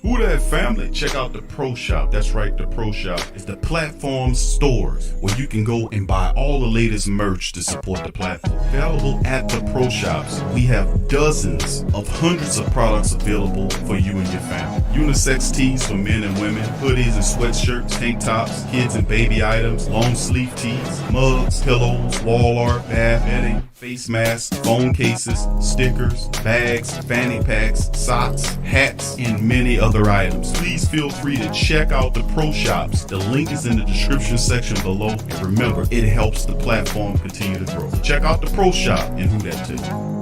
Who that family? Check out the Pro Shop. That's right, the Pro Shop is the platform stores where you can go and buy all the latest merch to support the platform. Available at the Pro Shops, we have dozens of hundreds of products available for you and your family. Unisex tees for men and women, hoodies and sweatshirts, tank tops, kids and baby items, long sleeve tees, mugs, pillows, wall art, bath bedding, face masks, phone cases, stickers, bags, fanny packs, socks, hats, and many other items. Please feel free to check out the Pro Shops. The link is in the description section below. And remember, it helps the platform continue to grow. Check out the Pro Shop and who that too.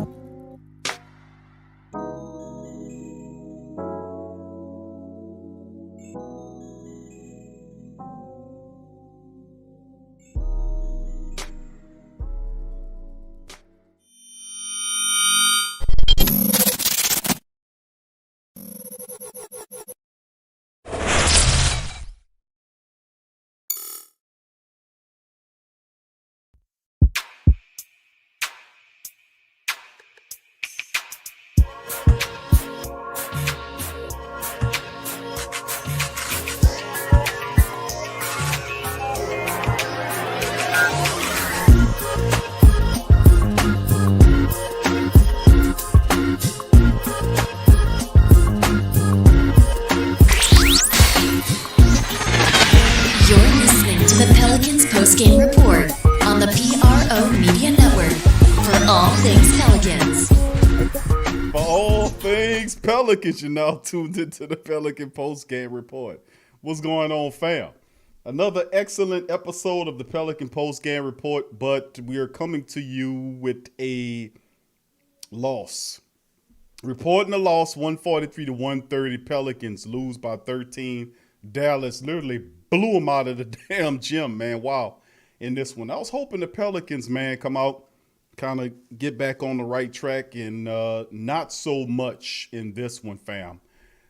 Post-game report on the PRO Media Network for all things Pelicans. For all things Pelicans, you're now tuned into the Pelican Post-game report. What's going on, fam? Another excellent episode of the Pelican Post-game report, but we are coming to you with a loss. Reporting a loss, 143-130. Pelicans lose by 13. Dallas literally blew them out of the damn gym, man. Wow. In this one, I was hoping the Pelicans, man, come out, kind of get back on the right track, and not so much in this one, fam.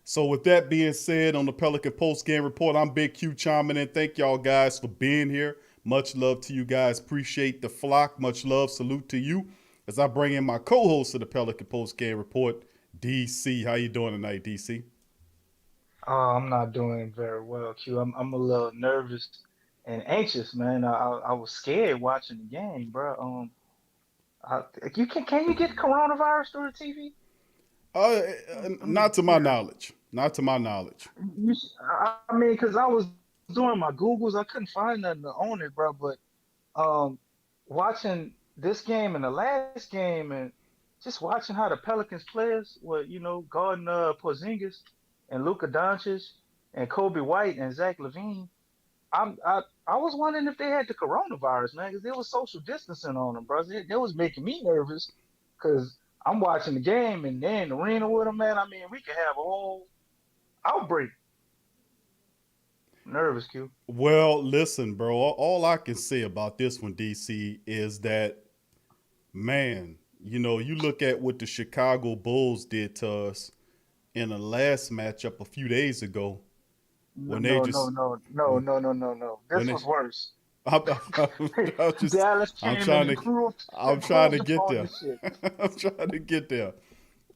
So with that being said, on the Pelican Post-game report, I'm Big Q chiming in. Thank y'all guys for being here. Much love to you guys. Appreciate the flock. Much love. Salute to you as I bring in my co-host of the Pelican Post-game report, DC. How you doing tonight, DC? Oh, I'm not doing very well, Q. I'm a little nervous and anxious, man. I was scared watching the game, bro. I, you can you get coronavirus through the TV? I'm Not just to my curious. knowledge. Not to my knowledge. I mean, because I was doing my Googles, I couldn't find nothing on it, bro. But um, watching this game and the last game, and just watching how the Pelicans players were, guarding Porzingis and Luka Doncic and Kobe White and Zach LaVine. I was wondering if they had the coronavirus, man, because there was social distancing on them, bro. It was making me nervous because I'm watching the game and they're in the arena with them, man. I mean, we could have a whole outbreak. Nervous, Q. Well, listen, bro. All I can say about this one, DC, is that, man, you look at what the Chicago Bulls did to us in the last matchup a few days ago No, when they no, no, just no, no, no, no, no, no. when This they was worse. I'm, I'm just Dallas I'm came and trying to improved I'm trying improved to get upon there. this shit. I'm trying to get there.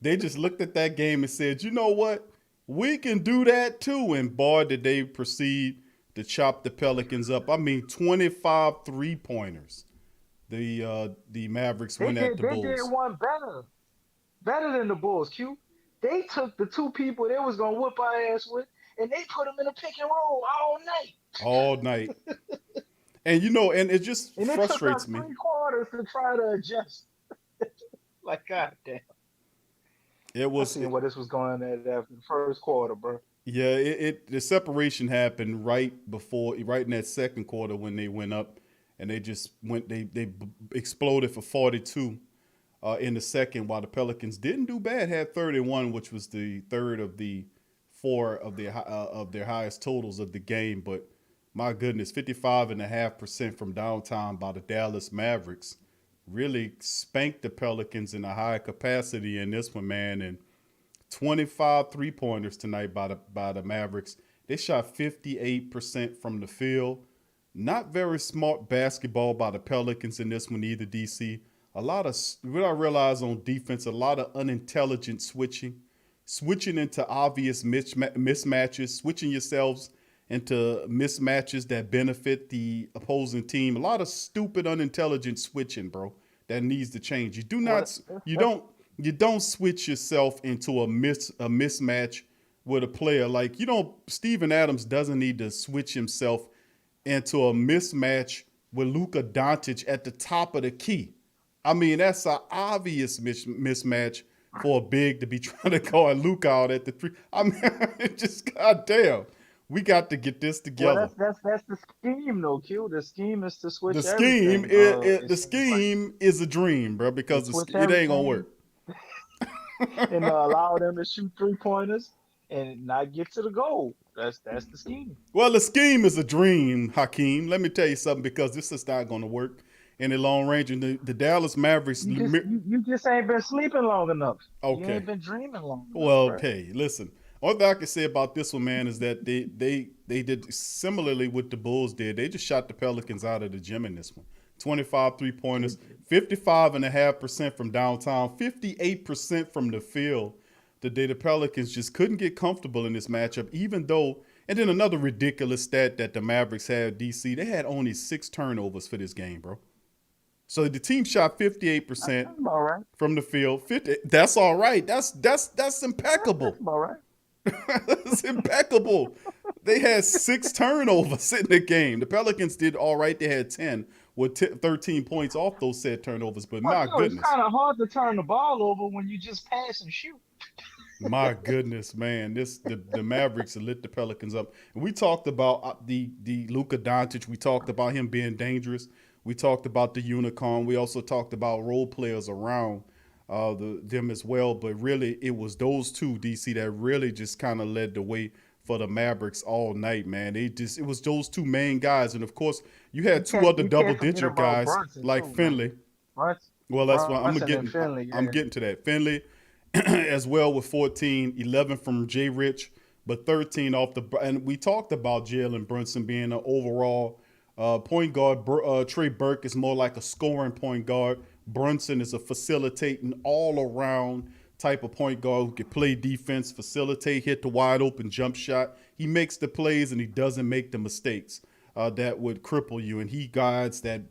They just looked at that game and said, you know what? We can do that too. And boy, did they proceed to chop the Pelicans up. I mean, 25 3-pointers. The Mavericks went at the They did Bulls. one better than the Bulls, Q. They took the two people they was gonna whoop our ass with, and they put them in a pick and roll all night. All night. And and it just And it took us frustrates me. 3 quarters to try to adjust. Like, God damn. It I was seen where this was going at after the first quarter, bro. Yeah, the separation happened right in that second quarter when they went up, and they just went they exploded for 42 in the second, while the Pelicans didn't do bad, had 31, which was the third of the four of their highest totals of the game. But my goodness, 55.5% from downtown by the Dallas Mavericks really spanked the Pelicans in a high capacity in this one, man, and 25 3-pointers tonight by the Mavericks. They shot 58% from the field. Not very smart basketball by the Pelicans in this one either, DC. What I realize on defense, a lot of unintelligent switching. switching into obvious mismatches, switching yourselves into mismatches that benefit the opposing team. A lot of stupid, unintelligent switching, bro. That needs to change. You do Well, not, you don't switch yourself into a mismatch with a player. Like, Steven Adams doesn't need to switch himself into a mismatch with Luka Doncic at the top of the key. I mean, that's an obvious mismatch for a big to be trying to guard Luka out at the three. I mean, just goddamn, we got to get this well, together. that's the scheme, though. Q. The scheme is to The switch scheme, everything. it It the seems like scheme is a dream, bro, they because switch it ain't gonna everything work. and allow them to shoot 3 pointers and not get to the goal. That's the scheme. Well, the scheme is a dream, Hakeem. Let me tell you something, because this is not going to work in the long range. And the Dallas Mavericks. You just ain't been sleeping long enough. You Okay. ain't been dreaming long enough, Well, bro. hey, listen. One thing I can say about this one, man, is that they did similarly what the Bulls did. They just shot the Pelicans out of the gym in this one. 25 3 pointers, 55.5% from downtown, 58% from the field. The Pelicans just couldn't get comfortable in this matchup, even though. And then another ridiculous stat that the Mavericks had, DC, they had only 6 turnovers for this game, bro. So the team shot That's 58% about right. from the field. 50, that's all right. That's That's impeccable. about right. That's impeccable. They had 6 turnovers in the game. The Pelicans did all right. They had 10 with 13 points off those said turnovers. But Well, my Q, it's goodness, kind of hard to turn the ball over when you just pass and shoot. my goodness, man, the Mavericks lit the Pelicans up. And we talked about the Luka Doncic. We talked about him being dangerous. We talked about the unicorn. We also talked about role players around them as well. But really, it was those two, DC, that really just kind of led the way for the Mavericks all night, man. It was those two main guys, and of course, you had two other You double can't forget digit about guys Brunson like too, man. Finley. Brunson, Well, that's why Brunson and Finley, I'm yeah. getting to that. Finley as well with 14, 11 from Jay Rich, but 13 off the. And we talked about Jalen Brunson being an overall point guard. Trey Burke is more like a scoring point guard. Brunson is a facilitating all around type of point guard who can play defense, facilitate, hit the wide open jump shot. He makes the plays and he doesn't make the mistakes that would cripple you. And he guides that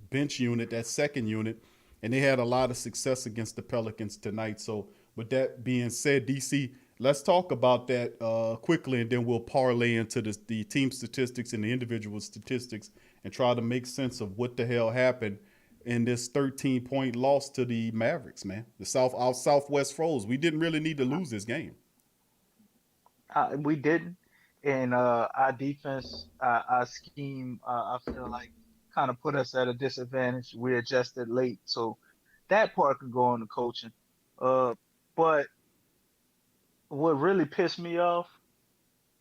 bench unit, that second unit, and they had a lot of success against the Pelicans tonight. So, with that being said, DC, let's talk about that quickly, and then we'll parlay into the team statistics and the individual statistics and try to make sense of what the hell happened in this 13-point loss to the Mavericks, man. Our Southwest froze. We didn't really need to lose this game. We didn't, and our defense, our scheme, I feel like kind of put us at a disadvantage. We adjusted late, so that part could go on the coaching. Uh, but what really pissed me off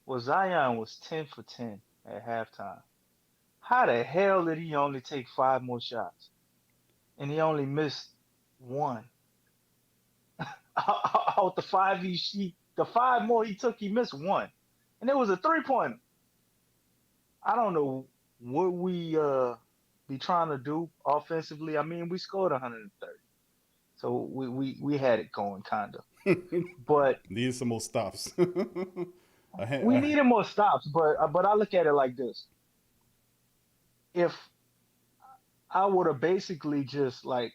was Zion was 10 for 10 at halftime. How the hell did he only take 5 more shots and he only missed one? Out the the 5 more he took, he missed one, and it was a 3 pointer. I don't know what we be trying to do offensively. I mean, we scored 130, so we had it going kind of, but Needed some more stops. we needed more stops. But I look at it like this: if I would have basically just like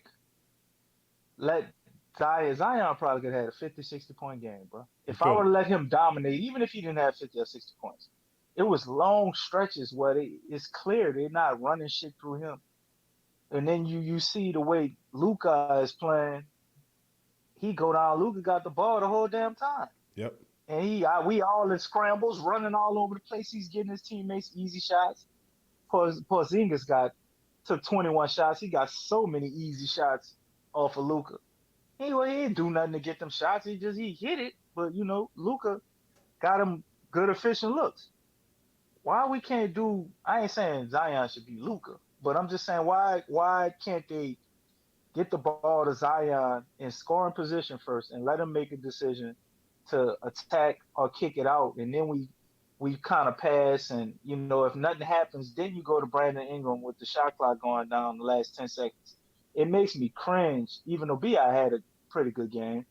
let Zion probably could have had a 50, 60 point game, bro. You If I would couldn't. have let him dominate, even if he didn't have 50 or 60 points, it was long stretches where it's clear they're not running shit through him. And then you see the way Luka is playing. He go down. Luka got the ball the whole damn time, Yep. and we all in scrambles, running all over the place. He's getting his teammates easy shots. Porzingis got took 21 shots. He got so many easy shots off of Luka. He didn't do nothing to get them shots. He hit it, but Luka got him good efficient looks. Why we can't do? I ain't saying Zion should be Luka, but I'm just saying why can't they get the ball to Zion in scoring position first and let him make a decision to attack or kick it out, and then we kind of pass, and if nothing happens, then you go to Brandon Ingram with the shot clock going down the last 10 seconds. It makes me cringe, even though Bi had a pretty good game.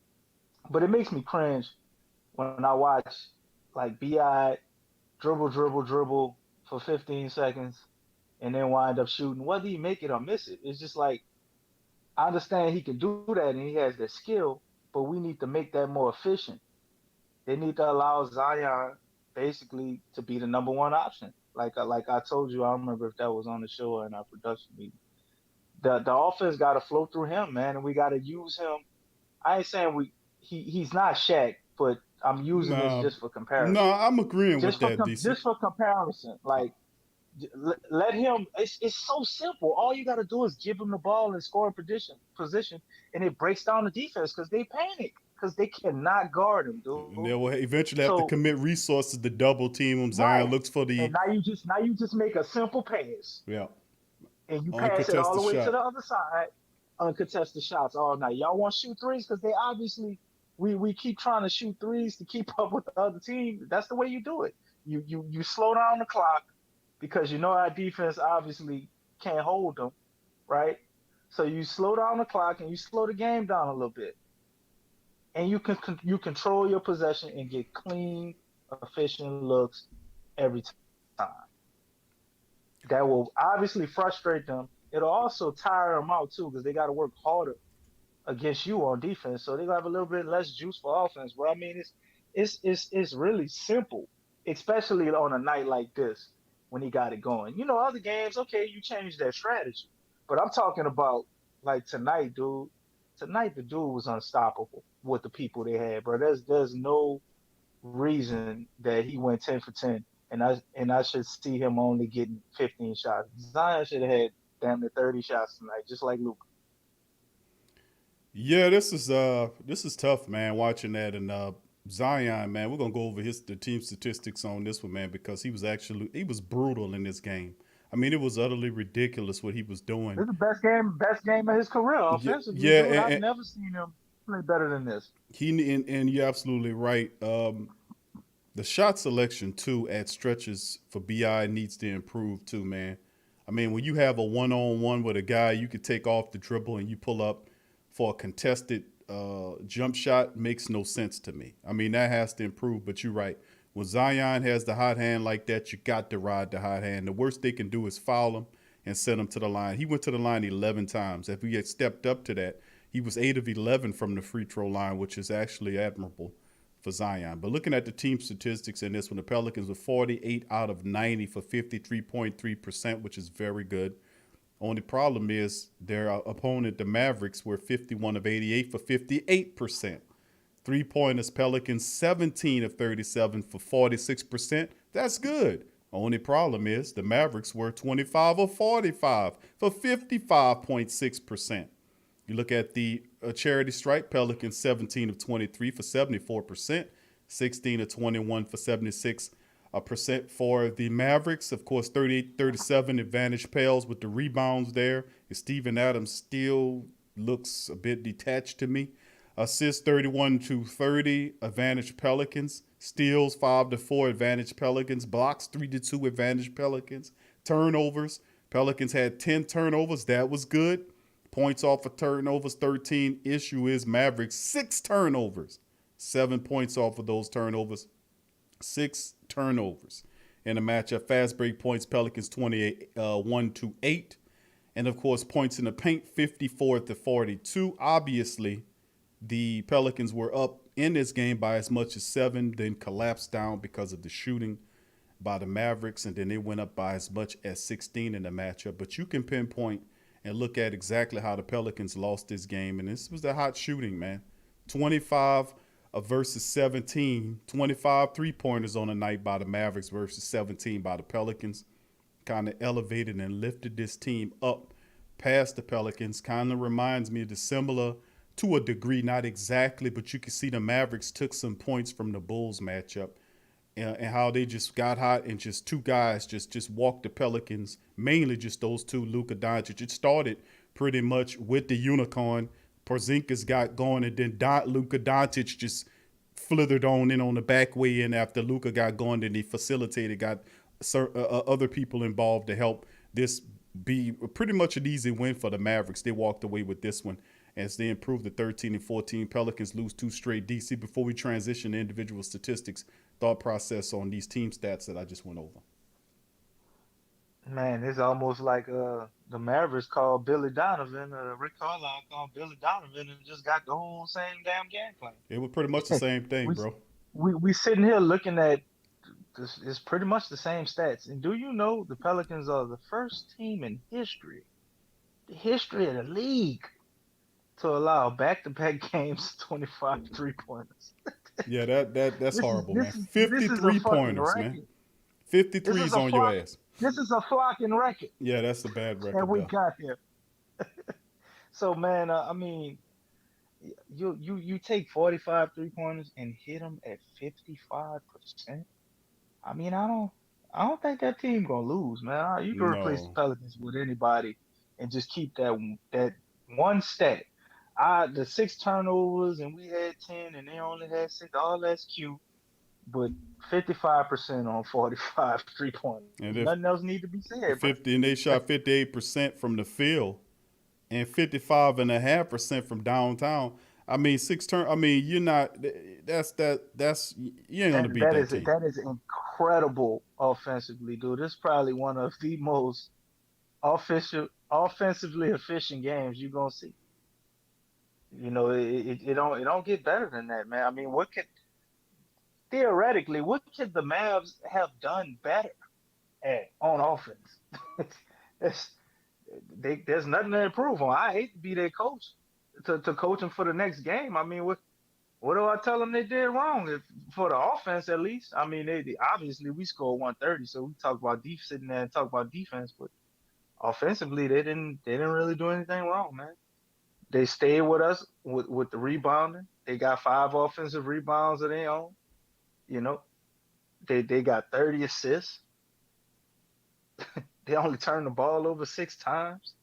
But it makes me cringe when I watch like Bi dribble for 15 seconds and then wind up shooting. Whether he make it or miss it, it's just like I understand he can do that and he has the skill, but we need to make that more efficient. They need to allow Zion basically to be the number one option. Like I told you, I don't remember if that was on the show or in our production meeting. The offense got to flow through him, man, and we got to use him. I ain't saying he's not Shaq, but I'm using this Nah, just for comparison. nah, I'm agreeing with that, DC. Just for comparison, like let him. It's so simple. All you got to do is give him the ball and score in position, and it breaks down the defense because they panic because they cannot guard him, dude. And they will eventually have to So commit resources to double team him. Zion right, looks for and the now you just make a simple pass, yeah and you pass it all uncontested the way to shot. the other side, uncontested shots all night. Y'all want to shoot threes because they obviously we keep trying to shoot threes to keep up with the other team. That's the way you do it. You slow down the clock because you know our defense obviously can't hold them, right? So you slow down the clock and you slow the game down a little bit, and you control your possession and get clean, efficient looks every time. That will obviously frustrate them. It'll also tire them out too because they got to work harder against you on defense, so they gonna have a little bit less juice for offense. But I mean, it's really simple, especially on a night like this when he got it going. You know, other games, okay, you change that strategy, but I'm talking about like tonight, dude. Tonight, the dude was unstoppable with the people they had, bro. There's no reason that he went 10 for 10, and I should see him only getting 15 shots. Zion should have had damn near 30 shots tonight, just like Luka. Yeah, this is tough, man. Watching that and Zion, man, we're gonna go over the team statistics on this one, man, because he was brutal in this game. I mean, it was utterly ridiculous what he was doing. This is the best game of his career Yeah, offensively, yeah, dude. I've never seen him play better than this. and you're absolutely right. The shot selection too at stretches for Bi needs to improve too, man. I mean, when you have a one-on-one with a guy, you could take off the dribble and you pull up for a contested jump shot makes no sense to me. I mean, that has to improve. But you're right. When Zion has the hot hand like that, you got to ride the hot hand. The worst they can do is foul him and send him to the line. He went to the line 11 times. If he had stepped up to that, he was 8 of 11 from the free throw line, which is actually admirable for Zion. But looking at the team statistics in this one, the Pelicans were 48 out of 90 for 53.3%, which is very good. Only problem is their opponent, the Mavericks, were 51 of 88 for 58%. Three-pointers, Pelicans, 17 of 37 for 46%. That's good. Only problem is the Mavericks were 25 of 45 for 55.6%. You look at the charity stripe, Pelicans 17 of 23 for 74%, 16 of 21 for 76% for the Mavericks. Of course, 38-37 advantage Pels with the rebounds there. Steven Adams still looks a bit detached to me. Assists 31-30 advantage Pelicans. Steals 5-4 advantage Pelicans. Blocks 3-2 advantage Pelicans. Turnovers, Pelicans had 10 turnovers. That was good. Points off of turnovers, 13. Issue is Mavericks, 6 turnovers. 7 points off of those turnovers. 6 turnovers. In the matchup, fast break points, Pelicans 28, 1-8. And of course, points in the paint, 54-42. Obviously, the Pelicans were up in this game by as much as 7, then collapsed down because of the shooting by the Mavericks, and then they went up by as much as 16 in the matchup. But you can pinpoint and look at exactly how the Pelicans lost this game, and this was the hot shooting, man. 25 versus 17, 25 three-pointers on the night by the Mavericks versus 17 by the Pelicans. Kind of elevated and lifted this team up past the Pelicans. Kind of reminds me of the similar, to a degree, not exactly, but you can see the Mavericks took some points from the Bulls matchup and how they just got hot and just two guys just walked the Pelicans, mainly just those two, Luka Doncic. It started pretty much with the unicorn. Porzingis got going, and then Luka Doncic just flithered on in on the back way in after Luka got going. Then he facilitated, got other people involved to help this be pretty much an easy win for the Mavericks. They walked away with this one. as they improve to 13 and 14. Pelicans lose 2 straight. DC, before we transition to individual statistics, thought process on these team stats that I just went over. Man, it's almost like the Mavericks called Billy Donovan, Rick Carlisle called Billy Donovan, and just got the whole same damn game It was pretty much the plan. same thing, we bro. we sitting here looking at this. It's pretty much the same stats. And do you know the Pelicans are the first team in the history of the league, to allow back-to-back games 25 3-pointers. Yeah, that's This is horrible, man. this is this is a 53 fucking pointers, man. record. This 53 is is a on your flock. ass. This is a flocking record Yeah, that's a bad that record, we though. got here. So man, I mean, you take 45 3-pointers and hit them at 55%. I mean, I don't think that team gonna lose, man. You can replace the No. Pelicans with anybody and just keep that one stat. The 6 turnovers and we had 10 and they only had 6. All that's cute, but 55% on 45 3-pointers. And if Nothing else need to be said, bro. 50 and they shot 58% from the field and 55.5% from downtown. I mean, I mean, you're not. That's you ain't gonna That beat that that is team. that is incredible offensively, dude. This is probably one of the most offensively efficient games you're gonna see. It don't get better than that, man. I mean, what could the Mavs have done better on offense? It's, there's nothing to improve on. I hate to be their coach to coach them for the next game. I mean, what do I tell them they did wrong? For the offense, at least. I mean, they obviously we scored 130, so we talk about sitting there and talk about defense, but offensively they didn't really do anything wrong, man. They stayed with us with the rebounding. They got 5 offensive rebounds of their own. You know, they got 30 assists. They only turned the ball over 6 times.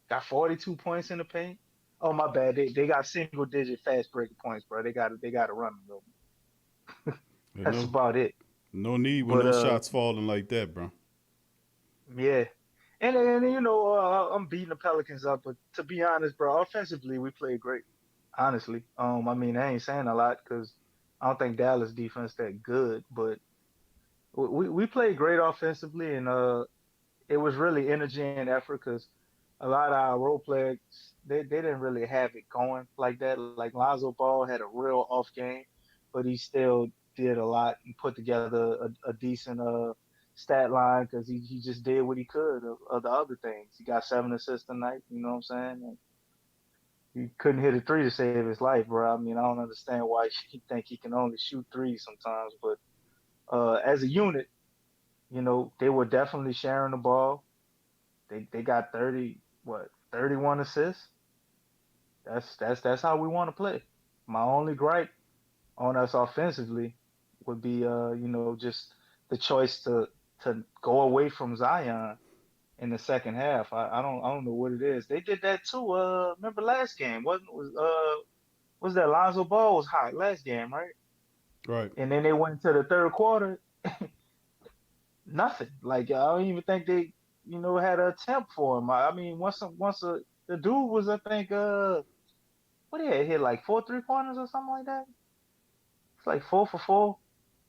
Got 42 points in the paint. Oh my bad. They got single digit fast breaking points, bro. They got to run a little bit. That's No, about it. no need with But no shots falling like that, bro. yeah. And I'm beating the Pelicans up, but to be honest, bro, offensively we played great. Honestly, I mean I ain't saying a lot because I don't think Dallas defense that good, but we played great offensively, and it was really energy and effort because a lot of our role players they didn't really have it going like that. Like Lonzo Ball had a real off game, but he still did a lot and put together a decent stat line because he just did what he could of the other things. He got 7 assists tonight. You know what I'm saying? And he couldn't hit a three to save his life, bro. I mean, I don't understand why he think he can only shoot threes sometimes, but as a unit, they were definitely sharing the ball. They got 31 assists. That's how we want to play. My only gripe on us offensively would be just the choice to go away from Zion in the second half. I don't know what it is. They did that too. Remember last game? Was that Lonzo Ball was hot last game, right? Right. And then they went into the third quarter, nothing. Like I don't even think they had an attempt for him. I mean, the dude was, I think, what he had hit like 4 3-pointers or something like that. It's like 4 for 4.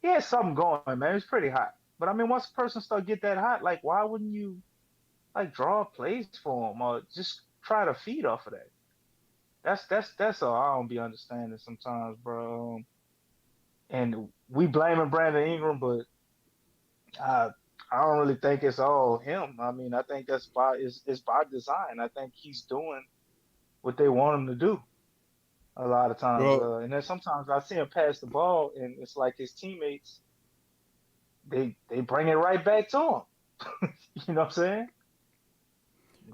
He had something going, man. It was pretty hot. But I mean, once a person start get that hot, like why wouldn't you like draw plays for him or just try to feed off of that? That's all I don't be understanding sometimes, bro. And we blaming Brandon Ingram, but I I don't really think it's all him. I mean, I think it's by design. I think he's doing what they want him to do a lot of times. Well, And then sometimes I see him pass the ball, and it's like his teammates they bring it right back to him. You know what I'm saying?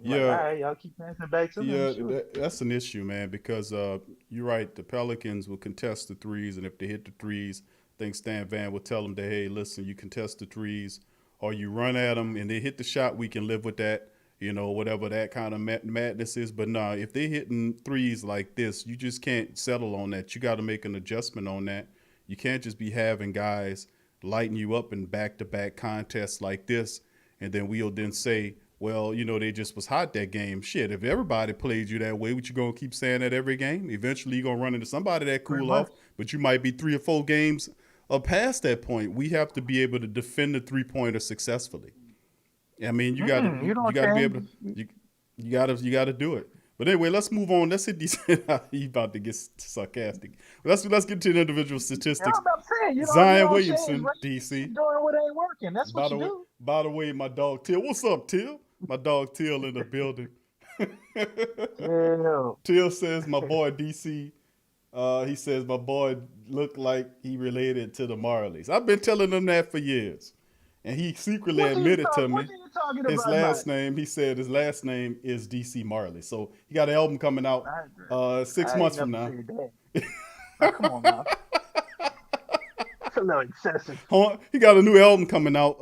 Like, all yeah, right, y'all keep passing it back to me. I'm yeah, shooting. that's an issue, man. Because you're right. The Pelicans will contest the threes, and if they hit the threes, I think Stan Van will tell them that, hey, listen, you contest the threes, or you run at them and they hit the shot. We can live with that. You know, whatever that kind of madness is. But nah, if they hitting threes like this, you just can't settle on that. You got to make an adjustment on that. You can't just be having guys lighting you up in back-to-back contests like this, and then we'll then say, well, they just was hot that game. Shit, if everybody played you that way, what you gonna keep saying that every game? Eventually, you're gonna run into somebody that Pretty cool much. off, but you might be 3 or 4 games past that point. We have to be able to defend the 3-pointer successfully. I mean, you got to You you don't got to be able to change. you got to do it. But anyway, let's move on. Let's hit these. He about to get sarcastic. Let's get to the individual Yeah, statistics. I'm saying you Zion don't change, Williamson, right? You DC. keep doing what ain't working. That's By what the you way, do. my dog Till. What's up, Till? My dog Till in the building. Yeah. Till says my boy DC. He says my boy looked like he related to the Marleys. I've been telling him that for years, and he secretly admitted to What me are you talking his about? last name. He said his last name is DC Marley. So he got an album coming out six I ain't months from never now. said that. Now, come on now. That's a little excessive. He got a new album coming out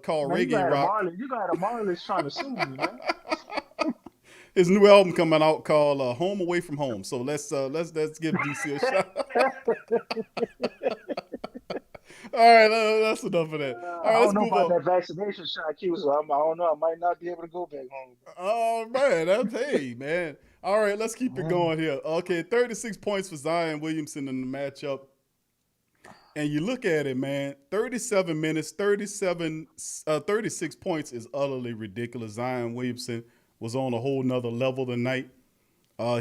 called Man, Reggae Rock. You got a Marley's trying to sue me, man. His new album coming out called Home Away from Home. So let's give DC a shot. All right, that's enough of that. All I right, don't let's know move about on. that vaccination shot, Q, so I don't know. I might not be able to go back home. Oh man, hey man. All right, let's keep it going here. Okay, 36 points for Zion Williamson in the matchup. And you look at it, man, 37 minutes, 36 points is utterly ridiculous. Zion Williamson was on a whole nother level tonight.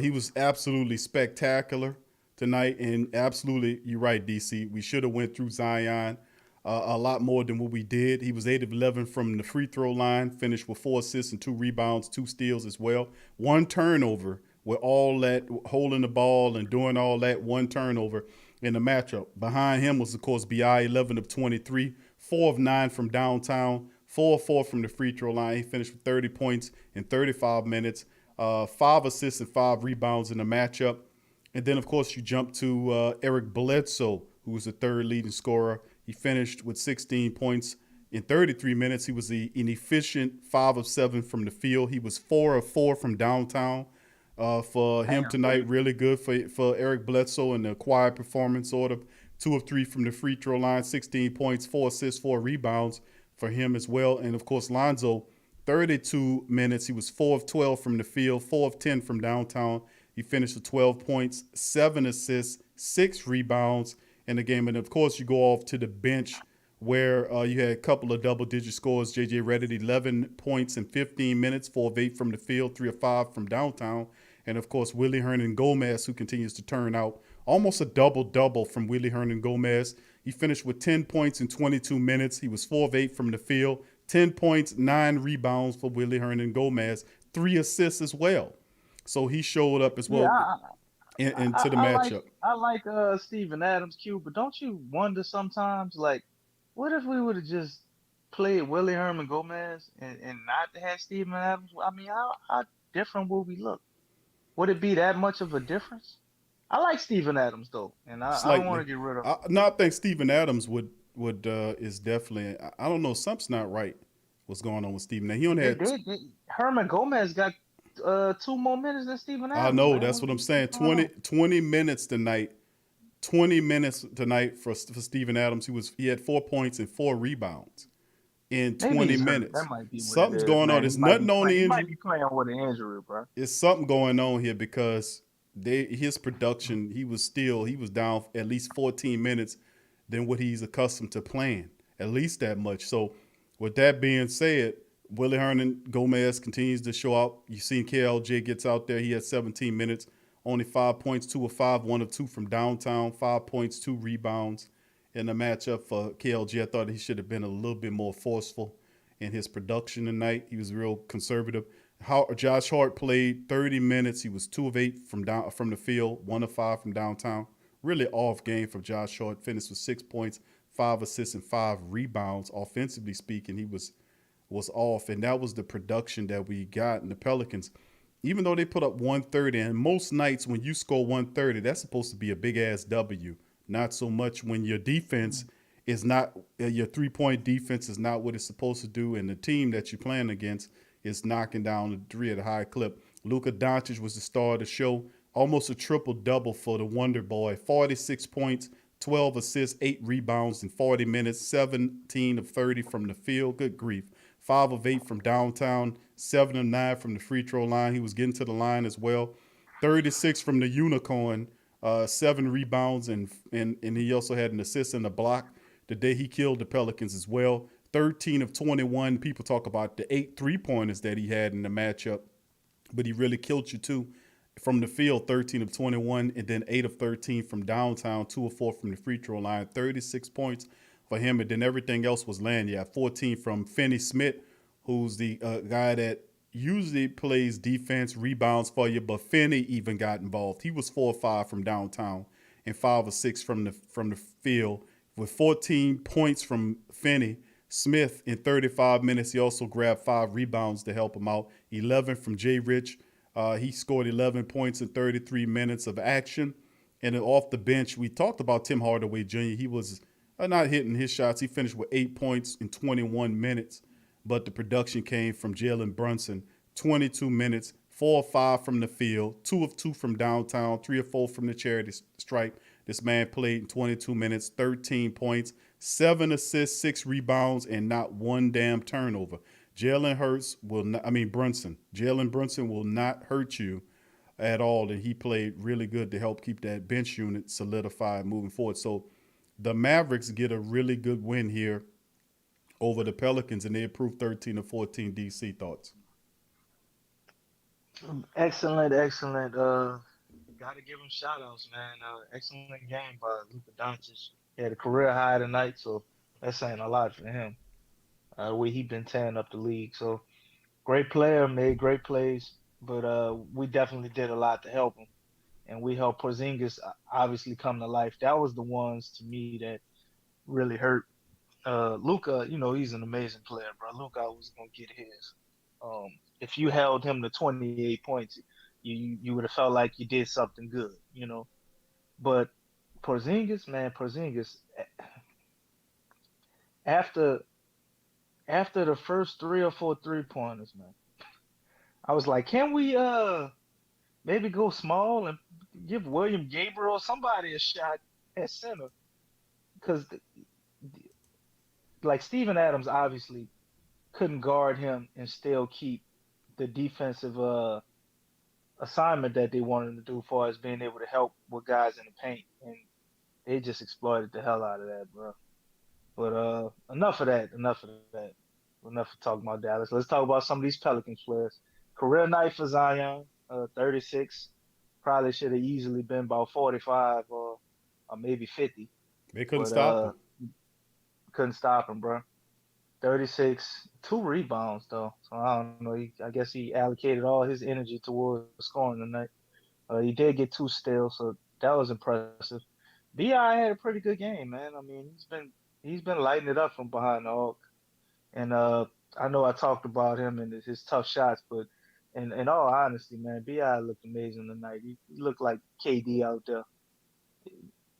He was absolutely spectacular tonight, and absolutely, you're right, DC. We should have went through Zion a lot more than what we did. He was 8 of 11 from the free throw line, finished with 4 assists and 2 rebounds, 2 steals as well. 1 turnover with all that, holding the ball and doing all that, 1 turnover in the matchup. Behind him was, of course, B.I., 11 of 23, 4 of 9 from downtown, 4 of 4 from the free throw line. He finished with 30 points in 35 minutes, 5 assists and 5 rebounds in the matchup. And then, of course, you jump to Eric Bledsoe, who was the third leading scorer. He finished with 16 points in 33 minutes. He was an efficient 5 of 7 from the field. He was 4 of 4 from downtown. For him tonight, really good for Eric Bledsoe in the quiet performance, sort of 2 of 3 from the free throw line, 16 points, 4 assists, 4 rebounds for him as well. And of course, Lonzo, 32 minutes. He was 4 of 12 from the field, 4 of 10 from downtown. He finished with 12 points, 7 assists, 6 rebounds in the game. And of course, you go off to the bench where you had a couple of double-digit scores. J.J. Redick, 11 points in 15 minutes, 4 of 8 from the field, 3 of 5 from downtown. And, of course, Willie Hernan-Gomez, who continues to turn out almost a double-double from Willie Hernan-Gomez. He finished with 10 points in 22 minutes. He was 4 of 8 from the field, 10 points, 9 rebounds for Willie Hernan-Gomez, 3 assists as well. So he showed up as Yeah, well into the matchup. I like Steven Adams, Q, but don't you wonder sometimes, like, what if we would have just played Willie Herman Gomez and not have Steven Adams? I mean, how different would we look? Would it be that much of a difference? I like Steven Adams though, and I don't want Slightly. to get rid of him. No, I think Steven Adams would is definitely. I don't know. Something's not right. What's going on with Steven? Now he only had. Herman Gomez got 2 more minutes than Steven I Adams. know. Man. That's what I'm saying. 20 minutes tonight. 20 minutes tonight for Steven Adams. He had 4 points and 4 rebounds in 20 minutes. That might be what Something's it is, going man. on. There's nothing on the He might injury. be playing with an injury, bro. There's something going on here because his production, he was down at least 14 minutes than what he's accustomed to playing, at least that much. So with that being said, Willie Hernan Gomez continues to show out. You've seen KLJ gets out there. He had 17 minutes, only 5 points, 2 of 5, 1 of 2 from downtown, 5 points, 2 rebounds in the matchup for KLJ. I thought he should have been a little bit more forceful in his production tonight. He was real conservative. Josh Hart played 30 minutes. He was 2 of 8 from the field, 1 of 5 from downtown. Really off game for Josh Hart. Finished with 6 points, 5 assists, and 5 rebounds. Offensively speaking, he was off, and that was the production that we got in the Pelicans. Even though they put up 130, and most nights when you score 130, that's supposed to be a big-ass W. Not so much when your defense is not, your three-point defense is not what it's supposed to do, and the team that you're playing against is knocking down the 3 at a high clip. Luka Doncic was the star of the show, almost a triple-double for the Wonder Boy, 46 points, 12 assists, 8 rebounds in 40 minutes, 17 of 30 from the field. Good grief. 5 of 8 from downtown, 7 of 9 from the free throw line. He was getting to the line as well. 36 from the unicorn, 7 rebounds, and he also had an assist and a block the day he killed the Pelicans as well. 13 of 21. People talk about the 8 3-pointers that he had in the matchup, but he really killed you too. From the field, 13 of 21, and then 8 of 13 from downtown, 2 of 4 from the free throw line, 36 points for him, and then everything else was land. Yeah, 14 from Finney Smith, who's the guy that usually plays defense, rebounds for you, but Finney even got involved. He was 4 of 5 from downtown and 5 of 6 from the field, with 14 points from Finney Smith in 35 minutes. He also grabbed 5 rebounds to help him out. 11 from Jay Rich. He scored 11 points in 33 minutes of action. And then off the bench, we talked about Tim Hardaway Jr. He was not hitting his shots. He finished with 8 points in 21 minutes. But the production came from Jalen Brunson. 22 minutes, 4 of 5 from the field, 2 of 2 from downtown, 3 of 4 from the charity stripe. This man played in 22 minutes, 13 points, 7 assists, 6 rebounds, and not one damn turnover. Jalen Brunson will not hurt you at all, and he played really good to help keep that bench unit solidified moving forward. So the Mavericks get a really good win here over the Pelicans, and they improved 13 to 14. DC thoughts? Excellent, excellent. Gotta give him shout outs, man. Excellent game by Luka Doncic. He had a career high tonight, so that's saying a lot for him. The way he been tearing up the league. So great player, made great plays, but we definitely did a lot to help him. And we helped Porzingis obviously come to life. That was the ones to me that really hurt. Luka, he's an amazing player, bro. Luka was gonna get his. If you held him to 28 points, you would have felt like you did something good. But Porzingis, man, after after the first 3 or 4 3 pointers, man, I was like, can we maybe go small and give William Gabriel or somebody a shot at center? Because like Steven Adams obviously couldn't guard him and still keep the defensive assignment that they wanted to do, for as being able to help with guys in the paint, and they just exploited the hell out of that, bro. But enough of that. Enough of that. Enough of talking about Dallas. Let's talk about some of these Pelicans players. Career night for Zion, 36. Probably should have easily been about 45 or maybe 50, They couldn't but stop him. couldn't stop him, bro. 36, 2 rebounds though. So I don't know. I guess he allocated all his energy towards scoring tonight. He did get 2 steals, so that was impressive. Bi had a pretty good game, man. I mean, he's been lighting it up from behind the arc, and I know I talked about him and his tough shots, but in all honesty, man, Bi looked amazing tonight. He looked like KD out there.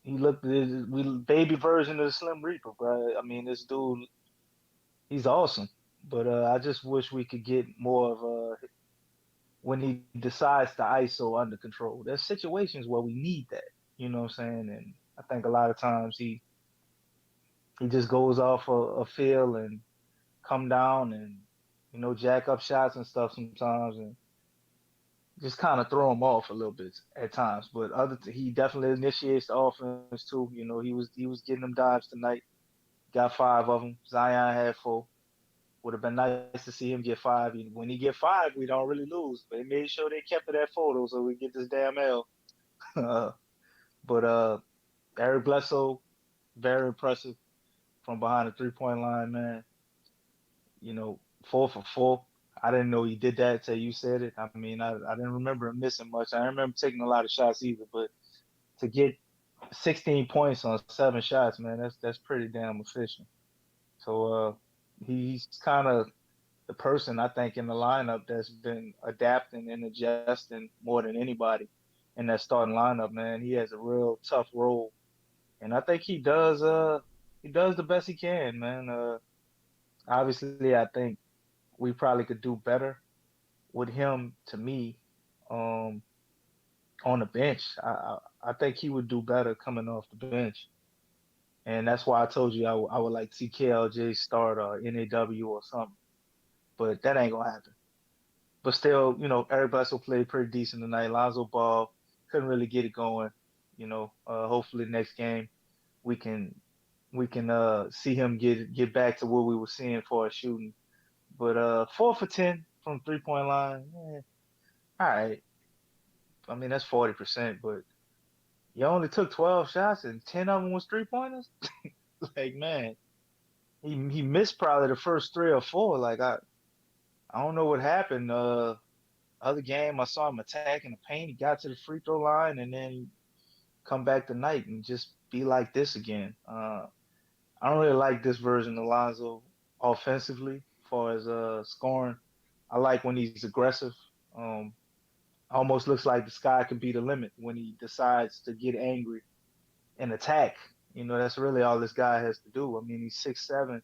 He looked the baby version of the Slim Reaper, bro. I mean, this dude, he's awesome. But I just wish we could get more of when he decides to ISO under control. There's situations where we need that. You know what I'm saying? And I think a lot of times he just goes off a feel and come down and jack up shots and stuff sometimes, and just kind of throw him off a little bit at times. But he definitely initiates the offense too. He was getting them dives tonight. Got 5 of them. Zion had 4. Would have been nice to see him get 5. When he get 5, we don't really lose. They made sure they kept it at 4 though, so we get this damn L. But Eric Bledsoe, very impressive from behind the 3-point line, man. 4 for 4. I didn't know he did that until you said it. I mean, I didn't remember him missing much. I didn't remember taking a lot of shots either, but to get 16 points on 7 shots, man, that's pretty damn efficient. So he's kind of the person I think in the lineup that's been adapting and adjusting more than anybody in that starting lineup, man. He has a real tough role, and I think he does the best he can, man. Obviously, I think we probably could do better with him. To me, um, on the bench, I think he would do better coming off the bench, and that's why I told you I would like TKLJ start or NAW or something. but that ain't gonna happen. But still, Eric Bledsoe played pretty decent tonight. Lonzo Ball couldn't really get it going. Hopefully next game we can see him get back to what we were seeing for our shooting. But 4 for 10 from 3-point line. All right. I mean that's 40%, but you only took 12 shots and 10 of them was 3-pointers. Like man, he missed probably the first 3 or 4. Like I don't know what happened. Other game I saw him attacking the paint. He got to the free throw line and then come back tonight and just be like this again. I don't really like this version of Lonzo offensively, as far as scoring. I like when he's aggressive. Um, Almost looks like the sky could be the limit when he decides to get angry and attack. That's really all this guy has to do. I mean, he's 6'7".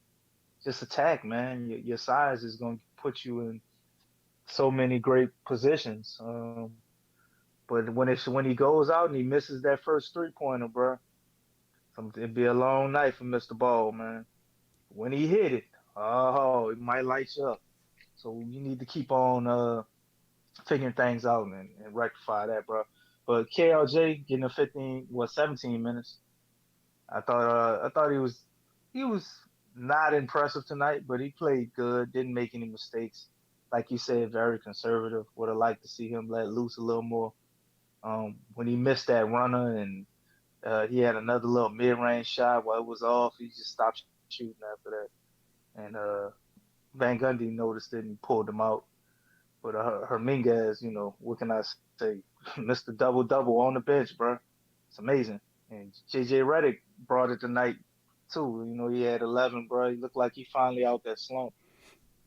Just attack, man. Your size is going to put you in so many great positions. But when he goes out and he misses that first 3-pointer, bro, it'd be a long night for Mr. Ball, man. When he hit it, oh, it might light you up. So you need to keep on figuring things out and rectify that, bro. But KLJ getting a 17 minutes. I thought he was not impressive tonight, but he played good. Didn't make any mistakes. Like you said, very conservative. Would have liked to see him let loose a little more. When he missed that runner and he had another little mid-range shot while it was off, he just stopped shooting after that. And Van Gundy noticed it and pulled him out. But Herminguez, what can I say? Mr. Double-Double on the bench, bro. It's amazing. And J.J. Redick brought it tonight, too. He had 11, bro. He looked like he finally out that slump.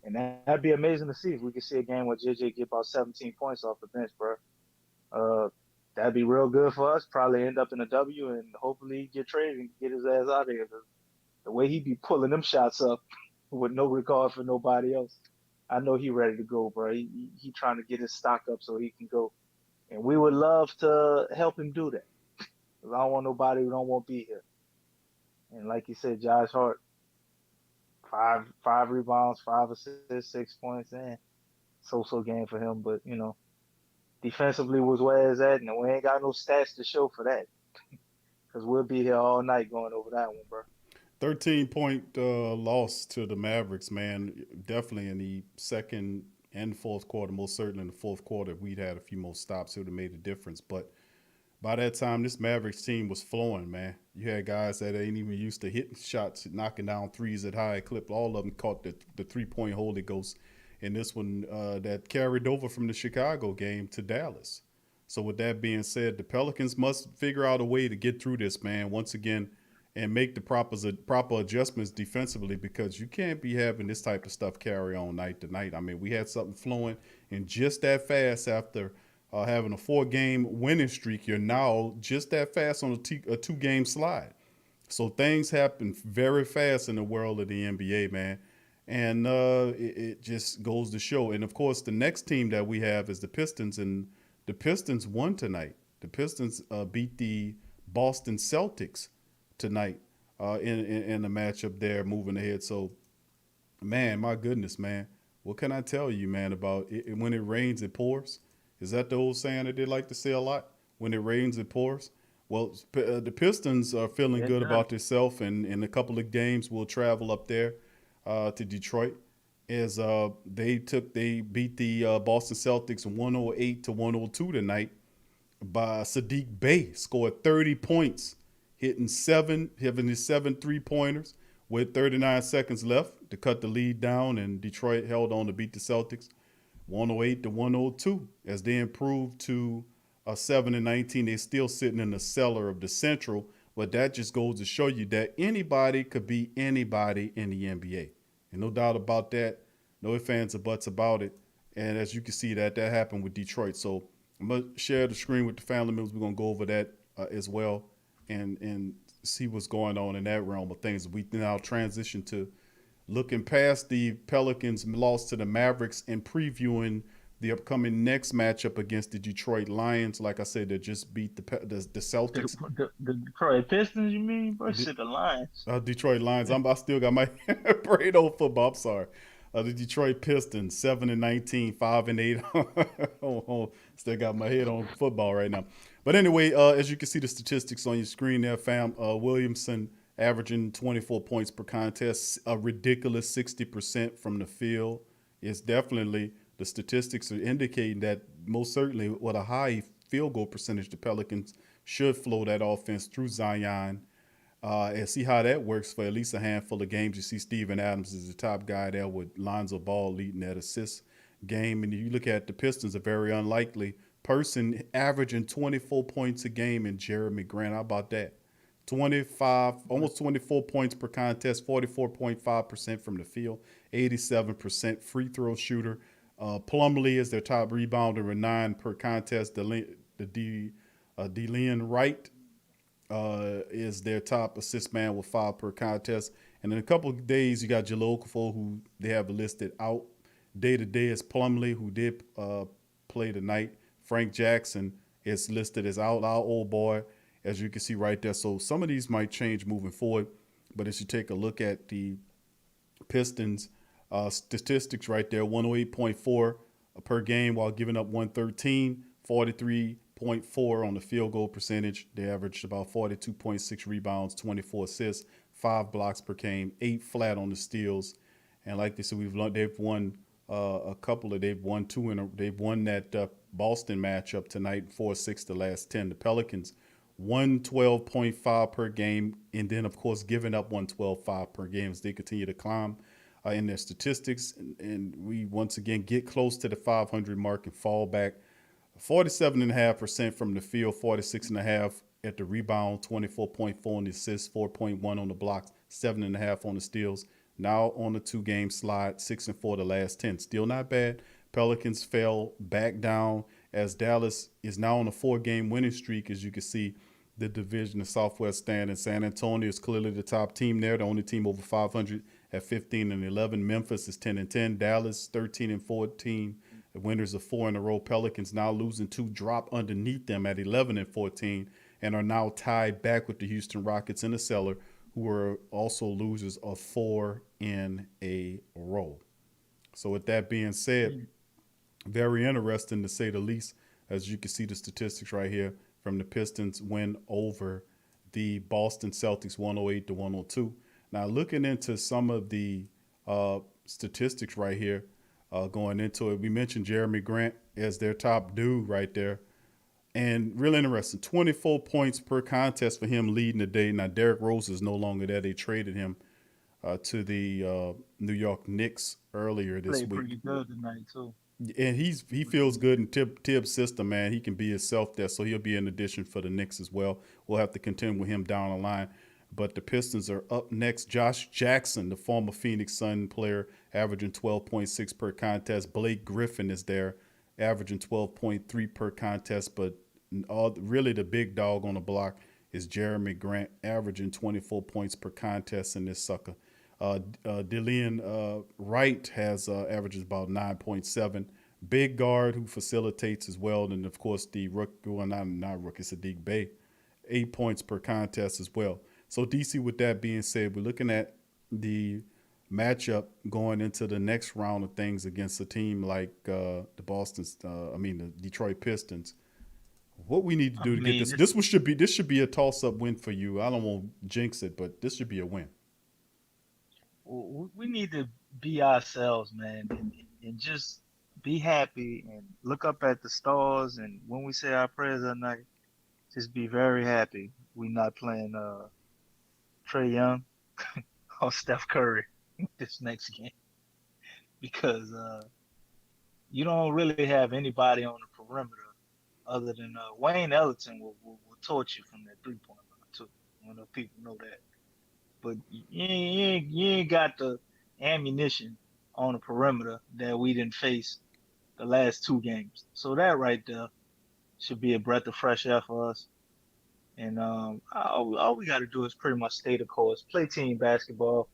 And that'd be amazing to see if we could see a game where J.J. get about 17 points off the bench, bro. That'd be real good for us. Probably end up in a W and hopefully get traded and get his ass out of here. The way he be pulling them shots up with no regard for nobody else. I know he ready to go, bro. He trying to get his stock up so he can go. And we would love to help him do that. Because I don't want nobody who don't want to be here. And like you said, Josh Hart, five rebounds, 5 assists, 6 points, and so game for him. But, defensively was where it's at, and we ain't got no stats to show for that. Because we'll be here all night going over that one, bro. 13-point loss to the Mavericks, man. Definitely in the second and fourth quarter, most certainly in the fourth quarter, if we'd had a few more stops, it would have made a difference. But by that time, this Mavericks team was flowing, man. You had guys that ain't even used to hitting shots, knocking down threes at high clip. All of them caught the three-point Holy Ghost. And this one that carried over from the Chicago game to Dallas. So with that being said, the Pelicans must figure out a way to get through this, man, once again, and make the proper adjustments defensively, because you can't be having this type of stuff carry on night to night. I mean, we had something flowing, and just that fast after having a 4-game winning streak, you're now just that fast on a 2-game slide. So things happen very fast in the world of the NBA, man. And it just goes to show. And, of course, the next team that we have is the Pistons, and the Pistons won tonight. The Pistons beat the Boston Celtics tonight in the matchup there, moving ahead. So, man, my goodness, man. What can I tell you, man, about it? When it rains, it pours? Is that the old saying that they like to say a lot? When it rains, it pours? Well, the Pistons are feeling good about themselves, and in a couple of games we'll travel up there to Detroit, as they beat the Boston Celtics 108-102 tonight. By Sadiq Bey scored 30 points, having his 7 3-pointers with 39 seconds left to cut the lead down, and Detroit held on to beat the Celtics 108-102 as they improved to 7-19. They're still sitting in the cellar of the Central, but that just goes to show you that anybody could be anybody in the NBA. And no doubt about that. No ifs, ands, or buts about it. And as you can see, that happened with Detroit. So I'm going to share the screen with the family members. We're going to go over that as well and see what's going on in that realm of things. We now transition to looking past the Pelicans' loss to the Mavericks and previewing the upcoming next matchup against the Detroit Lions. Like I said, they just beat the Celtics. The Detroit Pistons, you mean? Versus the Lions. Detroit Lions. I still got my brain on football. I'm sorry. The Detroit Pistons, 7-19, 5-8. Still got my head on football right now. But anyway, as you can see the statistics on your screen there, fam, Williamson averaging 24 points per contest, a ridiculous 60% from the field. It's definitely, the statistics are indicating that most certainly with a high field goal percentage, the Pelicans should flow that offense through Zion and see how that works for at least a handful of games. You see Steven Adams is the top guy there with Lonzo Ball leading that assist game. And you look at the Pistons, a very unlikely person averaging 24 points a game in Jeremy Grant. How about that? 25, almost 24 points per contest, 44.5% from the field, 87% free throw shooter. Plumlee is their top rebounder with 9 per contest. DeLeon Wright is their top assist man with 5 per contest. And in a couple of days, you got Jahlil Okafor, who they have listed out. Day to day is Plumlee, who did play tonight. Frank Jackson is listed as out, our old boy, as you can see right there. So some of these might change moving forward. But as you take a look at the Pistons statistics right there, 108.4 per game while giving up 113, 43.4 on the field goal percentage. They averaged about 42.6 rebounds, 24 assists, 5 blocks per game, 8 flat on the steals. And like they said, they've won they've won two they've won that Boston matchup tonight, 4-6 the last 10. The Pelicans 112.5 per game, and then of course giving up 112.5 per game as they continue to climb in their statistics. And we once again get close to the 500 mark and fall back. 47.5% from the field, 46.5 at the rebound, 24.4 on the assists, 4.1 on the blocks, 7.5 on the steals. Now on the 2-game slide, 6-4 the last 10. Still not bad. Pelicans fell back down as Dallas is now on a 4-game winning streak. As you can see, the division, the Southwest stand, and San Antonio is clearly the top team there, the only team over 500 at 15-11. Memphis is 10-10. Dallas 13-14. The winners of 4 in a row. Pelicans now losing 2, drop underneath them at 11-14, and are now tied back with the Houston Rockets in the cellar, who are also losers of 4 in a row. So with that being said, very interesting to say the least, as you can see the statistics right here from the Pistons win over the Boston Celtics 108-102. Now looking into some of the statistics right here going into it, we mentioned Jeremy Grant as their top dude right there. And really interesting, 24 points per contest for him leading the day. Now, Derrick Rose is no longer there. They traded him to the New York Knicks earlier this Played week. pretty good tonight too. And he feels good in Tibbs' system, man. He can be himself there, so he'll be an addition for the Knicks as well. We'll have to contend with him down the line. But the Pistons are up next. Josh Jackson, the former Phoenix Sun player, averaging 12.6 per contest. Blake Griffin is there, averaging 12.3 per contest. But really the big dog on the block is Jeremy Grant, averaging 24 points per contest in this sucker. DeLeon Wright has averages about 9.7. Big guard who facilitates as well. And, of course, the rookie, well, not rookie, Sadiq Bey, 8 points per contest as well. So, DC, with that being said, we're looking at the matchup going into the next round of things against a team like the Detroit Pistons. What we need to do to get this. This should be a toss-up win for you. I don't want to jinx it, but this should be a win. We need to be ourselves, man, and just be happy and look up at the stars. And when we say our prayers at night, just be very happy. We're not playing Trae Young or Steph Curry this next game because you don't really have anybody on the perimeter other than Wayne Ellington will torch you from that 3-point line too. I don't know if people know that. But you ain't got the ammunition on the perimeter that we didn't face the last 2 games. So that right there should be a breath of fresh air for us. And all we got to do is pretty much stay the course, play team basketball.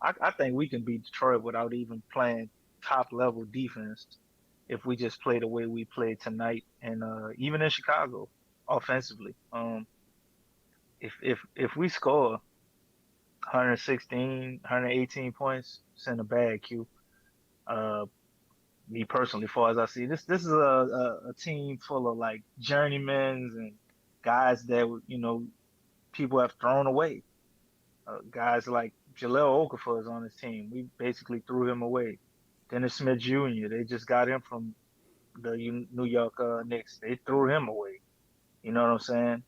I think we can beat Detroit without even playing top-level defense if we just play the way we played tonight and even in Chicago offensively. If we score 116, 118 points, it's in the bag, Q. Uh, Me personally, far as I see, this is a team full of like journeymans and guys that people have thrown away. Guys like Jaleel Okafor is on his team. We basically threw him away. Dennis Smith Jr. They just got him from the New York Knicks. They threw him away. You know what I'm saying?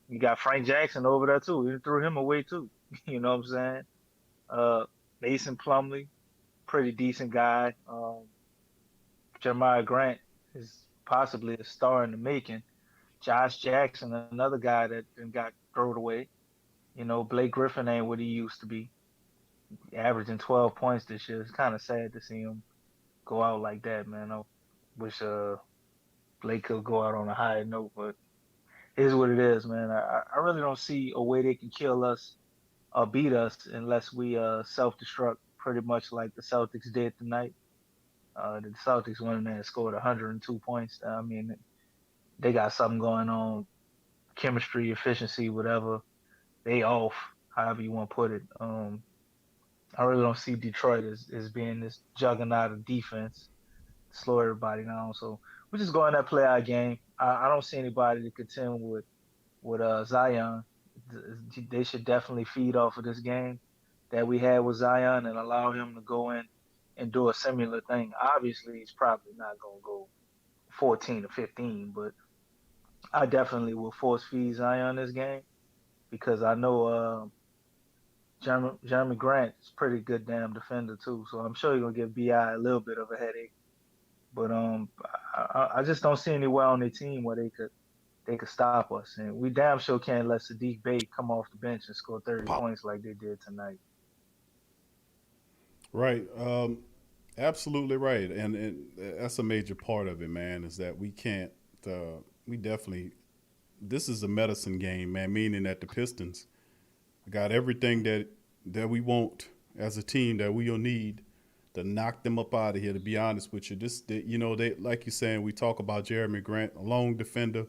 You got Frank Jackson over there too. You threw him away too. You know what I'm saying? Uh, Mason Plumlee, pretty decent guy. Jeremiah Grant is possibly a star in the making. Josh Jackson, another guy that then got thrown away. Blake Griffin ain't what he used to be, averaging 12 points this year. It's kind of sad to see him go out like that, man. I wish Blake could go out on a higher note, but it is what it is, man. I really don't see a way they can kill us or beat us unless we self-destruct pretty much like the Celtics did tonight. The Celtics went in there and scored 102 points. I mean, they got something going on, chemistry, efficiency, whatever. They off, however you want to put it. I really don't see Detroit as being this juggernaut of defense, slow everybody down. So we're just going to play our game. I don't see anybody to contend with Zion. They should definitely feed off of this game that we had with Zion and allow him to go in and do a similar thing. Obviously, he's probably not going to go 14 or 15, but I definitely will force feed Zion this game because I know Jeremy Grant is a pretty good damn defender too. So I'm sure he's gonna give Bi a little bit of a headache. But I just don't see anywhere on their team where they could stop us, and we damn sure can't let Sadiq Bey come off the bench and score 30 points like they did tonight. Right. Absolutely right. And that's a major part of it, man, is that we can't, we definitely, this is a medicine game, man, meaning that the Pistons got everything that we want as a team that we'll need to knock them up out of here. To be honest with you, they like you saying, we talk about Jeremy Grant, a lone defender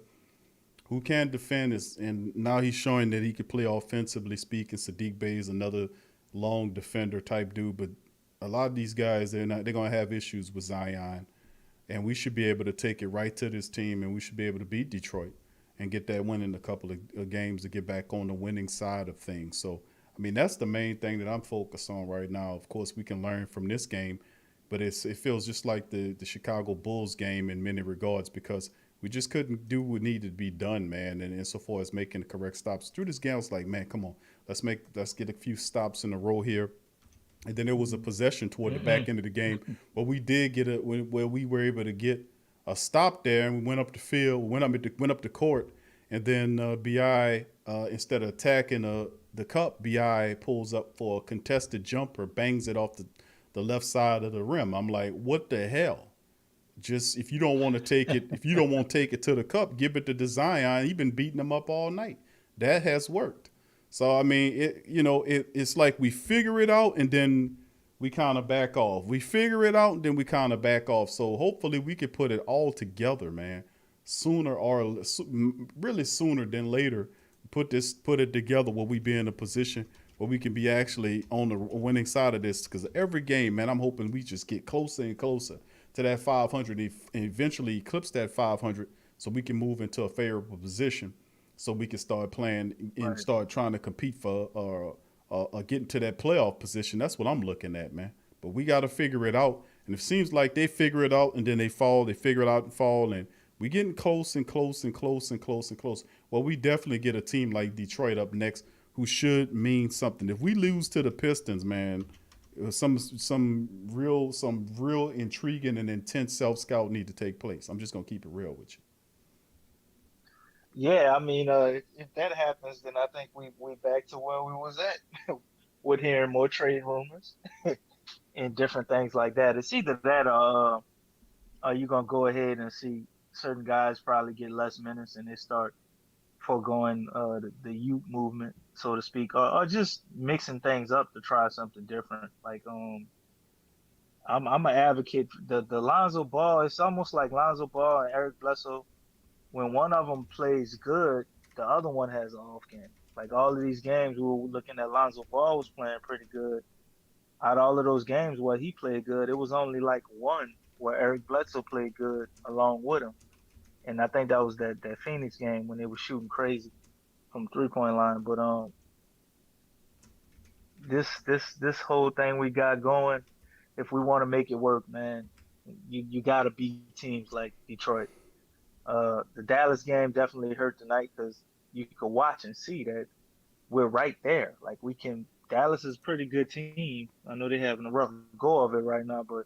who can defend, and now he's showing that he can play offensively speaking. Sadiq Bey is another long defender type dude, but a lot of these guys they're gonna have issues with Zion, and we should be able to take it right to this team, and we should be able to beat Detroit and get that win in a couple of games to get back on the winning side of things. So, I mean, that's the main thing that I'm focused on right now. Of course, we can learn from this game, but it feels just like the Chicago Bulls game in many regards because we just couldn't do what needed to be done, man. And insofar as making the correct stops through this game, I was like, man, come on, let's get a few stops in a row here. And then there was a possession toward the back end of the game where we did where we were able to get a stop there, and we went up the field, went up the court, and then Bi instead of attacking the cup, Bi pulls up for a contested jumper, bangs it off the left side of the rim. I'm like, what the hell? Just if you don't want to take it, if you don't want to take it to the cup, give it to Zion. He's been beating them up all night. That has worked. So I mean, it's like we figure it out and then we kind of back off. We figure it out and then we kind of back off. So hopefully we can put it all together, man, sooner or really sooner than later. Put it together where we be in a position where we can be actually on the winning side of this. Because every game, man, I'm hoping we just get closer and closer to that 500 and eventually eclipse that 500 so we can move into a favorable position. So we can start playing and start trying to compete for getting to that playoff position. That's what I'm looking at, man. But we got to figure it out. And it seems like they figure it out and then they fall. They figure it out and fall. And we getting close and close and close and close and close. Well, we definitely get a team like Detroit up next who should mean something. If we lose to the Pistons, man, some real intriguing and intense self-scout need to take place. I'm just going to keep it real with you. Yeah, I mean, if that happens, then I think we back to where we was at with hearing more trade rumors and different things like that. It's either that or are you gonna go ahead and see certain guys probably get less minutes and they start foregoing the youth movement, so to speak, or just mixing things up to try something different. Like I'm an advocate for the Lonzo Ball. It's almost like Lonzo Ball and Eric Bledsoe. When one of them plays good, the other one has an off game. Like all of these games, we were looking at Lonzo Ball was playing pretty good, out of all of those games where he played good, it was only like one where Eric Bledsoe played good along with him. And I think that was that Phoenix game when they were shooting crazy from 3 point line. But this whole thing we got going, if we want to make it work, man, you gotta beat teams like Detroit. The Dallas game definitely hurt tonight because you could watch and see that we're right there. Like we can. Dallas is a pretty good team. I know they're having a rough go of it right now, but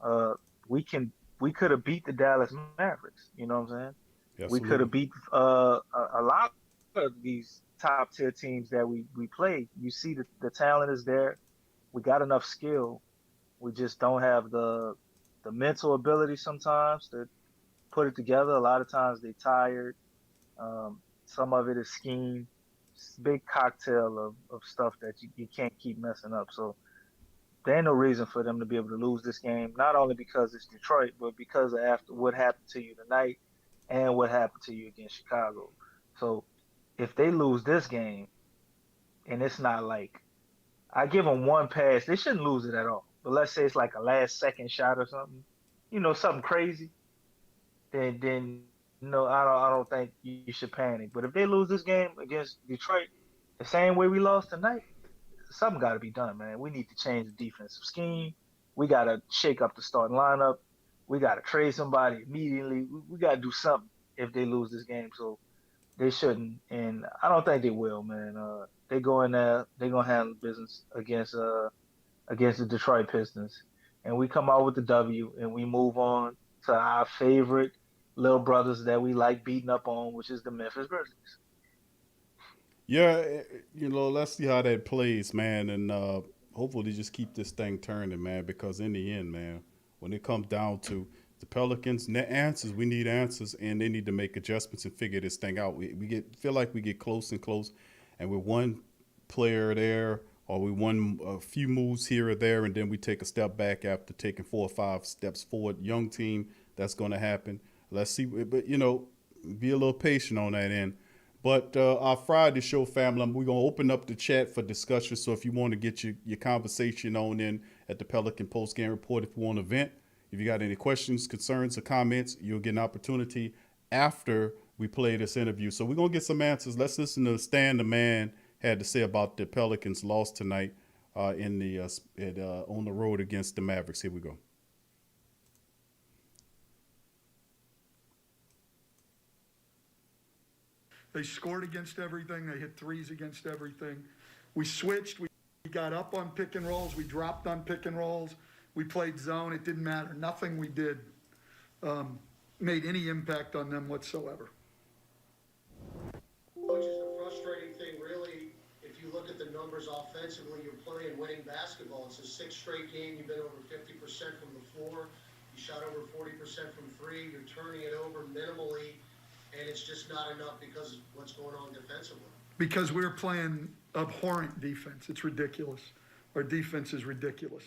uh, we can. We could have beat the Dallas Mavericks. You know what I'm saying? We could have Absolutely. beat a lot of these top tier teams that we played. You see the talent is there. We got enough skill. We just don't have the mental ability sometimes to put it together. A lot of times they tired. Some of it is scheme. It's a big cocktail of stuff that you can't keep messing up. So there ain't no reason for them to be able to lose this game, not only because it's Detroit, but because of after what happened to you tonight and what happened to you against Chicago. So if they lose this game, and it's not like I give them one pass, they shouldn't lose it at all. But let's say it's like a last second shot or something, something crazy, then no, I don't think you should panic. But if they lose this game against Detroit, the same way we lost tonight, something got to be done, man. We need to change the defensive scheme. We got to shake up the starting lineup. We got to trade somebody immediately. We got to do something if they lose this game. So they shouldn't, and I don't think they will, man. They go in there, they gonna handle business against the Detroit Pistons, and we come out with the W, and we move on to our favorite little brothers that we like beating up on, which is the Memphis Grizzlies. Yeah, let's see how that plays, man, and hopefully just keep this thing turning, man. Because in the end, man, when it comes down to the Pelicans, answers, we need answers, and they need to make adjustments and figure this thing out. We get feel like we get close and close, and with one player there, or we won a few moves here or there, and then we take a step back after taking 4 or 5 steps forward. Young team, that's going to happen. Let's see, but be a little patient on that end. But our Friday show, family, we're going to open up the chat for discussion. So if you want to get your conversation on in at the Pelican Post Game Report, if you want to vent, if you got any questions, concerns, or comments, you'll get an opportunity after we play this interview. So we're going to get some answers. Let's listen to Stan the Man had to say about the Pelicans' loss tonight on the road against the Mavericks. Here we go. They scored against everything. They hit threes against everything. We switched. We got up on pick and rolls. We dropped on pick and rolls. We played zone. It didn't matter. Nothing we did made any impact on them whatsoever. Which is the frustrating thing, really. If you look at the numbers offensively, you're playing winning basketball. It's a sixth straight game. You've been over 50% from the floor. You shot over 40% from three. You're turning it over minimally. And it's just not enough because of what's going on defensively. Because we're playing abhorrent defense. It's ridiculous. Our defense is ridiculous.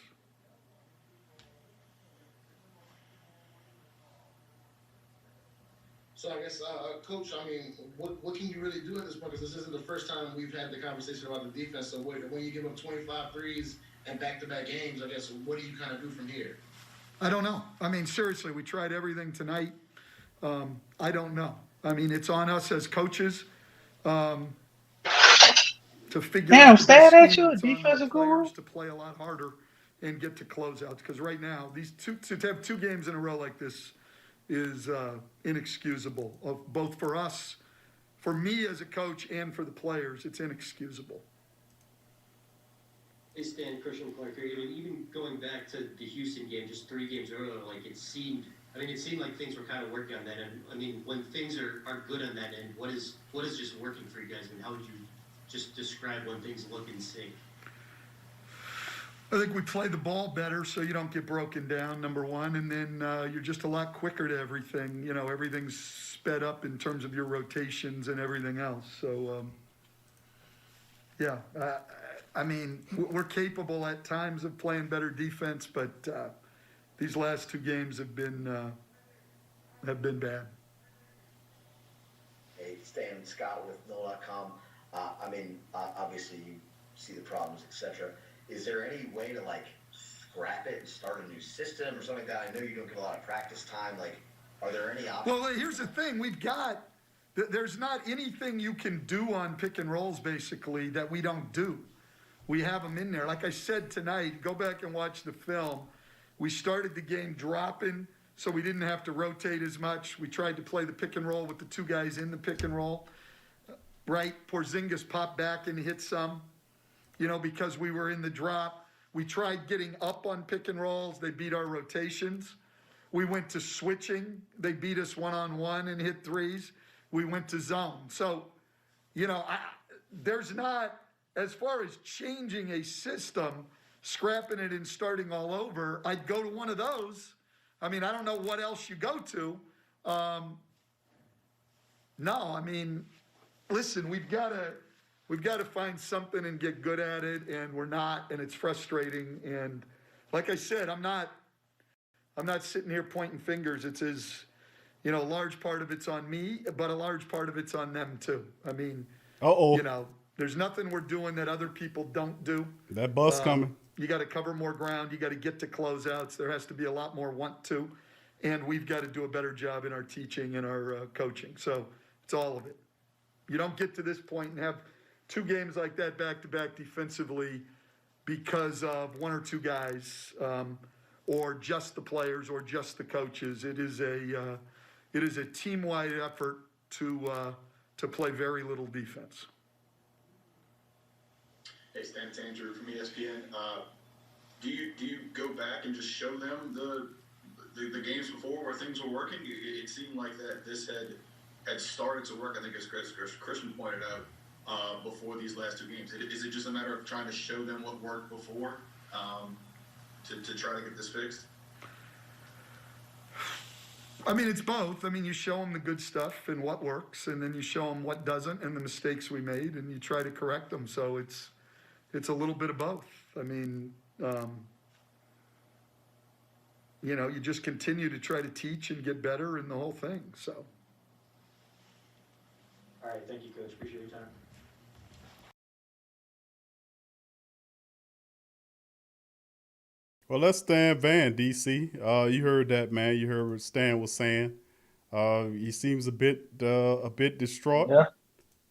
So I guess, Coach, I mean, what can you really do at this point? Because this isn't the first time we've had the conversation about the defense. So when you give up 25 threes and back-to-back games, I guess, what do you kind of do from here? I don't know. I mean, seriously, we tried everything tonight. I don't know. I mean, it's on us as coaches to figure Damn, out the stat best at scheme. you, It's on our defensive guru. players to play a lot harder and get to closeouts. Because right now, to have 2 games in a row like this is inexcusable. Both for us, for me as a coach, and for the players, it's inexcusable. Hey Stan, Christian Clark here. I mean, even going back to the Houston game, just 3 games earlier, like it seemed like things were kind of working on that end. I mean, when things are good on that end, what is just working for you guys? I mean, how would you just describe when things look in sync? I think we play the ball better so you don't get broken down, number one, and then you're just a lot quicker to everything. Everything's sped up in terms of your rotations and everything else. So, yeah, I mean, we're capable at times of playing better defense, but these last 2 games have been bad. Hey, Stan, Scott with NOLA.com. I mean, obviously you see the problems, etc. Is there any way to like scrap it and start a new system or something like that? I know you don't get a lot of practice time. Like, are there any options? Well, here's the thing. There's not anything you can do on pick and rolls, basically, that we don't do. We have them in there. Like I said tonight, go back and watch the film. We started the game dropping, so we didn't have to rotate as much. We tried to play the pick and roll with the two guys in the pick and roll. Right? Porzingis popped back and hit some, because we were in the drop. We tried getting up on pick and rolls. They beat our rotations. We went to switching. They beat us one-on-one and hit threes. We went to zone. So, there's not, as far as changing a system, scrapping it and starting all over, I'd go to one of those. I mean, I don't know what else you go to. Listen, we've got to find something and get good at it, and we're not, and it's frustrating. And like I said, I'm not sitting here pointing fingers. It's a large part of it's on me, but a large part of it's on them too. I mean, there's nothing we're doing that other people don't do. That bus coming. You got to cover more ground. You got to get to closeouts. There has to be a lot more want to, and we've got to do a better job in our teaching and our coaching. So it's all of it. You don't get to this point and have two games like that back-to-back defensively because of one or two guys, or just the players or just the coaches. It is a team-wide effort to play very little defense. Hey, Stan, it's Andrew from ESPN. Do you go back and just show them the games before where things were working? It seemed like that this had started to work. I think as Christian pointed out before these last two games. Is it just a matter of trying to show them what worked before to try to get this fixed? I mean, it's both. I mean, you show them the good stuff and what works, and then you show them what doesn't and the mistakes we made, and you try to correct them. So it's a little bit of both. I mean, you just continue to try to teach and get better in the whole thing. So. All right, thank you, Coach. Appreciate your time. Well, let's Stan Van, DC. You heard that, man. You heard what Stan was saying. He seems a bit distraught,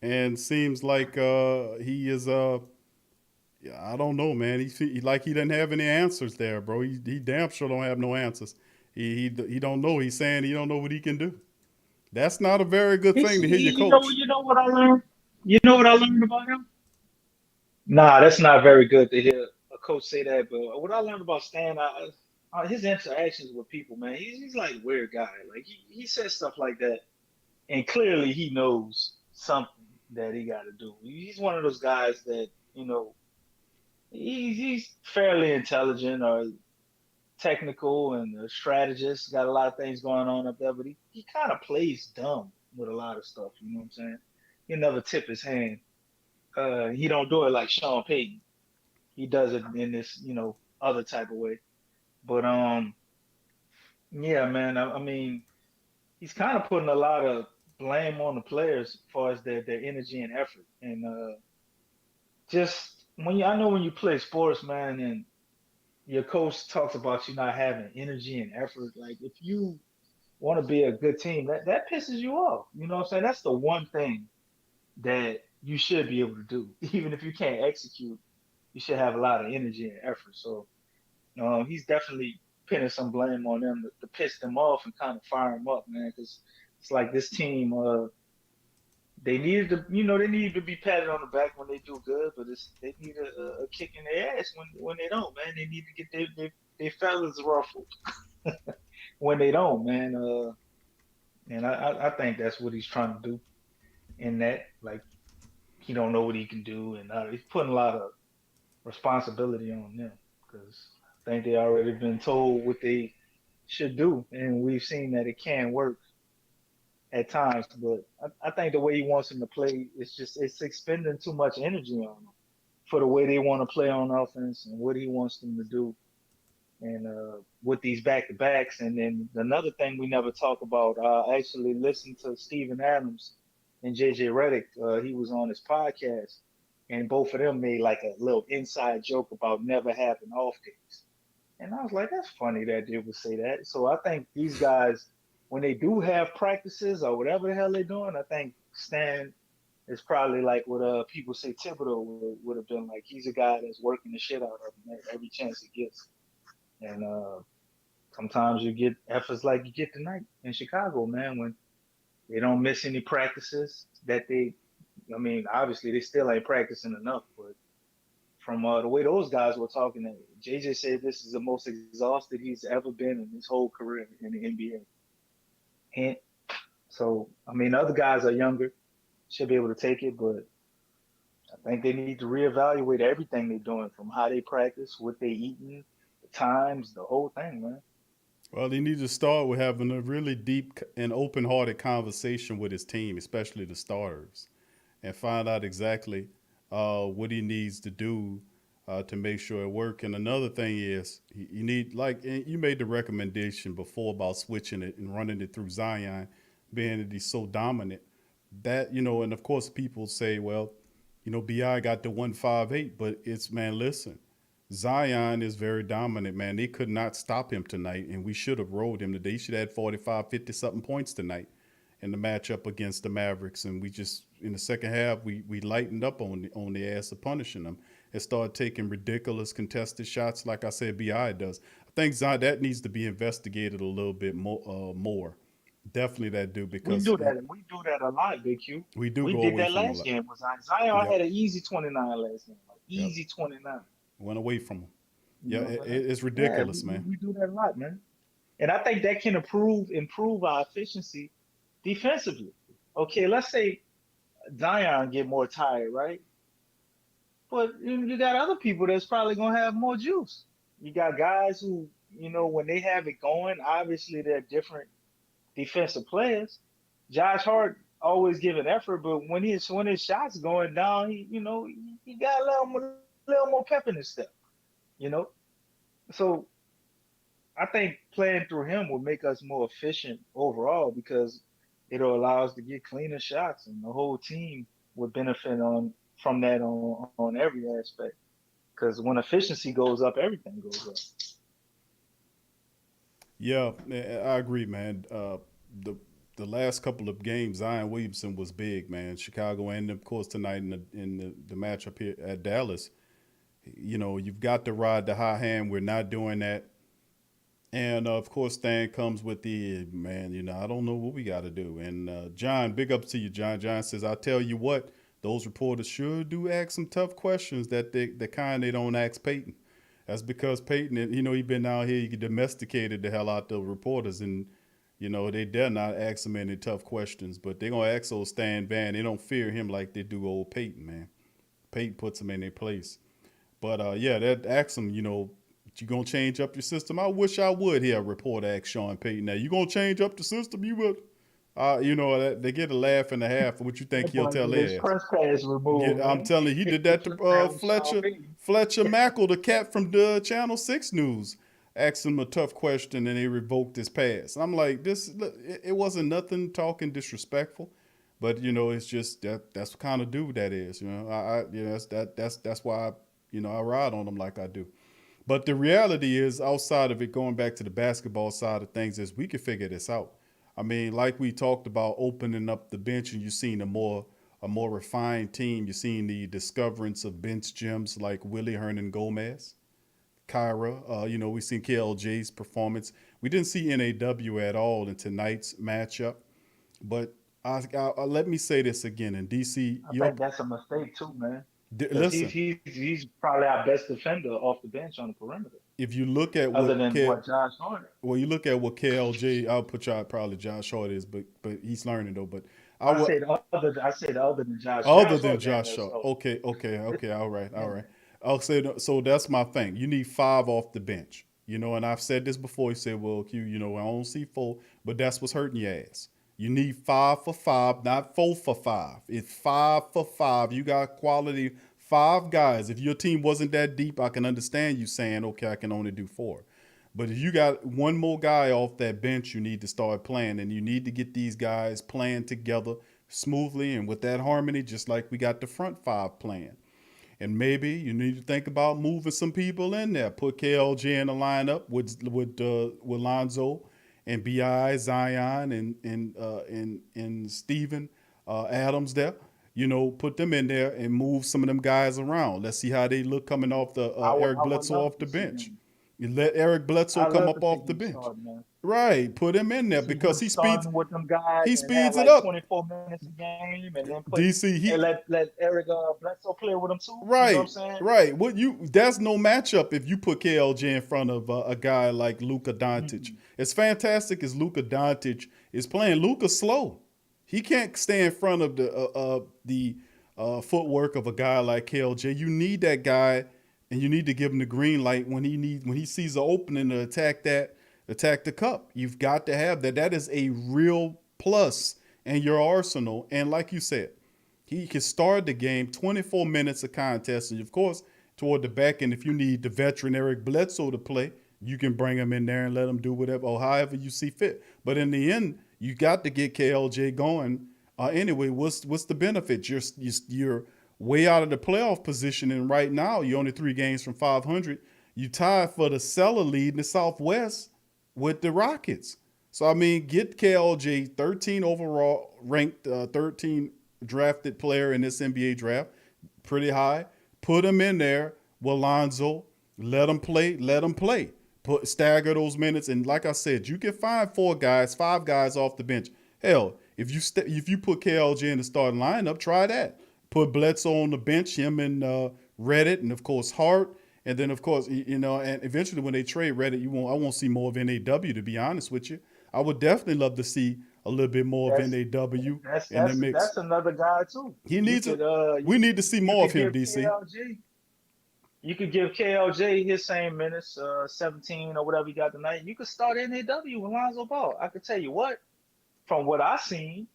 and seems like he is. I don't know, man. He like he doesn't have any answers there, bro. He damn sure don't have no answers. He don't know. He's saying he don't know what he can do. That's not a very good thing to hear your coach. You know what I learned? You know what I learned about him? Nah, that's not very good to hear a coach say that. But what I learned about Stan, his interactions with people, man, he's like a weird guy. Like he says stuff like that, and clearly he knows something that he got to do. He's one of those guys that he's fairly intelligent or technical and a strategist, got a lot of things going on up there, but he kind of plays dumb with a lot of stuff, you know what I'm saying? He'll never tip his hand. He don't do it like Sean Payton. He does it in this, other type of way. But yeah, man, I mean, he's kind of putting a lot of blame on the players as far as their energy and effort. And just when you play sports, man, and your coach talks about you not having energy and effort. Like if you want to be a good team, that pisses you off. You know what I'm saying? That's the one thing that you should be able to do. Even if you can't execute, you should have a lot of energy and effort. So he's definitely pinning some blame on them to piss them off and kind of fire them up, man. Because it's like this team, they needed to be patted on the back when they do good, but they need a kick in their ass when they don't, man. They need to get their feathers ruffled when they don't, man. And I think that's what he's trying to do. In that, like, he don't know what he can do, and he's putting a lot of responsibility on them because I think they already been told what they should do, and we've seen that it can work at times, but I think the way he wants them to play, it's expending too much energy on them for the way they want to play on offense and what he wants them to do. And with these back-to-backs, and then another thing we never talk about, I actually listened to Steven Adams and JJ Redick. He was on his podcast, and both of them made like a little inside joke about never having off days. And I was like, that's funny that they would say that. So I think these guys, when they do have practices or whatever the hell they're doing, I think Stan is probably like what people say Thibodeau would have been like. He's a guy that's working the shit out of him every chance he gets. And sometimes you get efforts like you get tonight in Chicago, man, when they don't miss any practices that I mean, obviously they still ain't practicing enough, but from the way those guys were talking, JJ said this is the most exhausted he's ever been in his whole career in the NBA. And so, I mean, other guys are younger, should be able to take it, but I think they need to reevaluate everything they're doing from how they practice, what they eating, the times, the whole thing, man. Well, he needs to start with having a really deep and open-hearted conversation with his team, especially the starters, and find out exactly what he needs to do to make sure it works. And another thing is, you need, like, and you made the recommendation before about switching it and running it through Zion, being that he's so dominant. That, and of course people say, well, Bi got the 158, but it's, man, listen, Zion is very dominant, man. They could not stop him tonight, and we should have rolled him today. He should have had 45, 50 something points tonight in the matchup against the Mavericks. And we just, in the second half, we lightened up on the ass of punishing them and started taking ridiculous contested shots like I said Bi does. I think Zion, that needs to be investigated a little bit more. Definitely that do, because We do that a lot, Big Q. we do We go did away that from a last lot. game. Was Zion Yep, had an easy 29 last game, like yep. easy 29. Went away from them. You Yeah, know, it's yeah, ridiculous, man. we do that a lot, man. And I think that can improve our efficiency defensively. Okay, let's say Zion get more tired, right? But you got other people that's probably gonna have more juice. You got guys who, when they have it going, obviously they're different defensive players. Josh Hart always giving effort, but when his shots going down, he got a little more pep in his step, you know. So I think playing through him will make us more efficient overall because it'll allow us to get cleaner shots, and the whole team would benefit from that on every aspect. Because when efficiency goes up, everything goes up. Yeah, I agree, man. The the last couple of games, Zion Williamson was big, man. Chicago, and of course tonight in the matchup here at Dallas. You've got to ride the high hand. We're not doing that. And of course, Stan comes with the man. I don't know what we got to do. And John, big ups to you, John. John says, "I'll tell you what, those reporters sure do ask some tough questions that the kind they don't ask Peyton. That's because Peyton, he been out here, he domesticated the hell out the reporters, and they dare not ask him any tough questions. But they gonna ask old Stan Van. They don't fear him like they do old Peyton, man. Peyton puts them in their place. But yeah, that ask him, you gonna change up your system? I wish I would hear a reporter ask Sean Payton. Now, you gonna change up the system? You would, they get a laugh and a half. What you think That he'll boy tell get his their ass? press pass removed, I'm man. telling you, he did that to Fletcher Mackle, the cat from the Channel 6 News. Asked him a tough question and they revoked his pass. I'm like, it wasn't nothing talking disrespectful, but it's just that's the kind of dude that is. That's why I ride on him like I do. But the reality is, outside of it, going back to the basketball side of things, is we can figure this out. I mean, like we talked about opening up the bench, and you've seen a more refined team. You've seen the discoverance of bench gems like Willie Hernan Gomez, Kyra. We've seen KLJ's performance. We didn't see NAW at all in tonight's matchup. But let me say this again. In DC, I think that's a mistake too, man. Because listen, he's probably our best defender off the bench on the perimeter, if you look at other what than what Josh Hart. well, you look at what KLJ, I'll put y'all probably Josh Hart is, but he's learning though. But I said other than Josh. other Josh than Hart damn Josh near Hart. so. Okay, all right. I'll say so. That's my thing. You need 5 off the bench. And I've said this before. He said, "Well, Q, I don't see 4, but that's what's hurting your ass. You need 5 for 5, not 4 for 5. It's 5 for 5. You got quality 5 guys. If your team wasn't that deep, I can understand you saying, okay, I can only do 4. But if you got one more guy off that bench, you need to start playing, and you need to get these guys playing together smoothly and with that harmony, just like we got the front 5 playing. And maybe you need to think about moving some people in there. Put KLJ in the lineup with Lonzo and Bi, Zion, and Steven Adams there. Put them in there and move some of them guys around. Let's see how they look coming off the Eric I would Bledsoe love off the to see bench. him. You let Eric Bledsoe I come love up to see off the him bench. start, man. Right, put him in there See because him starting with them guys he and have speeds it like up. 24 minutes a game, and then DC, let Eric Bledsoe play with him too. You know what I'm right, saying? right. That's no matchup if you put KLJ in front of a guy like Luka Doncic. Mm-mm. As fantastic as Luka Doncic is playing, Luka's slow. He can't stay in front of the footwork of a guy like KLJ. You need that guy, and you need to give him the green light when he sees the opening to attack the cup. You've got to have that. That is a real plus in your arsenal. And like you said, he can start the game 24 minutes of contest, and of course, toward the back end, if you need the veteran Eric Bledsoe to play, you can bring him in there and let him do whatever or however you see fit. But in the end, you got to get KLJ going. Anyway, what's the benefit? You're way out of the playoff position, and right now you're only 3 games from 500. You tied for the cellar lead in the Southwest with the Rockets. So I mean, get KLJ 13 overall ranked, 13 drafted player in this NBA draft, pretty high. Put him in there with Lonzo. Let him play. Stagger those minutes, and like I said, you can find 5 guys off the bench. Hell, if you put KLJ in the starting lineup, try that. Put Bledsoe on the bench, him and Reddit, and of course Hart, and then of course and eventually when they trade Reddit, I won't see more of NAW, to be honest with you. I would definitely love to see a little bit more of NAW in the mix. That's another guy too. We need to see more of him, DC. You could give KLJ his same minutes, 17 or whatever he got tonight. You could start NAW with Lonzo Ball. I could tell you what, from what I've seen,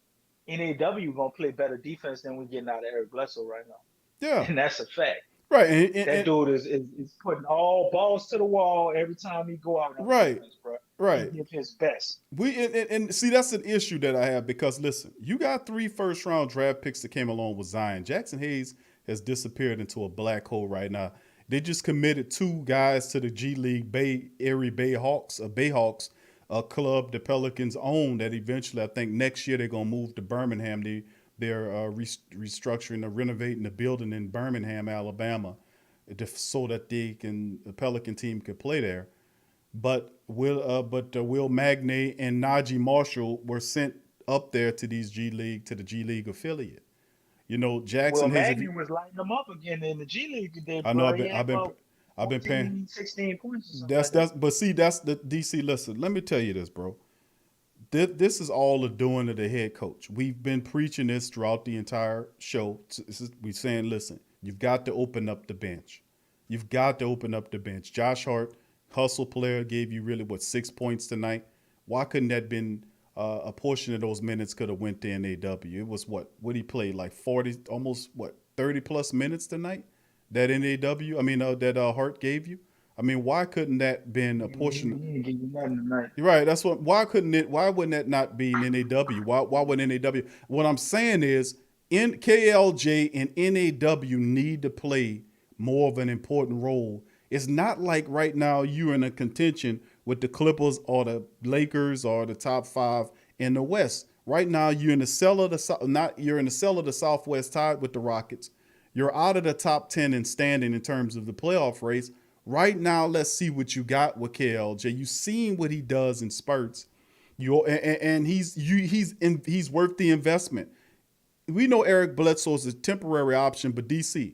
NAW gonna play better defense than we're getting out of Eric Bledsoe right now. Yeah, and that's a fact. Right, that dude is putting all balls to the wall every time he go out on defense, bro. Right. He give his best. And see, that's an issue that I have because listen, you got 3 first-round draft picks that came along with Zion. Jackson Hayes has disappeared into a black hole right now. They just committed 2 guys to the G League Bayhawks, a club the Pelicans own that eventually I think next year they're gonna move to Birmingham. They're restructuring or renovating the building in Birmingham, Alabama, so that the Pelican team could play there. But Will Magnay and Najee Marshall were sent up there to the G League affiliate. Jackson Hayes. Magnay was lighting them up again in the G League today. I know. I've been paying 16 points. But see, that's the DC. Listen, let me tell you this, bro. This is all the doing of the head coach. We've been preaching this throughout the entire show. We're saying, listen, you've got to open up the bench. Josh Hart, hustle player, gave you really 6 points tonight. Why couldn't that been a portion of those minutes could have went to NAW? It was what he played like 40, almost 30 plus minutes tonight. That that Hart gave you. I mean, why couldn't that been a portion? He didn't give you nothing tonight. Right. That's what. Why wouldn't that not be in NAW? Why would NAW? What I'm saying is, KLJ and NAW need to play more of an important role. It's not like right now you're in a contention with the Clippers or the Lakers or the top 5 in the West. Right now you're in the cellar of the Southwest, tied with the Rockets. You're out of the top 10 and standing in terms of the playoff race. Right now, let's see what you got with KLJ. You've seen what he does in spurts. He's worth the investment. We know Eric Bledsoe is a temporary option, but DC,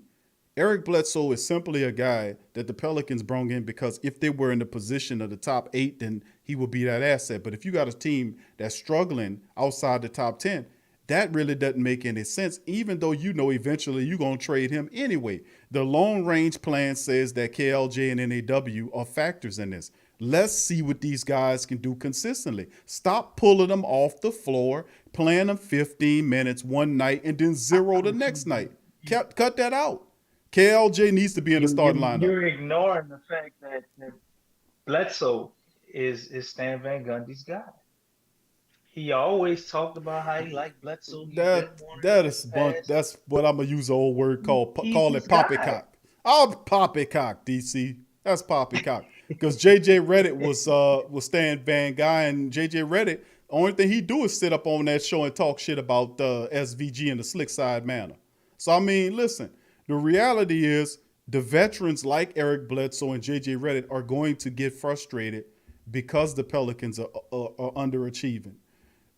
Eric Bledsoe is simply a guy that the Pelicans brought in because if they were in the position of the top 8, then he would be that asset. But if you got a team that's struggling outside the top 10, that really doesn't make any sense, even though eventually you're going to trade him anyway. The long-range plan says that KLJ and NAW are factors in this. Let's see what these guys can do consistently. Stop pulling them off the floor, playing them 15 minutes one night, and then 0 the next night. Cut that out. KLJ needs to be in the starting lineup. You're ignoring the fact that Bledsoe is Stan Van Gundy's guy. He always talked about how he liked Bledsoe. He That didn't want that him is to bunch. pass. That's what I'm gonna use an old word called He's call it his guy. poppycock. I'll poppycock, DC. That's poppycock. Because JJ Redditt was Stan Van Guy, and JJ Redditt, the only thing he do is sit up on that show and talk shit about SVG in the slick side manner. So I mean, listen, the reality is the veterans like Eric Bledsoe and JJ Redditt are going to get frustrated because the Pelicans are underachieving.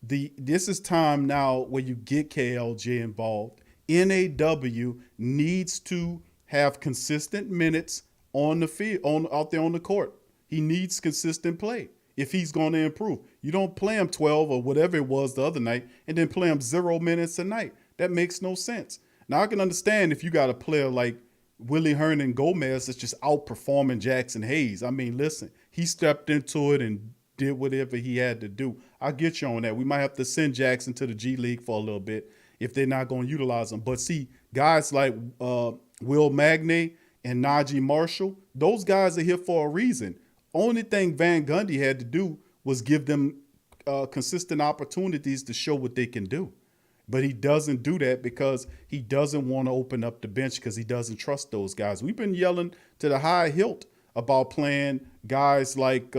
This is time now where you get KLJ involved. NAW needs to have consistent minutes on the field, out there on the court. He needs consistent play if he's going to improve. You don't play him 12 or whatever it was the other night and then play him 0 minutes a night. That makes no sense. Now I can understand if you got a player like Willie Hernan Gomez that's just outperforming Jackson Hayes. I mean, listen, he stepped into it and did whatever he had to do. I'll get you on that. We might have to send Jackson to the G League for a little bit if they're not going to utilize him. But see, guys like Will Magnay and Najee Marshall, those guys are here for a reason. Only thing Van Gundy had to do was give them consistent opportunities to show what they can do. But he doesn't do that because he doesn't want to open up the bench because he doesn't trust those guys. We've been yelling to the high hilt about playing guys like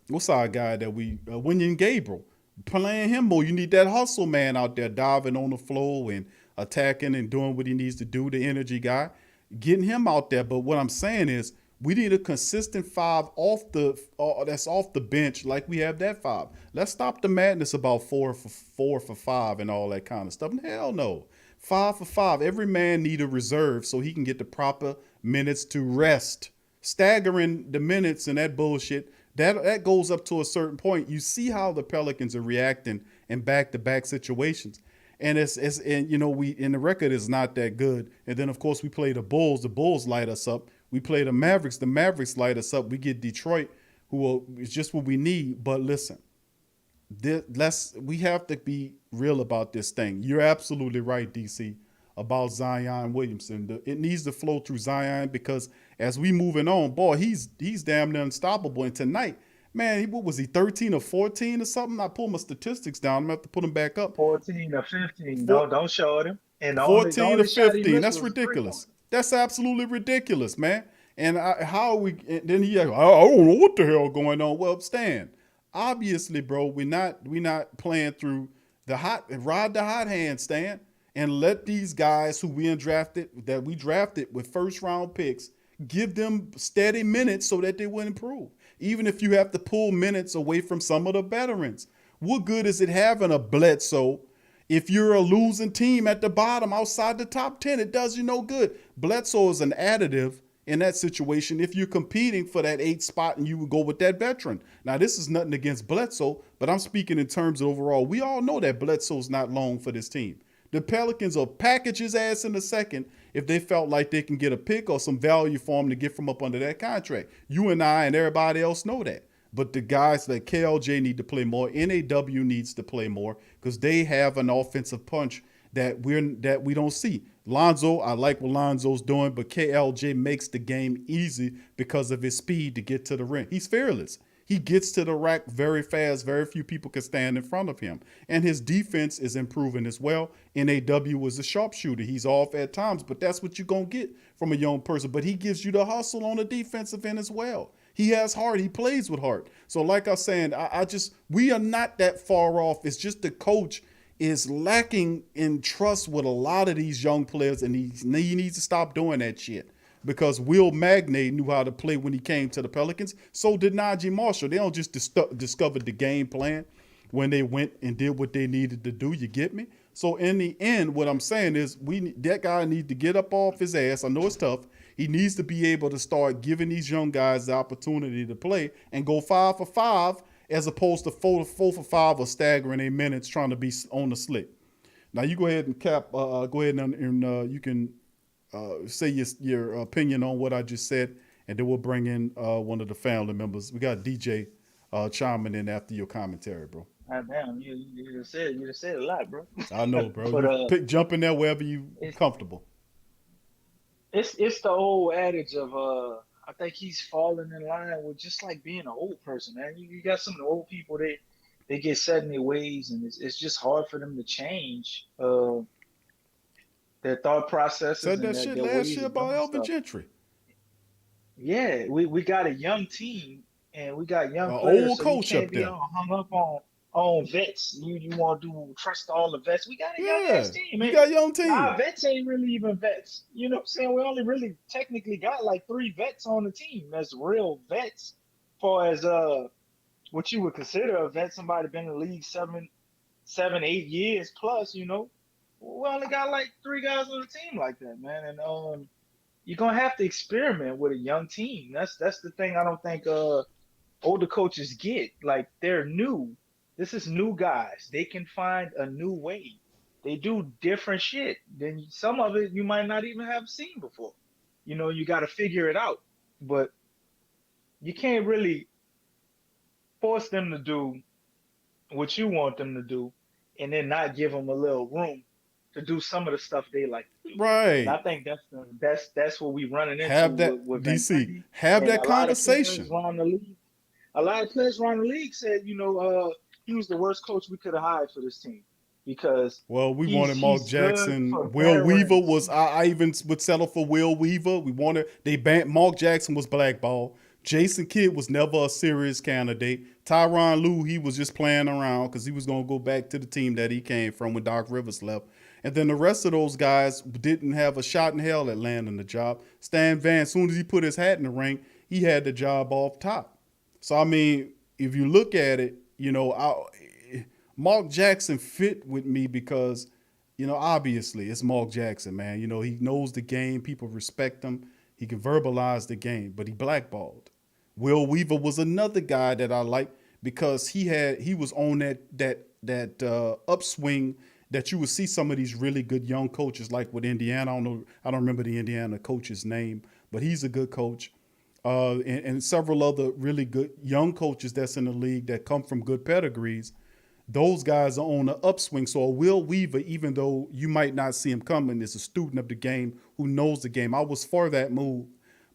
what's our guy that Winyon Gabriel, playing him more. You need that hustle man out there diving on the floor and attacking and doing what he needs to do, the energy guy, getting him out there. But what I'm saying is we need a consistent five that's off the bench like we have that five. Let's stop the madness about 4 for 5 and all that kind of stuff. Hell no. 5 for 5. Every man need a reserve so he can get the proper minutes to rest. Staggering the minutes and that bullshit, that goes up to a certain point. You see how the Pelicans are reacting in back-to-back situations. And the record is not that good. And then of course we play the Bulls. The Bulls light us up. We play the Mavericks light us up. We get Detroit, is just what we need. But listen, we have to be real about this thing. You're absolutely right, DC, about Zion Williamson. It needs to flow through Zion because as we moving on, boy, he's damn near unstoppable. And tonight, man, what was he, 13 or 14 or something? I pulled my statistics down. I'm going to have to put them back up. 14 or 15. No, don't show them. And the 14 only or shot he 15. missed That's was a ridiculous. three-pointer. That's absolutely ridiculous, man. And then he, I don't know what the hell going on. Well, Stan, obviously, bro, we not playing through ride the hot hand, Stan, and let these guys who we drafted with first round picks, give them steady minutes so that they will improve. Even if you have to pull minutes away from some of the veterans. What good is it having a Bledsoe if you're a losing team at the bottom outside the top 10? It does you no good. Bledsoe is an additive in that situation if you're competing for that 8th spot and you would go with that veteran. Now, this is nothing against Bledsoe, but I'm speaking in terms of overall. We all know that Bledsoe's not long for this team. The Pelicans will package his ass in a second if they felt like they can get a pick or some value for him to get from up under that contract. You and I and everybody else know that. But the guys like KLJ need to play more. NAW needs to play more because they have an offensive punch that we don't see. Lonzo, I like what Lonzo's doing, but KLJ makes the game easy because of his speed to get to the rim. He's fearless. He gets to the rack very fast. Very few people can stand in front of him. And his defense is improving as well. NAW was a sharpshooter. He's off at times, but that's what you're going to get from a young person. But he gives you the hustle on the defensive end as well. He has heart. He plays with heart. So like I was saying, we are not that far off. It's just the coach is lacking in trust with a lot of these young players, and he needs to stop doing that shit. Because Will Magnay knew how to play when he came to the Pelicans. So did Najee Marshall. They don't just discover the game plan when they went and did what they needed to do. You get me? So in the end, what I'm saying is that guy needs to get up off his ass. I know it's tough. He needs to be able to start giving these young guys the opportunity to play and go 5 for 5 as opposed to 4 for 5 or staggering their minutes trying to be on the slick. Now you go ahead and go ahead and you can say your opinion on what I just said, and then we'll bring in one of the family members. We got DJ chiming in after your commentary, bro. God damn, you just said a lot, bro. I know, bro. But Jump in there wherever you comfortable. It's the old adage of I think he's falling in line with just like being an old person, man. You got some of the old people they get set in their ways, and it's just hard for them to change their thought processes Said and that shit their last ways year of about doing Elvin stuff. Gentry. Yeah, we got a young team and we got young An players, old so you coach can't up be there. all hung up on vets. You want to trust all the vets. We got a young ass Yeah, team, you man. got a young Our team. vets ain't really even vets. You know what I'm saying? We only really technically got like 3 vets on the team. That's real vets, far as what you would consider a vet, somebody been in the league 7, 8 years plus. We only got like 3 guys on the team like that, man. And you're gonna have to experiment with a young team. That's the thing I don't think older coaches get. Like they're new. This is new guys. They can find a new way. They do different shit. Then some of it you might not even have seen before. You got to figure it out. But you can't really force them to do what you want them to do, and then not give them a little room to do some of the stuff they like to do. And I Right. think that's what we running into Have that with Van DC. Gundy Have and that a lot of players conversation. around the league. A lot of players around the league said, he was the worst coach we could have hired for this team because Well, we he's wanted Mark he's good Jackson. for Will Weaver veterans. was. I even would settle for Will Weaver. We wanted. They banned. Mark Jackson was blackballed. Jason Kidd was never a serious candidate. Tyronn Lue, he was just playing around because he was going to go back to the team that he came from when Doc Rivers left. And then the rest of those guys didn't have a shot in hell at landing the job. Stan Van, as soon as he put his hat in the ring, he had the job off top. So, I mean, if you look at it, Mark Jackson fit with me because, obviously it's Mark Jackson, man. He knows the game. People respect him. He can verbalize the game, but he blackballed. Will Weaver was another guy that I liked because he was on that upswing that you would see some of these really good young coaches like with Indiana. I don't remember the Indiana coach's name, but he's a good coach. And several other really good young coaches that's in the league that come from good pedigrees. Those guys are on the upswing. So a Will Weaver, even though you might not see him coming, is a student of the game who knows the game. I was for that move,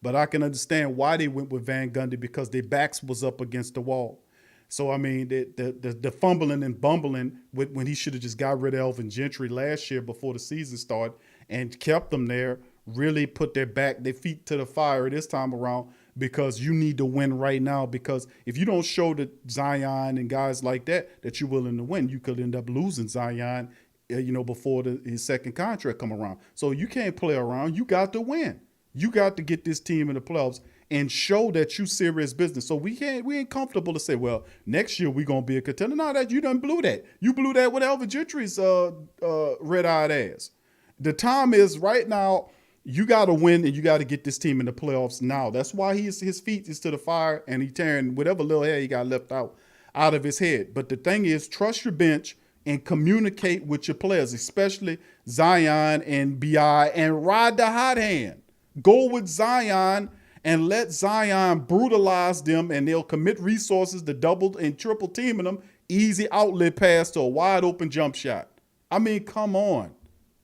but I can understand why they went with Van Gundy because their backs was up against the wall. So, I mean, the fumbling and bumbling when he should have just got rid of Elvin Gentry last year before the season started and kept them there, really put their feet to the fire this time around because you need to win right now. Because if you don't show the Zion and guys like that you're willing to win, you could end up losing Zion, before his second contract come around. So you can't play around. You got to win. You got to get this team in the playoffs and show that you serious business. So we ain't comfortable to say, well, next year we're gonna be a contender. No, that you done blew that. You blew that with Elvin Gentry's red-eyed ass. The time is right now. You got to win and you got to get this team in the playoffs now. That's why his feet is to the fire and he tearing whatever little hair he got left out of his head. But the thing is, trust your bench and communicate with your players, especially Zion and BI, and ride the hot hand. Go with Zion and let Zion brutalize them, and they'll commit resources to double and triple teaming them. Easy outlet pass to a wide open jump shot. I mean, come on.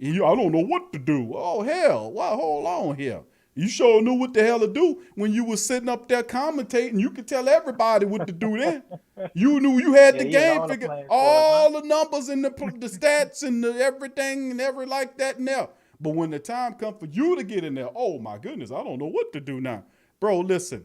I don't know what to do. Oh, hell. Why? Hold on here. You sure knew what the hell to do when you was sitting up there commentating. You could tell everybody what to do then. You knew you had Yeah, the he had game all the figured, playing cards, huh? all the numbers and the stats and the everything and every like that and there. But when the time comes for you to get in there, oh my goodness, I don't know what to do now. Bro, listen,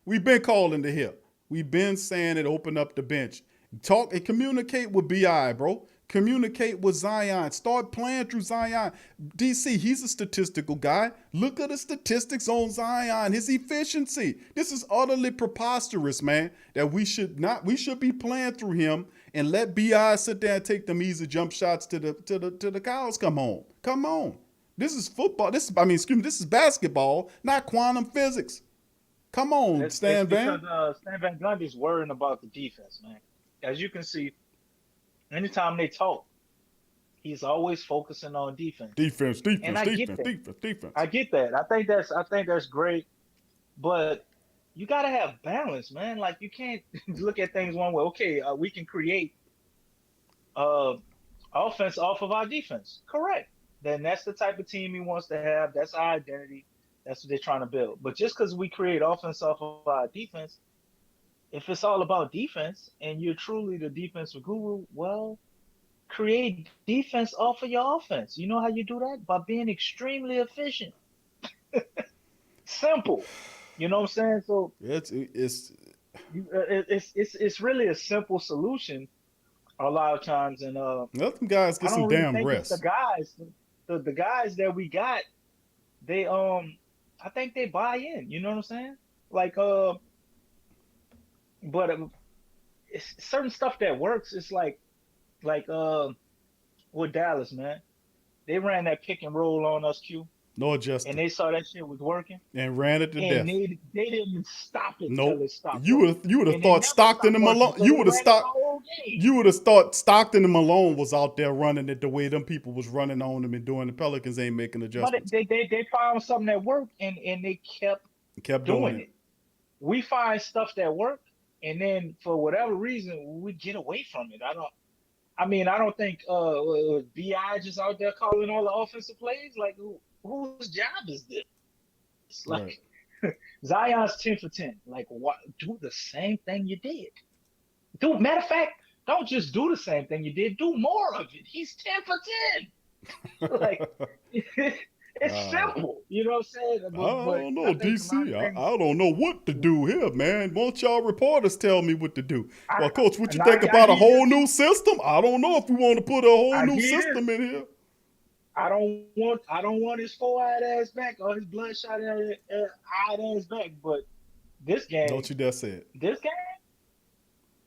we've been calling the hip. We've been saying it, open up the bench. Talk and communicate with BI, bro. Communicate with Zion. Start playing through Zion. DC, he's a statistical guy. Look at the statistics on Zion, his efficiency. This is utterly preposterous, man, that we should be playing through him and let BI sit there and take them easy jump shots to the cows come home. Come on. This is football. This is basketball, not quantum physics. Come on, It's Stan Van. because Stan Van Gundy's worrying about the defense, man. As you can see, anytime they talk, he's always focusing on defense. Defense. And I get that. I get that. I think that's great, but you got to have balance, man. Like you can't look at things one way. Okay, we can create uh offense off of our defense. Correct. Then that's the type of team he wants to have. That's our identity. That's what they're trying to build. But just because we create offense off of our defense, if it's all about defense and you're truly the defensive guru, well, create defense off of your offense. You know how you do that? By being extremely efficient. Simple. You know what I'm saying? So It's it's really a simple solution a lot of times, and let them guys I get some don't really damn think it's the rest. guys. The guys that we got, they I think they buy in. You know what I'm saying? Like but it's certain stuff that works. It's like with Dallas, man. They ran that pick and roll on us, Q, No and adjusting. they saw that shit was working, And ran it to and death. they didn't stop it till Nope. it stopped You working, would have and they thought never Stockton stopped and working Malone. till they ran it the whole game. You would have thought Stockton and Malone was out there running it the way them people was running on them and doing. The Pelicans ain't making But adjustments. they found something that worked, and they kept Kept doing doing it. it. We find stuff that work, and then for whatever reason we get away from it. I don't think Bi just out there calling all the offensive plays. Like whose job is this? Right. Like Zion's 10 for 10. Like what? Do the same thing you did. Do matter of fact, don't just do the same thing you did. Do more of it. He's 10 for 10. Like it's simple. You know what I'm saying? I But don't I know, think a lot DC. of things. I don't know what to do here, man. Won't y'all reporters tell me what to do? I Well, Coach, what you and think I about a give you. whole new system? I don't know if we want to put a whole I new give you this. system in here. I don't want his four-eyed ass back or his bloodshot eyed ass back. But this Don't game, you dare say it. this game,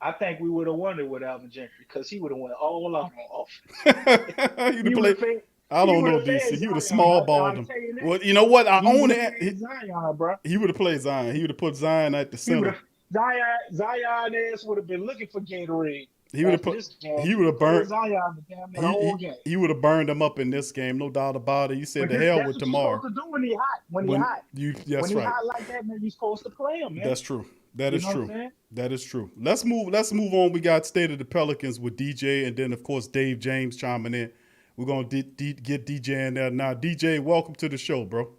I think we would have won it with Alvin Gentry because he would have went all out on offense. He'd have He would played. have fed. I He don't would know, have fed DC. He would have Zion. small balled I'll him. tell you that. Well, you know what? I He own would have it. fed Zion, bro. He would have played Zion. He would have put Zion at the He would center. have Zion ass would have been looking for Gatorade He would have after put. this game. He He would would have have fed burnt. Zion the damn the He whole he, game. he would have burned him up in this game, no doubt about it. You said But the hell that's with what you're supposed tomorrow. to do when he hot. When he When hot. you, When that's he right. hot like that, man, you're supposed to play him, man. That's true. That You is know what I'm true. saying? That is true. Let's move. Let's move on. We got State of the Pelicans with DJ, and then of course Dave James chiming in. We're gonna get DJ in there now. DJ, welcome to the show, bro.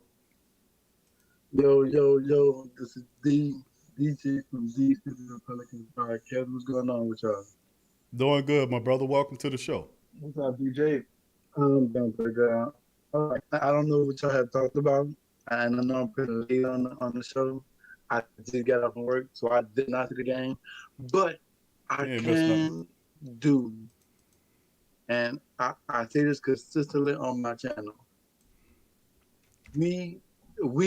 Yo, this is DJ from Z Citizen Pelicans Podcast. What's going on with y'all? Doing good, my brother. Welcome to the show. What's up, DJ? I'm doing pretty good. I don't know what y'all have talked about, and I know I'm pretty late on the show. I just got off from work, so I did not see the game. But I You ain't missed nothing. can do, and I say this consistently on my channel. We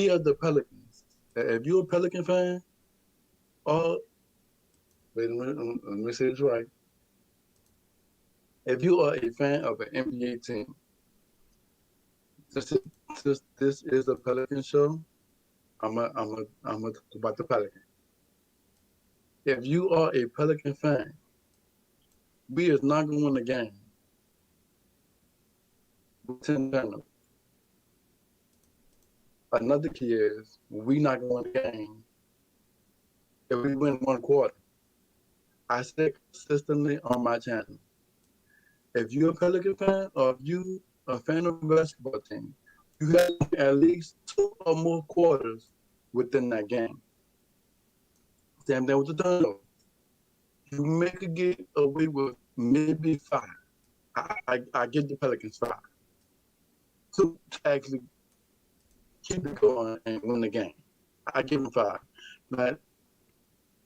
are the Pelicans. If you're a Pelican fan, wait a minute, let me say this right. If you are a fan of an NBA team, this is a Pelican show. I'm a talk about the Pelican. If you are a Pelican fan, we is not going to win the game with 10 turnovers. Another key is we not going to win the game if we win one quarter. I say consistently on my channel. If you're a Pelican fan or if you a fan of a basketball team, you have at least 2 or more quarters within that game. Same thing with the turnover. You make it get away with maybe 5. I give the Pelicans 5 to actually keep it going and win the game. I give them 5. But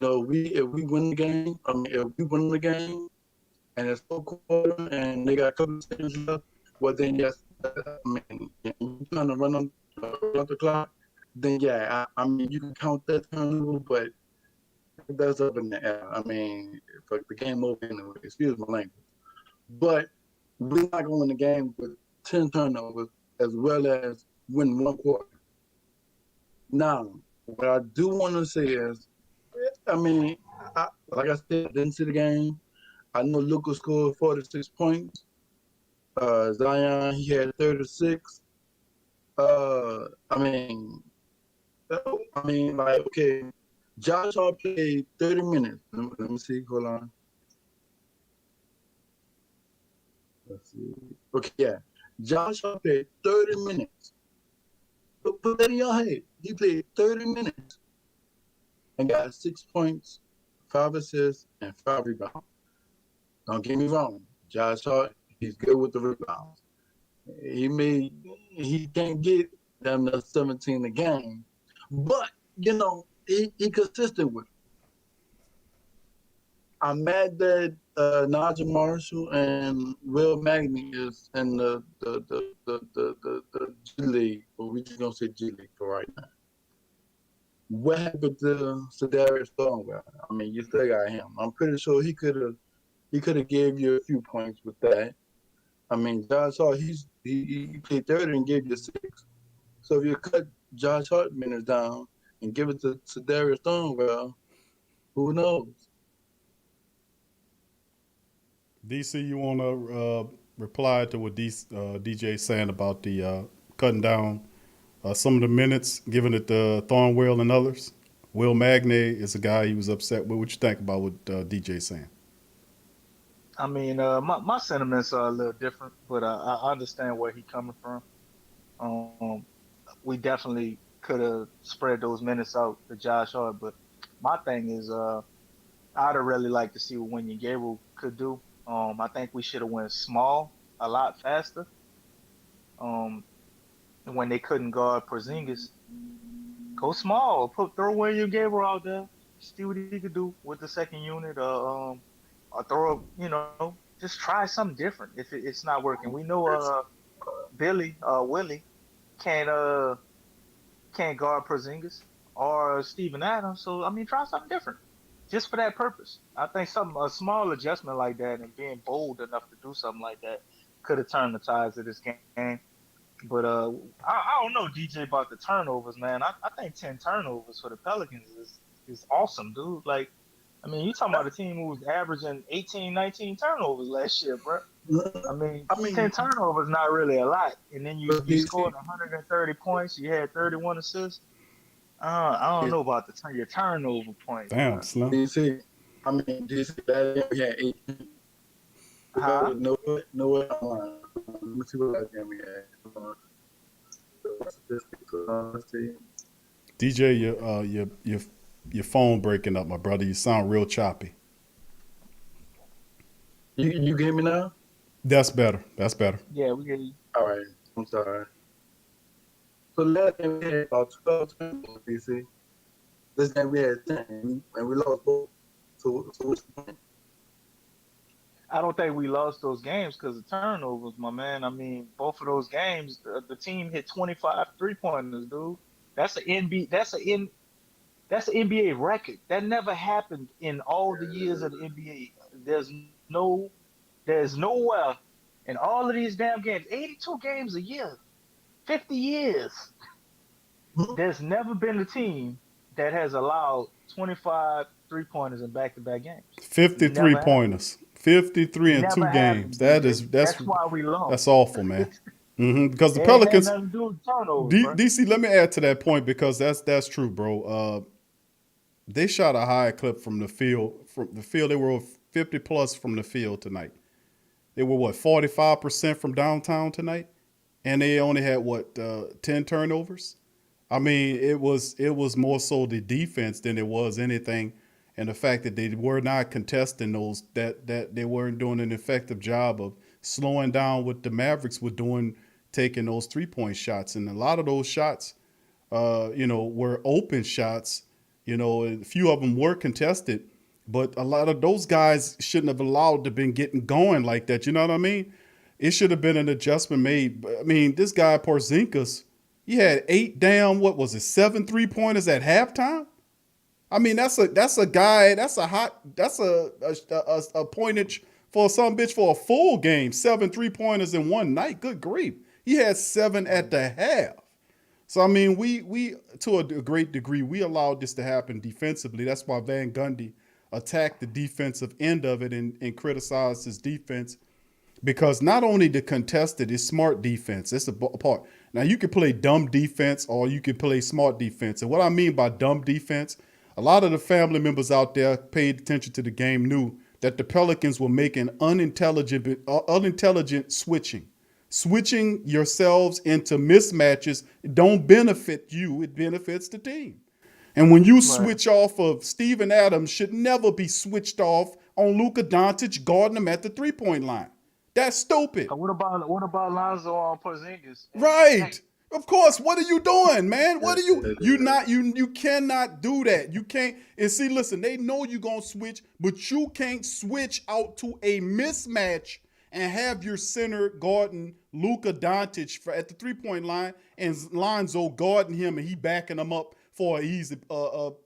if we win the game, if we win the game and it's 4 quarter and they got a couple of seconds left, well then yes, you're trying to run on the clock, then yeah, you can count that turnover, but that's up in the air. For the game over anyway, excuse my language. But we're not going to win the game with 10 turnovers as well as win 1 quarter. Now, what I do want to say is, like I said, I didn't see the game. I know Luka scored 46 points. Zion, he had 36. Okay, Josh Hart played 30 minutes. Let me see, hold on. Let's see. Okay, yeah. Josh Hart played 30 minutes. Put that in your head. He played 30 minutes and got 6 points, 5 assists, and 5 rebounds. Don't get me wrong. Josh Hart, he's good with the rebounds. He can't get them to 17 a game, but he consistent with it. I'm mad that Nigel Marshall and Will Magny is in the G League, but we just gonna say G League for right now. What happened to Sedarius Thornwell? I mean, you still got him. I'm pretty sure he could have gave you a few points with that. I mean, Josh Hart, he played 30 and gave you 6. So if you cut Josh Hart minutes down and give it to Sedarius Thornwell, who knows? DC, you want to reply to what DJ saying about the cutting down some of the minutes, giving it to Thornwell and others? Will Magnay is a guy he was upset with. What you think about what DJ saying? I mean, my sentiments are a little different, but I understand where he's coming from. We definitely could have spread those minutes out to Josh Hart, but my thing is, I'd have really liked to see what Wenyen Gabriel could do. I think we should have went small a lot faster. When they couldn't guard Porzingis, go small. Throw Wenyen Gabriel out there, see what he could do with the second unit. Or throw, just try something different if it's not working. We know Willie can't guard Porzingis or Steven Adams. So I mean, try something different, just for that purpose. I think a small adjustment like that and being bold enough to do something like that could have turned the tides of this game. But I don't know, DJ, about the turnovers, man. I think 10 turnovers for the Pelicans is awesome, dude. Like, I mean, you talking about a team who was averaging 18, 19 turnovers last year, bro. I mean 10 turnovers not really a lot. And then you scored 130 points. You had 31 assists. I don't know about your turnover points. Damn, Slim. DC, that we had 18. No way. Let me see what game we had. DJ, your phone breaking up, my brother. You sound real choppy. You get me now? That's better. Yeah, we get you. All right. I'm sorry. So last game we had about 12 turnovers, DC. This game we had 10, and we lost both. So what's the point? I don't think we lost those games because of turnovers, my man. I mean, both of those games, the team hit 25 3-pointers, dude. That's an NBA record. That never happened in all the years of the NBA. There's nowhere in all of these damn games, 82 games a year, 50 years. There's never been a team that has allowed 25 3-pointers in back-to-back games. 53 pointers. 53 in 2 games. That's why we lost. That's awful, man. Because the Pelicans. Had nothing to do with turnovers, DC, let me add to that point because that's true, bro. They shot a high clip from the field. They were 50 plus from the field tonight. They were 45% from downtown tonight, and they only had 10 turnovers. I mean, it was more so the defense than it was anything. And the fact that they were not contesting those, that they weren't doing an effective job of slowing down what the Mavericks were doing, taking those 3-point shots. And a lot of those shots, were open shots. A few of them were contested, but a lot of those guys shouldn't have allowed to been getting going like that. You know what I mean? It should have been an adjustment made. I mean, this guy Porzingis, he had 7 3-pointers at halftime. I mean, that's a guy. That's a pointage for some bitch for a full game. 7 3-pointers in one night. Good grief. He had 7 at the half. So I mean, we to a great degree we allowed this to happen defensively. That's why Van Gundy attacked the defensive end of it and criticized his defense, because not only the contested is smart defense. It's a part. Now you can play dumb defense or you can play smart defense. And what I mean by dumb defense, a lot of the family members out there paid attention to the game knew that the Pelicans were making unintelligent switching. Switching yourselves into mismatches don't benefit you. It benefits the team. And when you Right. switch off of Steven Adams, should never be switched off on Luka Doncic guarding him at the 3-point line. That's stupid. What about Lonzo on Porzingis? Right. Of course. What are you doing, man? What are you cannot do that. You can't. And see, listen, they know you're going to switch, but you can't switch out to a mismatch and have your center guarding Luka Doncic at the 3-point line and Lonzo guarding him and he backing him up for an easy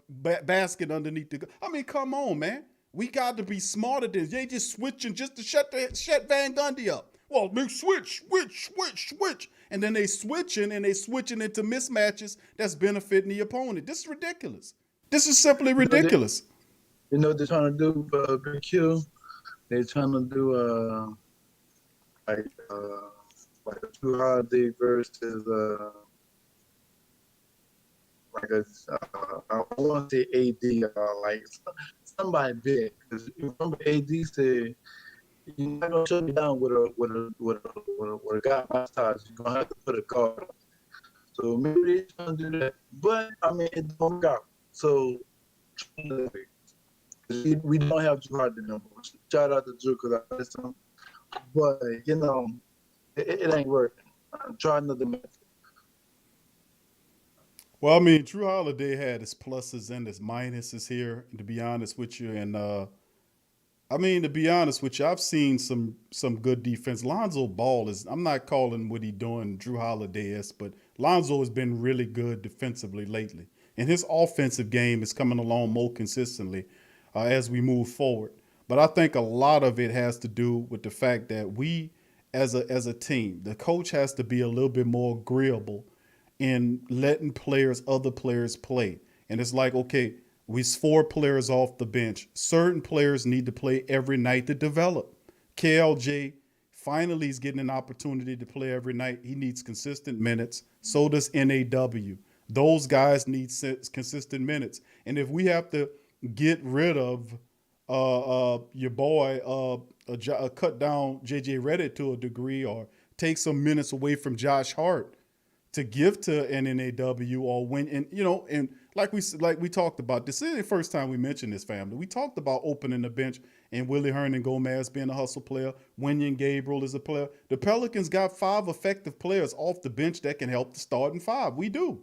basket underneath the. I mean, come on, man. We got to be smarter than they just switching just to shut Van Gundy up. Well, big switch, and then they switching into mismatches that's benefiting the opponent. This is ridiculous. This is simply ridiculous. You know what they're trying to do, Big Q? They're trying to do like a Drew Holiday versus I want to say AD, like somebody big. Because remember, AD said, "You're not gonna shut me down with a guy my size. You're gonna have to put a guard on." So maybe they're trying to do that, but I mean it don't work out. So we don't have Drew Holiday no more. Shout out to Drew because I missed him, but you know it ain't working. Try another method. Well, I mean, Drew Holiday had his pluses and his minuses here, to be honest with you. And I mean, to be honest with you, I've seen some good defense. Lonzo Ball I'm not calling what he doing Drew Holiday-esque, but Lonzo has been really good defensively lately. And his offensive game is coming along more consistently as we move forward. But I think a lot of it has to do with the fact that we, as a team, the coach has to be a little bit more agreeable in letting other players play. And it's like, okay, we 4 players off the bench. Certain players need to play every night to develop. KLJ finally is getting an opportunity to play every night. He needs consistent minutes. So does NAW. Those guys need consistent minutes. And if we have to get rid of your boy, cut down JJ Redick to a degree, or take some minutes away from Josh Hart to give to NNAW, or when, and you know, and like we talked about, this is the first time we mentioned this, family. We talked about opening the bench and Willie Hernan Gomez being a hustle player, Wenyan Gabriel is a player. The Pelicans got 5 effective players off the bench that can help the starting 5. We do.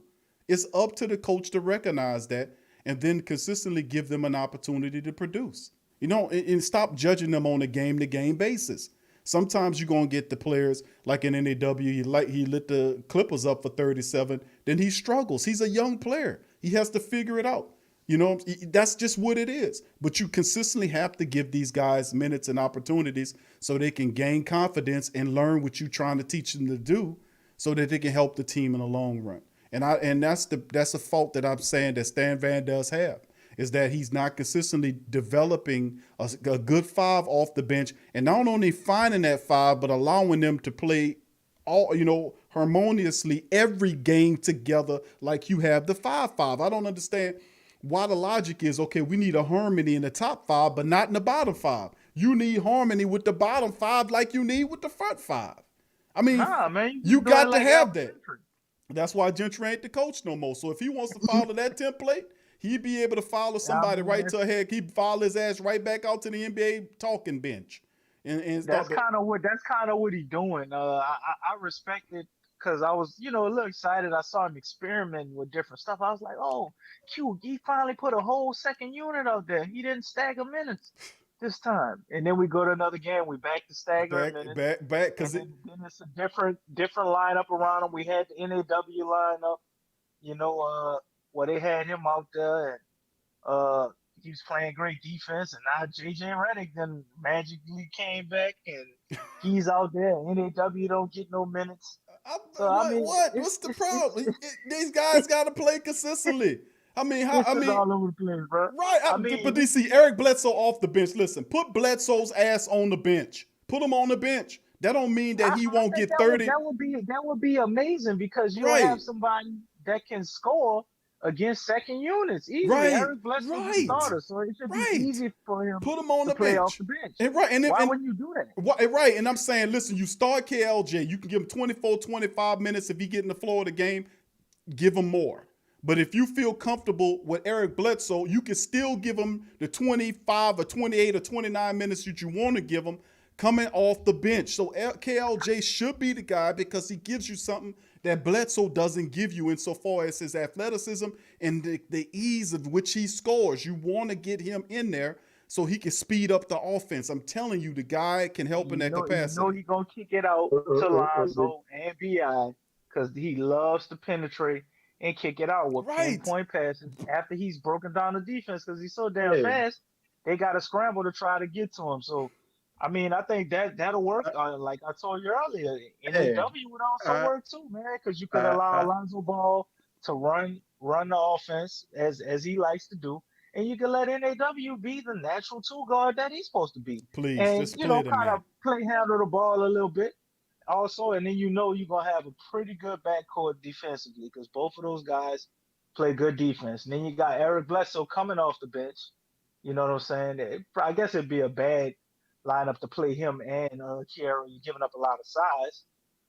It's up to the coach to recognize that and then consistently give them an opportunity to produce. You know, and stop judging them on a game-to-game basis. Sometimes you're going to get the players like in NAW, he lit the Clippers up for 37, then he struggles. He's a young player. He has to figure it out. You know, that's just what it is. But you consistently have to give these guys minutes and opportunities so they can gain confidence and learn what you're trying to teach them to do so that they can help the team in the long run. And that's a fault that I'm saying that Stan Van does have, is that he's not consistently developing a good 5 off the bench, and not only finding that 5, but allowing them to play harmoniously every game together like you have the 5-5. I don't understand why the logic is, okay, we need a harmony in the top 5, but not in the bottom 5. You need harmony with the bottom 5 like you need with the front 5. I mean, man, you got to have that. That's why Gentry ain't the coach no more. So if he wants to follow that template, he'd be able to follow somebody right to a head. He'd follow his ass right back out to the NBA talking bench. And that's kind of what he's doing. I respect it because I was, a little excited. I saw him experimenting with different stuff. I was like, oh, Q, he finally put a whole second unit out there. He didn't stagger minutes this time. And then we go to another game. We back to stagger minutes. Back, because then it's a different lineup around him. We had the NAW lineup, where they had him out there, and he was playing great defense, and now JJ Redick then magically came back, and he's out there. NAW don't get no minutes. What's the problem? These guys got to play consistently. I mean, all over the place, bro. Right. But you see Eric Bledsoe off the bench. Listen, put Bledsoe's ass on the bench. Put him on the bench. That don't mean that he won't get 30. That would be amazing because you have somebody that can score against second units easily. Right. Eric Bledsoe is the starter, so it should be easy for him Put him on to the play bench. off the bench. Why wouldn't you do that? Right. And I'm saying, listen, you start KLJ. You can give him 24, 25 minutes if he get in the floor of the game. Give him more. But if you feel comfortable with Eric Bledsoe, you can still give him the 25 or 28 or 29 minutes that you want to give him coming off the bench. So KLJ should be the guy because he gives you something that Bledsoe doesn't give you insofar as his athleticism and the ease of which he scores. You want to get him in there so he can speed up the offense. I'm telling you, the guy can help in that capacity. You know he's going to kick it out to Lonzo and B.I. because he loves to penetrate and kick it out with pinpoint passes after he's broken down the defense because he's so damn fast. They got to scramble to try to get to him. So, I mean, I think that'll work. Like I told you earlier, NAW would also work too, man, because you could allow Alonzo Ball to run the offense as he likes to do, and you can let NAW be the natural two guard that he's supposed to be. Please, and just play the kind man. of handle the ball a little bit, also, and then you're gonna have a pretty good backcourt defensively because both of those guys play good defense. And then you got Eric Bledsoe coming off the bench. You know what I'm saying? I guess it'd be a bad lineup to play him and Kiera. You're giving up a lot of size,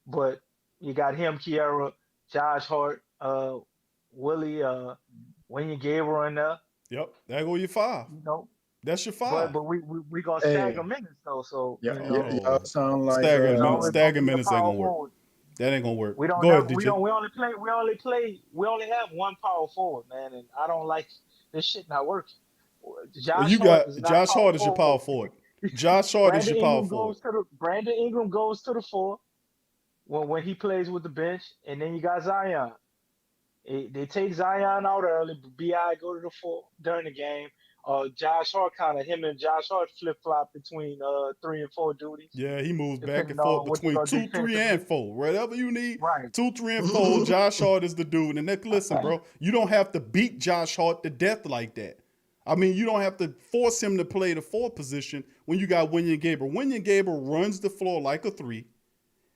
but you got him, Kiera, Josh Hart, Willie, William Gabriel in there. Yep, there go your five. You know, that's your five. But we gonna stagger minutes though. So y'all sound like stagger minutes ain't gonna work. Forward. That ain't gonna work. We don't. Go ahead, we DJ. don't. We only have one power forward, man, and I don't like this shit not working. Josh Hart is your power forward. Josh Hart is your power forward. Brandon Ingram goes to the 4 when he plays with the bench, and then you got Zion. They take Zion out early, but B.I. go to the 4 during the game. Josh Hart him and Josh Hart flip-flop between 3 and 4 duties. Yeah, he moves back and forth between 2, 3, and 4. Whatever you need, 2, 3, and 4, Josh Hart is the dude. And listen, bro, you don't have to beat Josh Hart to death like that. I mean, you don't have to force him to play the 4 position when you got William Gabriel. William Gabriel runs the floor like a 3.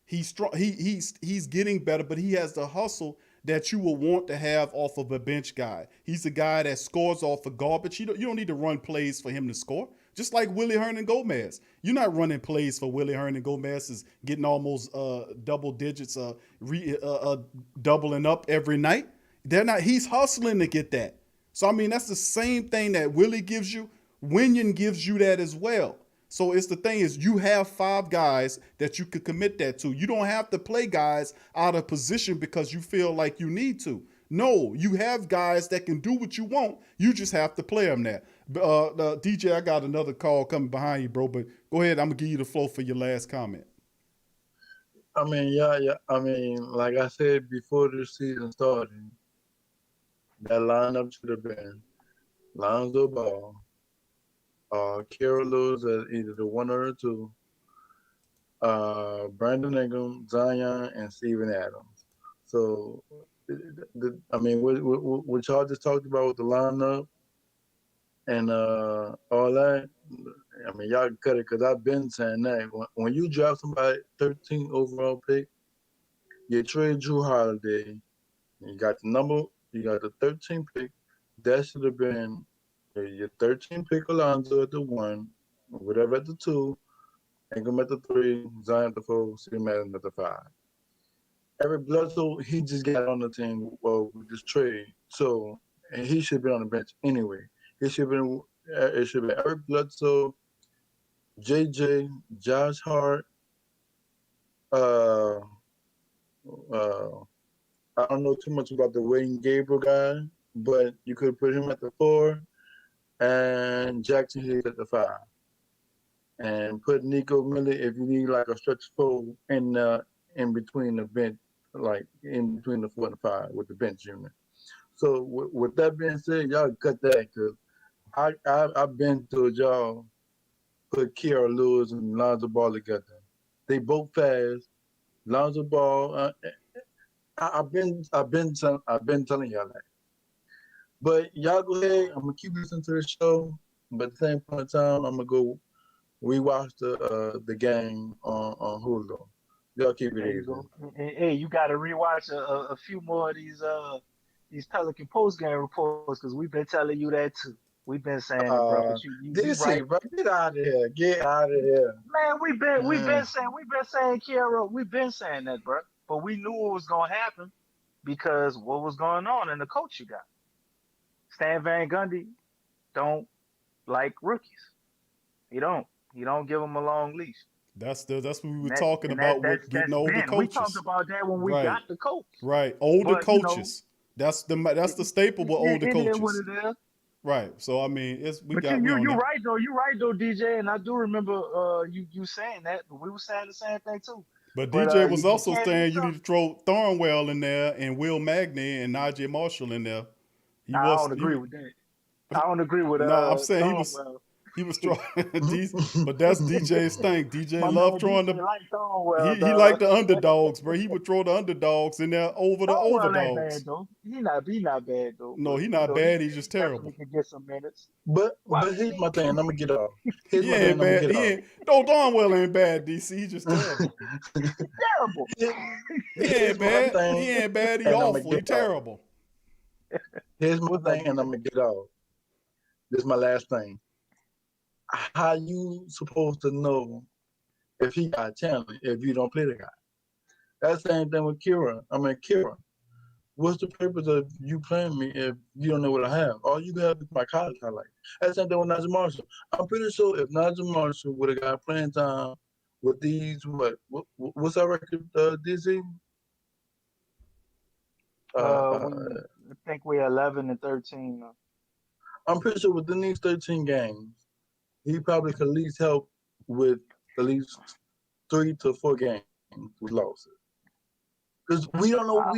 He's strong. He's getting better, but he has the hustle that you will want to have off of a bench guy. He's a guy that scores off of garbage. You don't need to run plays for him to score. Just like Willie Hernan-Gomez. You're not running plays for Willie Hernan-Gomez is getting almost double digits, doubling up every night. They're not. He's hustling to get that. So, I mean, that's the same thing that Willie gives you. Winion gives you that as well. So it's the thing is you have 5 guys that you could commit that to. You don't have to play guys out of position because you feel like you need to. No, you have guys that can do what you want. You just have to play them there. DJ, I got another call coming behind you, bro, but go ahead. I'm going to give you the flow for your last comment. I mean, yeah. I mean, like I said before the season started, that lineup should have been Lonzo Ball, Kira Lewis at either the 1 or the 2, Brandon Ingram, Zion, and Steven Adams. So, I mean, what y'all just talked about with the lineup and all that, I mean, y'all can cut it because I've been saying that. When you draft somebody 13 overall pick, you trade Drew Holiday, you got the 13 pick, that should have been your 13 pick Alonzo at the 1, whatever at the 2, Ingram at the 3, Zion at the 4, Steven Adams at the 5. Eric Bledsoe, he just got on the team with this trade. So, and he should be on the bench anyway. It should be Eric Bledsoe, JJ, Josh Hart, I don't know too much about the Wayne Gabriel guy, but you could put him at the 4 and Jackson Hayes at the 5. And put Nico Miller if you need like a stretch 4 in between the bench, like in between the 4 and the 5 with the bench unit. So with that being said, y'all cut that because I've been to y'all put Kira Lewis and Lonzo Ball together. They both fast. Lonzo Ball, I've been telling y'all that. But y'all go ahead. I'm gonna keep listening to the show, but at the same point in time, I'm gonna go rewatch the game on Hulu. Y'all keep it easy. Hey, you got to rewatch a few more of these Pelican post game reports because we've been telling you that too. We've been saying it, bro. But you right. Bro, get out of here. Get out of here. Man, we've been saying Kiera, we've been saying that, bro. But we knew it was gonna happen. because what was going on and the coach you got. Stan Van Gundy don't like rookies. He don't. He don't give them a long leash. That's what we were And that talking and that about that's with getting that's older been. We talked coaches. about that when we Right. got the coach. Right. Older But coaches. That's the staple with older it is what coaches. it is. Right. So I mean, But we on you that. right though. You right though, DJ. And I do remember you saying that. We were saying the same thing too. But But DJ was you also can't do saying you need to something. throw Thornwell in there and Will Magny and Najee Marshall in there. He Nah, I was don't agree with that. I don't agree with no, I'm saying Thornwell. he was throwing these, but that's DJ's thing. DJ My loved man throwing DJ the like Thornwell, he dog. liked the underdogs, bro. He would throw the underdogs in there over the Thornwell ain't overdogs. bad though. He not bad though. No, But he you not know bad. He's just definitely terrible. could get some minutes. But Well, I here's mean, my thing, and I'm gonna get off. Here's He my thing, ain't and I'm gonna bad. get He off. ain't. No, Darnwell ain't bad. DC, he just terrible. terrible. He Here's ain't my bad. thing, He ain't bad. He and I'm gonna awful. He get off. terrible. Here's my What's up, thing, and I'm DJ? gonna get off. This is my last thing. How you supposed to know if he got talent if you don't play the guy? That's the same thing with Kira. What's the purpose of you playing me if you don't know what I have? All you have is my college highlight. That's the same thing with Najee Marshall. I'm pretty sure if Najee Marshall would have got playing time with these, what's our record, DC? We I think we're 11-13. I'm pretty sure within these 13 games, he probably could at least help with at least 3 to 4 games with losses. Because we don't know I'm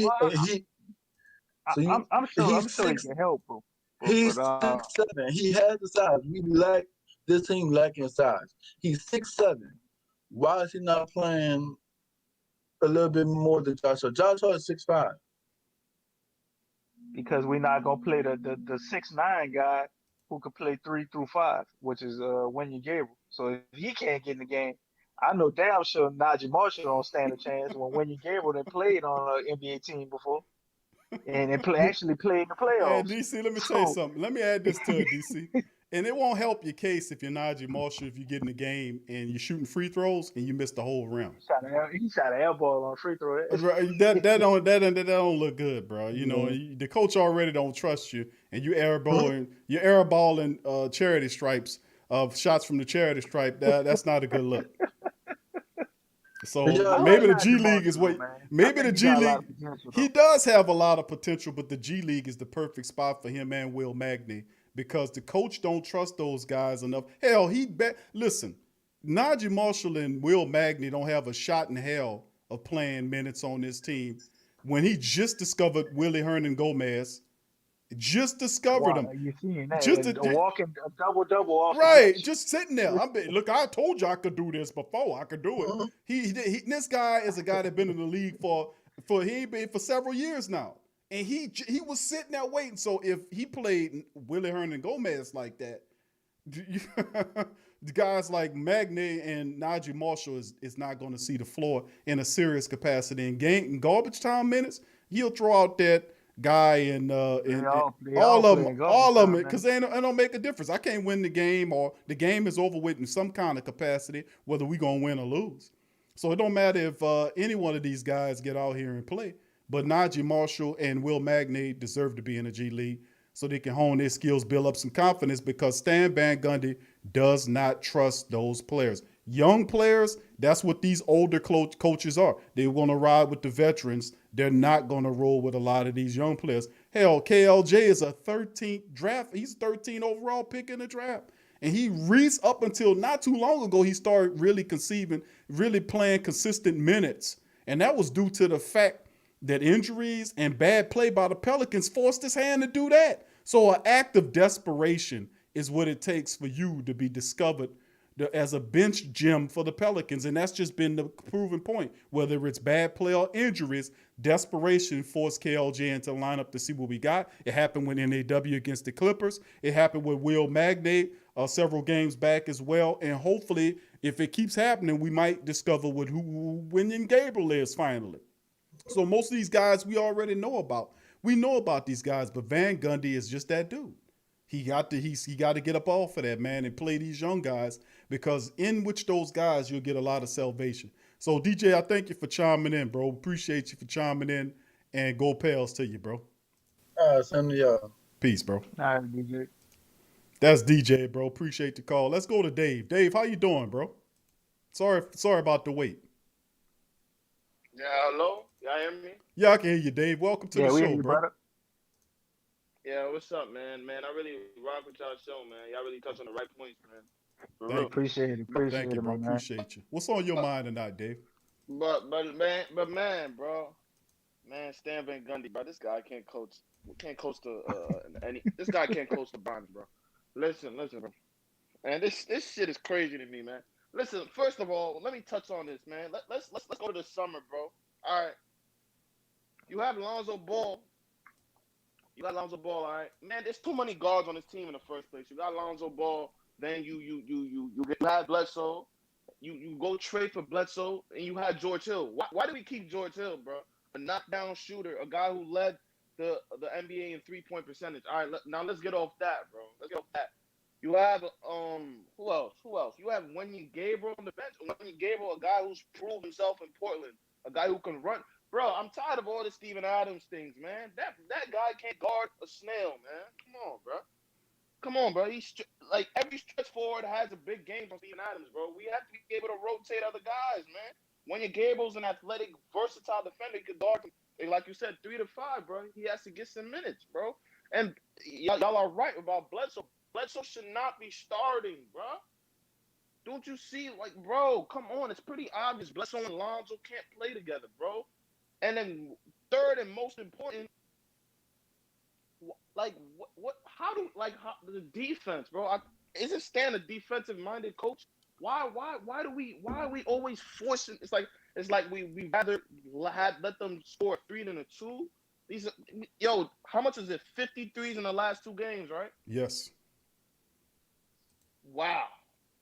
sure he six. can help, bro. He's But 6'7". He has the size. This team lacking size. He's 6'7". Why is he not playing a little bit more than Joshua? Joshua is 6'5". because we're not gonna play the 6'9" guy who could play 3 through 5, which is Wenyen Gabriel. So if he can't get in the game, I know damn sure Najee Marshall don't stand a chance when Wenyen Gabriel done played on an NBA team before and actually played in the And playoffs. DC, let me tell you So something. Let me add this to it, DC. And it won't help your case if you're Najee Marshall if you get in the game and you're shooting free throws and you miss the whole round. he shot an air ball on free throw. Right, that don't look good, bro. You know, the coach already don't trust you, and you airballing charity stripes of shots from the charity stripe. That's not a good look. So Yeah, maybe the Najee G League Marshall, is what. man. I Maybe the think he G got a lot League. of potential, He though. does have a lot of potential, but the G League is the perfect spot for him and Will Magny because the coach don't trust those guys enough. Hell, listen. Najee Marshall and Will Magny don't have a shot in hell of playing minutes on this team when he just discovered Willie Hernan Gomez. Just discovered Wow, him. you seeing that? Just A walking a double off the right, bench. just sitting there. Look, I told you I could do this before. I could do it. This guy is a guy that's been in the league for several years now, and he was sitting there waiting. So if he played Willie Hernan Gomez like that, the guys like Magny and Najee Marshall is not going to see the floor in a serious capacity. In garbage time minutes, he'll throw out that guy and all of them because they don't make a difference. I can't win the game or the game is over with in some kind of capacity, whether we gonna win or lose. So it don't matter if any one of these guys get out here and play. But Najee Marshall and Will Magny deserve to be in the G League so they can hone their skills, build up some confidence because Stan Van Gundy does not trust those players. Young players, that's what these older coaches are. They want to ride with the veterans. They're not going to roll with a lot of these young players. Hell, KLJ is a 13th draft. He's 13 overall pick in the draft. And he reached up until not too long ago, he started really playing consistent minutes. And that was due to the fact that injuries and bad play by the Pelicans forced his hand to do that. So an act of desperation is what it takes for you to be discovered as a bench gem for the Pelicans. And that's just been the proven point. Whether it's bad play or injuries, desperation forced KLJ into the lineup to see what we got. It happened with NAW against the Clippers. It happened with Will Magny several games back as well. And hopefully, if it keeps happening, we might discover who Wenyen Gabriel is finally. So most of these guys we already know about. We know about these guys, but Van Gundy is just that dude. He got to get up off of that, man, and play these young guys because in which those guys you'll get a lot of salvation. So DJ, I thank you for chiming in, bro. Appreciate you for chiming in And go Pels to you, bro. Same to y'all. Peace, bro. All right, DJ. That's DJ, bro. Appreciate the call. Let's go to Dave. Dave, how you doing, bro? Sorry about the wait. Yeah, hello? Y'all hear me? Yeah, I can hear you, Dave. Welcome to the Yeah, we hear show, you, bro. brother. Yeah, what's up, man? Man, I really rock with y'all show, man. Y'all really touching the right points, man. For real. Appreciate it. Appreciate Thank you, it, my bro. man. Appreciate you. What's on your mind tonight, Dave? But man, bro. Man, Stan Van Gundy, bro. This guy can't coach this guy can't coach the Bonds, bro. Listen, bro. And this shit is crazy to me, man. Listen, first of all, let me touch on this, man. Let's go to the summer, bro. All right. You have Lonzo Ball. All right. Man, there's too many guards on this team in the first place. You got Lonzo Ball, then you had Bledsoe. You go trade for Bledsoe, and you had George Hill. Why do we keep George Hill, bro? A knockdown shooter, a guy who led the NBA in 3-point percentage. All right, now let's get off that, bro. Let's get off that. You have who else? You have Wenyen Gabriel on the bench. Wenyen Gabriel, a guy who's proved himself in Portland, a guy who can run. Bro, I'm tired of all the Steven Adams things, man. That guy can't guard a snail, man. Come on, bro. He's like every stretch forward has a big game from Steven Adams, bro. We have to be able to rotate other guys, man. Wenyen Gabriel's an athletic, versatile defender. He can guard, like you said, 3 to 5, bro. He has to get some minutes, bro. And y'all are right about Bledsoe. Bledsoe should not be starting, bro. Don't you see? Like, bro, come on. It's pretty obvious. Bledsoe and Lonzo can't play together, bro. And then third and most important, like what? How the defense, bro? Isn't Stan a defensive-minded coach? Why are we always forcing? It's like we rather let them score 3 than a 2. How much is it? 53s in the last 2 games, right? Yes. Wow.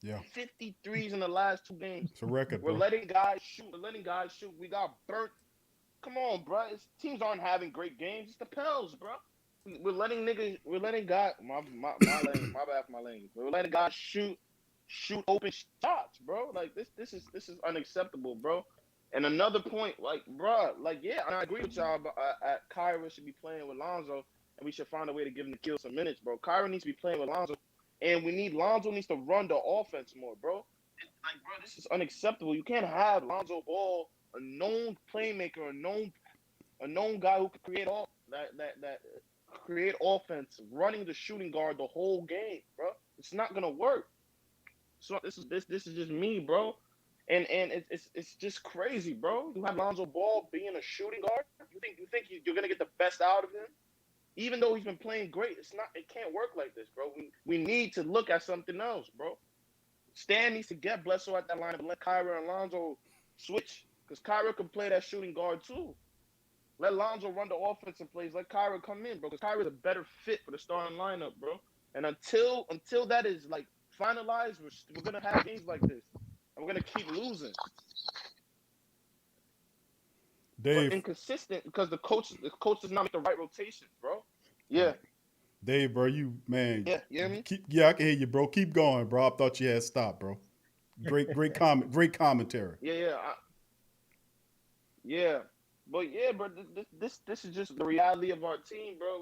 Yeah. 53s in the last 2 games. It's a record, bro. We're letting guys shoot. We got burnt. Come on, bro. Teams aren't having great games. It's the Pels, bro. We're letting guys. My bad for my language. We're letting guys shoot open shots, bro. Like this is unacceptable, bro. And another point, like, bro, like, yeah, I agree with y'all. But Kyra should be playing with Lonzo, and we should find a way to give him to kill some minutes, bro. Kyra needs to be playing with Lonzo, and Lonzo needs to run the offense more, bro. Like, bro, this is unacceptable. You can't have Lonzo Ball, a known playmaker, a known guy who can create all that create offense, running the shooting guard the whole game, bro. It's not gonna work. So this is just me, bro. And it's just crazy, bro. You have Lonzo Ball being a shooting guard. You think you're gonna get the best out of him, even though he's been playing great. It can't work like this, bro. We need to look at something else, bro. Stan needs to get Bledsoe at that line and let Kyra and Lonzo switch, because Kyra can play that shooting guard too. Let Lonzo run the offensive plays. Let Kyra come in, bro, because Kyra's a better fit for the starting lineup, bro. And until that is like finalized, we're gonna have games like this, and we're gonna keep losing. Dave, but inconsistent because the coach does not make the right rotations, bro. Yeah. Dave, bro, you Yeah, you hear me? I can hear you, bro. Keep going, bro. I thought you had stopped, bro. Great commentary. Yeah. But yeah, bro, this is just the reality of our team, bro.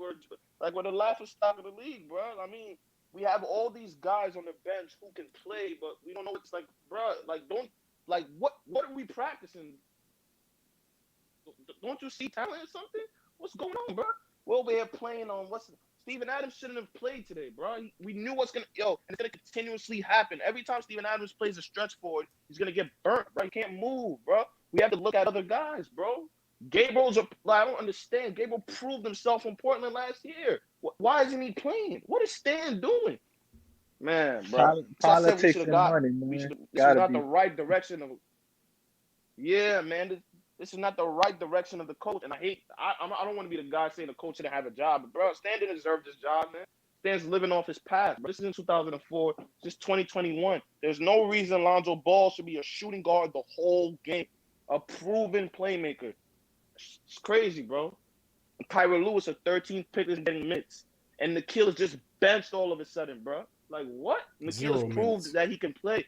We're the laughing stock of the league, bro. I mean, we have all these guys on the bench who can play, but we don't know what it's like, bro. What are we practicing? Don't you see talent or something? What's going on, bro? We're over here playing on Steven Adams shouldn't have played today, bro. We knew and it's gonna continuously happen. Every time Steven Adams plays a stretch forward, he's gonna get burnt, bro. He can't move, bro. We have to look at other guys, bro. Gabriel's I don't understand. Gabriel proved himself in Portland last year. Why isn't he playing? What is Stan doing? Man, bro. Politics and money, man. This is not the right direction of. Yeah, man. This is not the right direction of the coach, and I don't want to be the guy saying the coach didn't have a job, but bro, Stan didn't deserve this job, man. Stan's living off his past, bro. This is in 2004. This is 2021. There's no reason Lonzo Ball should be a shooting guard the whole game, a proven playmaker. It's crazy, bro. Tyra Lewis, a 13th pick, is getting minutes, and Nikhil is just benched all of a sudden, bro. Like what? Nikhil has proved that he can play.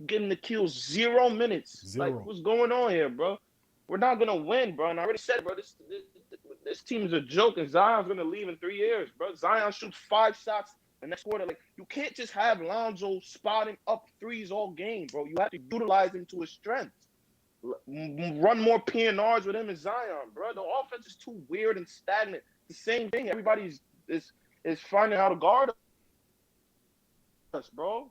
Getting Nikhil 0 minutes. Like what's going on here, bro? we're not gonna win, bro. And I already said, bro, this team is a joke, and Zion's gonna leave in 3 years, bro. Zion shoots 5 shots the next quarter. Like, you can't just have Lonzo spotting up threes all game, bro. You have to utilize him to his strengths. Run more PNRs with him and Zion, bro. The offense is too weird and stagnant. The same thing. Everybody's is finding how to guard us, bro.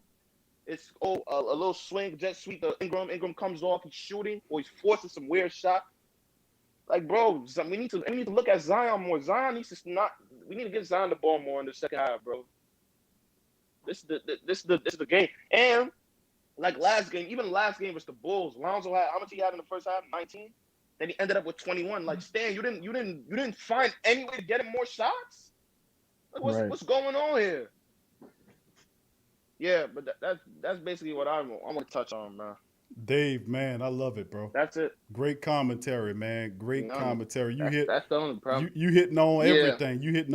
It's a little swing, jet sweep. Ingram comes off, he's shooting, or he's forcing some weird shot. Like, bro, we need to look at Zion more. Zion needs to not. We need to get Zion the ball more in the second half, bro. This is the game. And like last game, even last game was the Bulls. Lonzo had how much he had in the first half? 19. Then he ended up with 21. Like, Stan, you didn't find any way to get him more shots. Like, what's going on here? Yeah, but that's basically what I'm gonna touch on, man. Dave, man, I love it, bro. That's it. Great commentary, man. Great commentary. That's the only problem. You hitting on everything. You hitting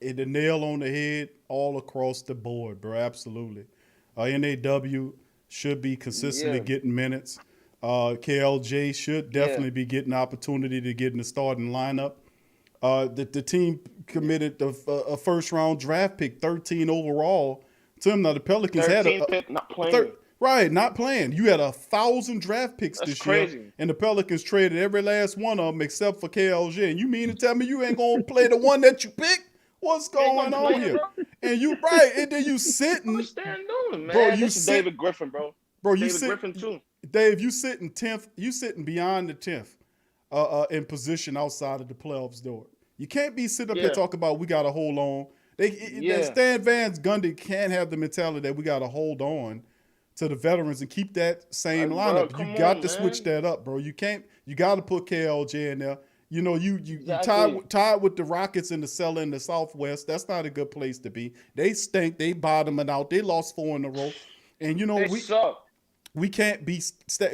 the nail on the head all across the board, bro. Absolutely. NAW should be consistently getting minutes. KLJ should definitely be getting opportunity to get in the starting lineup. The team committed a first-round draft pick, 13 overall, to him. Now, the Pelicans had not playing. Not playing. You had 1,000 draft picks this year, and the Pelicans traded every last one of them except for KLJ. And you mean to tell me you ain't going to play the one that you picked? What's going on here? And you and then you sitting. What's Stan doing, man? Bro, This is David Griffin, bro. Bro, Griffin too. Dave, you sitting 10th. You sitting beyond the 10th in position outside of the playoffs door. You can't be sitting up here talking about we got to hold on. Stan Van's Gundy can't have the mentality that we got to hold on to the veterans and keep that same lineup. Bro, you got to switch that up, bro. You can't. You got to put KLJ in there. You know, you tied with the Rockets in the cellar in the Southwest. That's not a good place to be. They stink. They bottoming out. They lost 4 in a row. And, you know, we can't be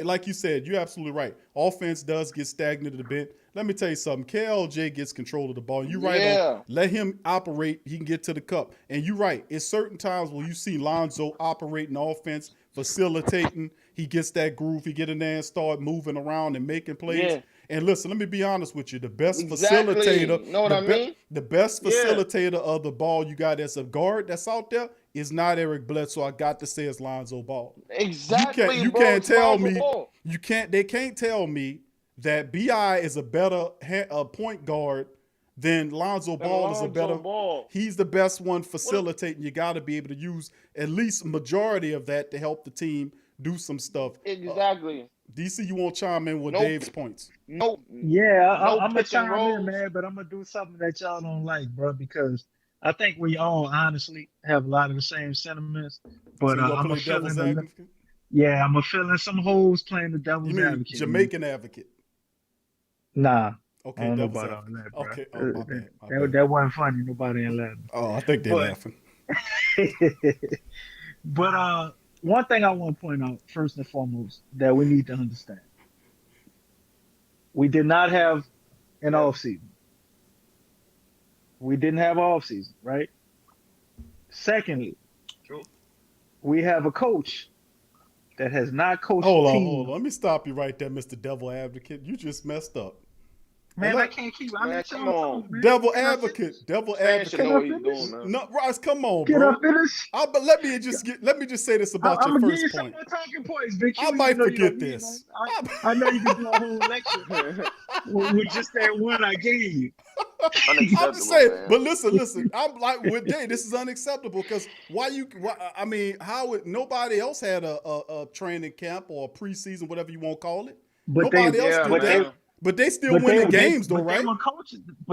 like you said. You're absolutely right. Offense does get stagnant a bit. Let me tell you something. KLJ gets control of the ball. You're right. Let him operate. He can get to the cup. And you're right. It's certain times where you see Lonzo operating offense, facilitating. He gets that groove. He get in there and start moving around and making plays. Yeah. And listen, let me be honest with you. The best facilitator, know what I mean? The best facilitator of the ball you got as a guard that's out there is not Eric Bledsoe. I got to say it's Lonzo Ball. Exactly. You can't tell me. You can't. They can't tell me that Bi is a better point guard than Lonzo Ball is a better. He's the best one facilitating. You got to be able to use at least a majority of that to help the team do some stuff. Exactly. DC, you won't chime in with Dave's points? Nope. Yeah, I'm gonna chime in, man, but I'm gonna do something that y'all don't like, bro, because I think we all honestly have a lot of the same sentiments. But So I'm a feeling some hoes playing the devil's advocate. Jamaican advocate. Nah. Okay, I don't know devil's about all that, bro. Okay, my bad. That wasn't funny. Nobody ain't laughing. Oh, I think they're laughing. But one thing I want to point out, first and foremost, that we need to understand. We did not have an offseason. We didn't have an offseason, right? Secondly, we have a coach that has not coached Hold the on, team. hold on. Let me stop you right there, Mr. Devil Advocate. You just messed up. Man, I can't keep. Come on. Devil Advocate. Devil Advocate. Know what he's doing, man. No, Ross, come on, Can bro. I finish? But let me just say this about your I'm first give you point. some more talking points, Vic. I might forget this. I know you can do a whole lecture with just that one I gave you. I'm just saying, but listen. I'm like with Dave. This is unacceptable because nobody else had a training camp or a preseason, whatever you want to call it. But nobody else did that. But they still winning games, though, right?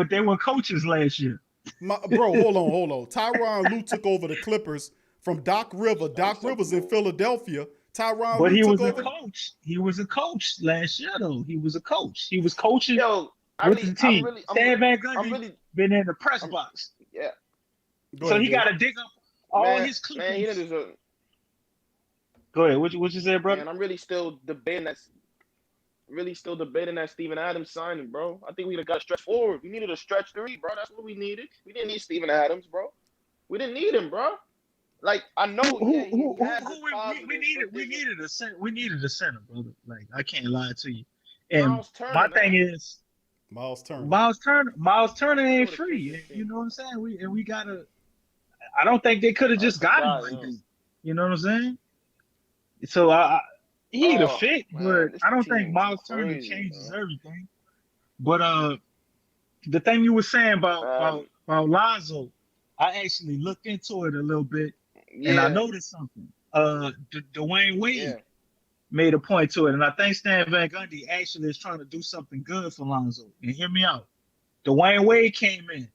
They were coaches last year. Bro, hold on. Tyronn Lue took over the Clippers from Doc Rivers. Doc Rivers in Philadelphia. Tyronn Lue took over. Coach. He was a coach last year, though. He was a coach. He was coaching with the team. Stan Van Gundy been in the press box. Yeah. So he got to dig up all his clips. Man, he deserve. Go ahead. What you say, brother? Man, I'm really still debating that Steven Adams signing, bro. I think we got to stretch forward. We needed a stretch 3, bro. That's what we needed. We didn't need Steven Adams, bro. We didn't need him, bro. like I know, yeah, he has his we positives, but we there's needed a center. We needed a center, brother. Like I can't lie to you. And Miles Turner, my thing man. is, Miles Turner. Miles Turner That ain't would have fixed free. this And you team. know what I'm saying? We gotta. I don't think they could have That's just a got him guy, like yo. that. You know what I'm saying? So he the Oh fit, but man, this I don't think team is Miles Turner crazy, changes man. everything. But the thing you were saying about Um, Lonzo, I actually looked into it a little bit, and I yeah, noticed something. Dwayne Wade yeah. made a point to it, and I think Stan Van Gundy actually is trying to do something good for Lonzo. And hear me out. Dwayne Wade came in,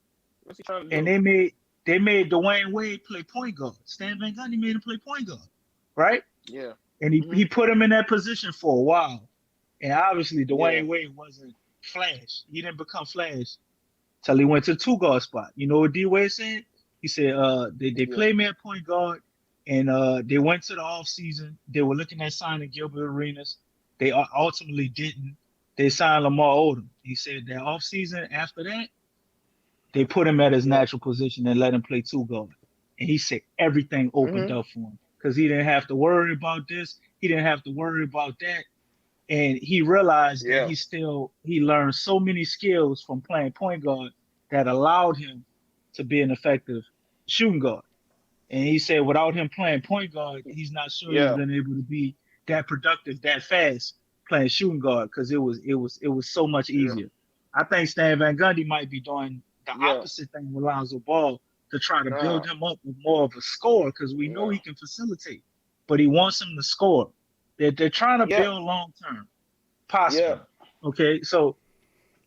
What's he trying to and do? they made Dwayne Wade play point guard. Stan Van Gundy made him play point guard, right? Yeah. And he put him in that position for a while. And obviously, Yeah. Dwayne Wade wasn't Flash. He didn't become Flash till he went to the two guard spot. You know what D Wade said? He said they Yeah. played me at point guard, and they went to the off season. They were looking at signing Gilbert Arenas. They ultimately didn't. They signed Lamar Odom. He said that off season after that, they put him at his Yeah. natural position and let him play two guard. And he said everything opened up for him because he didn't have to worry about this. He didn't have to worry about that. And he realized that Yeah. he learned so many skills from playing point guard that allowed him to be an effective shooting guard. And he said without him playing point guard, he's not sure he's Yeah. been able to be that productive, that fast playing shooting guard because it was so much Yeah. easier. I think Stan Van Gundy might be doing the Yeah. opposite thing with Lonzo Ball to try to Nah. build him up with more of a score because we know No. he can facilitate, but he wants him to score. They're trying to Yeah. build long term, Yeah. possibly. Okay, so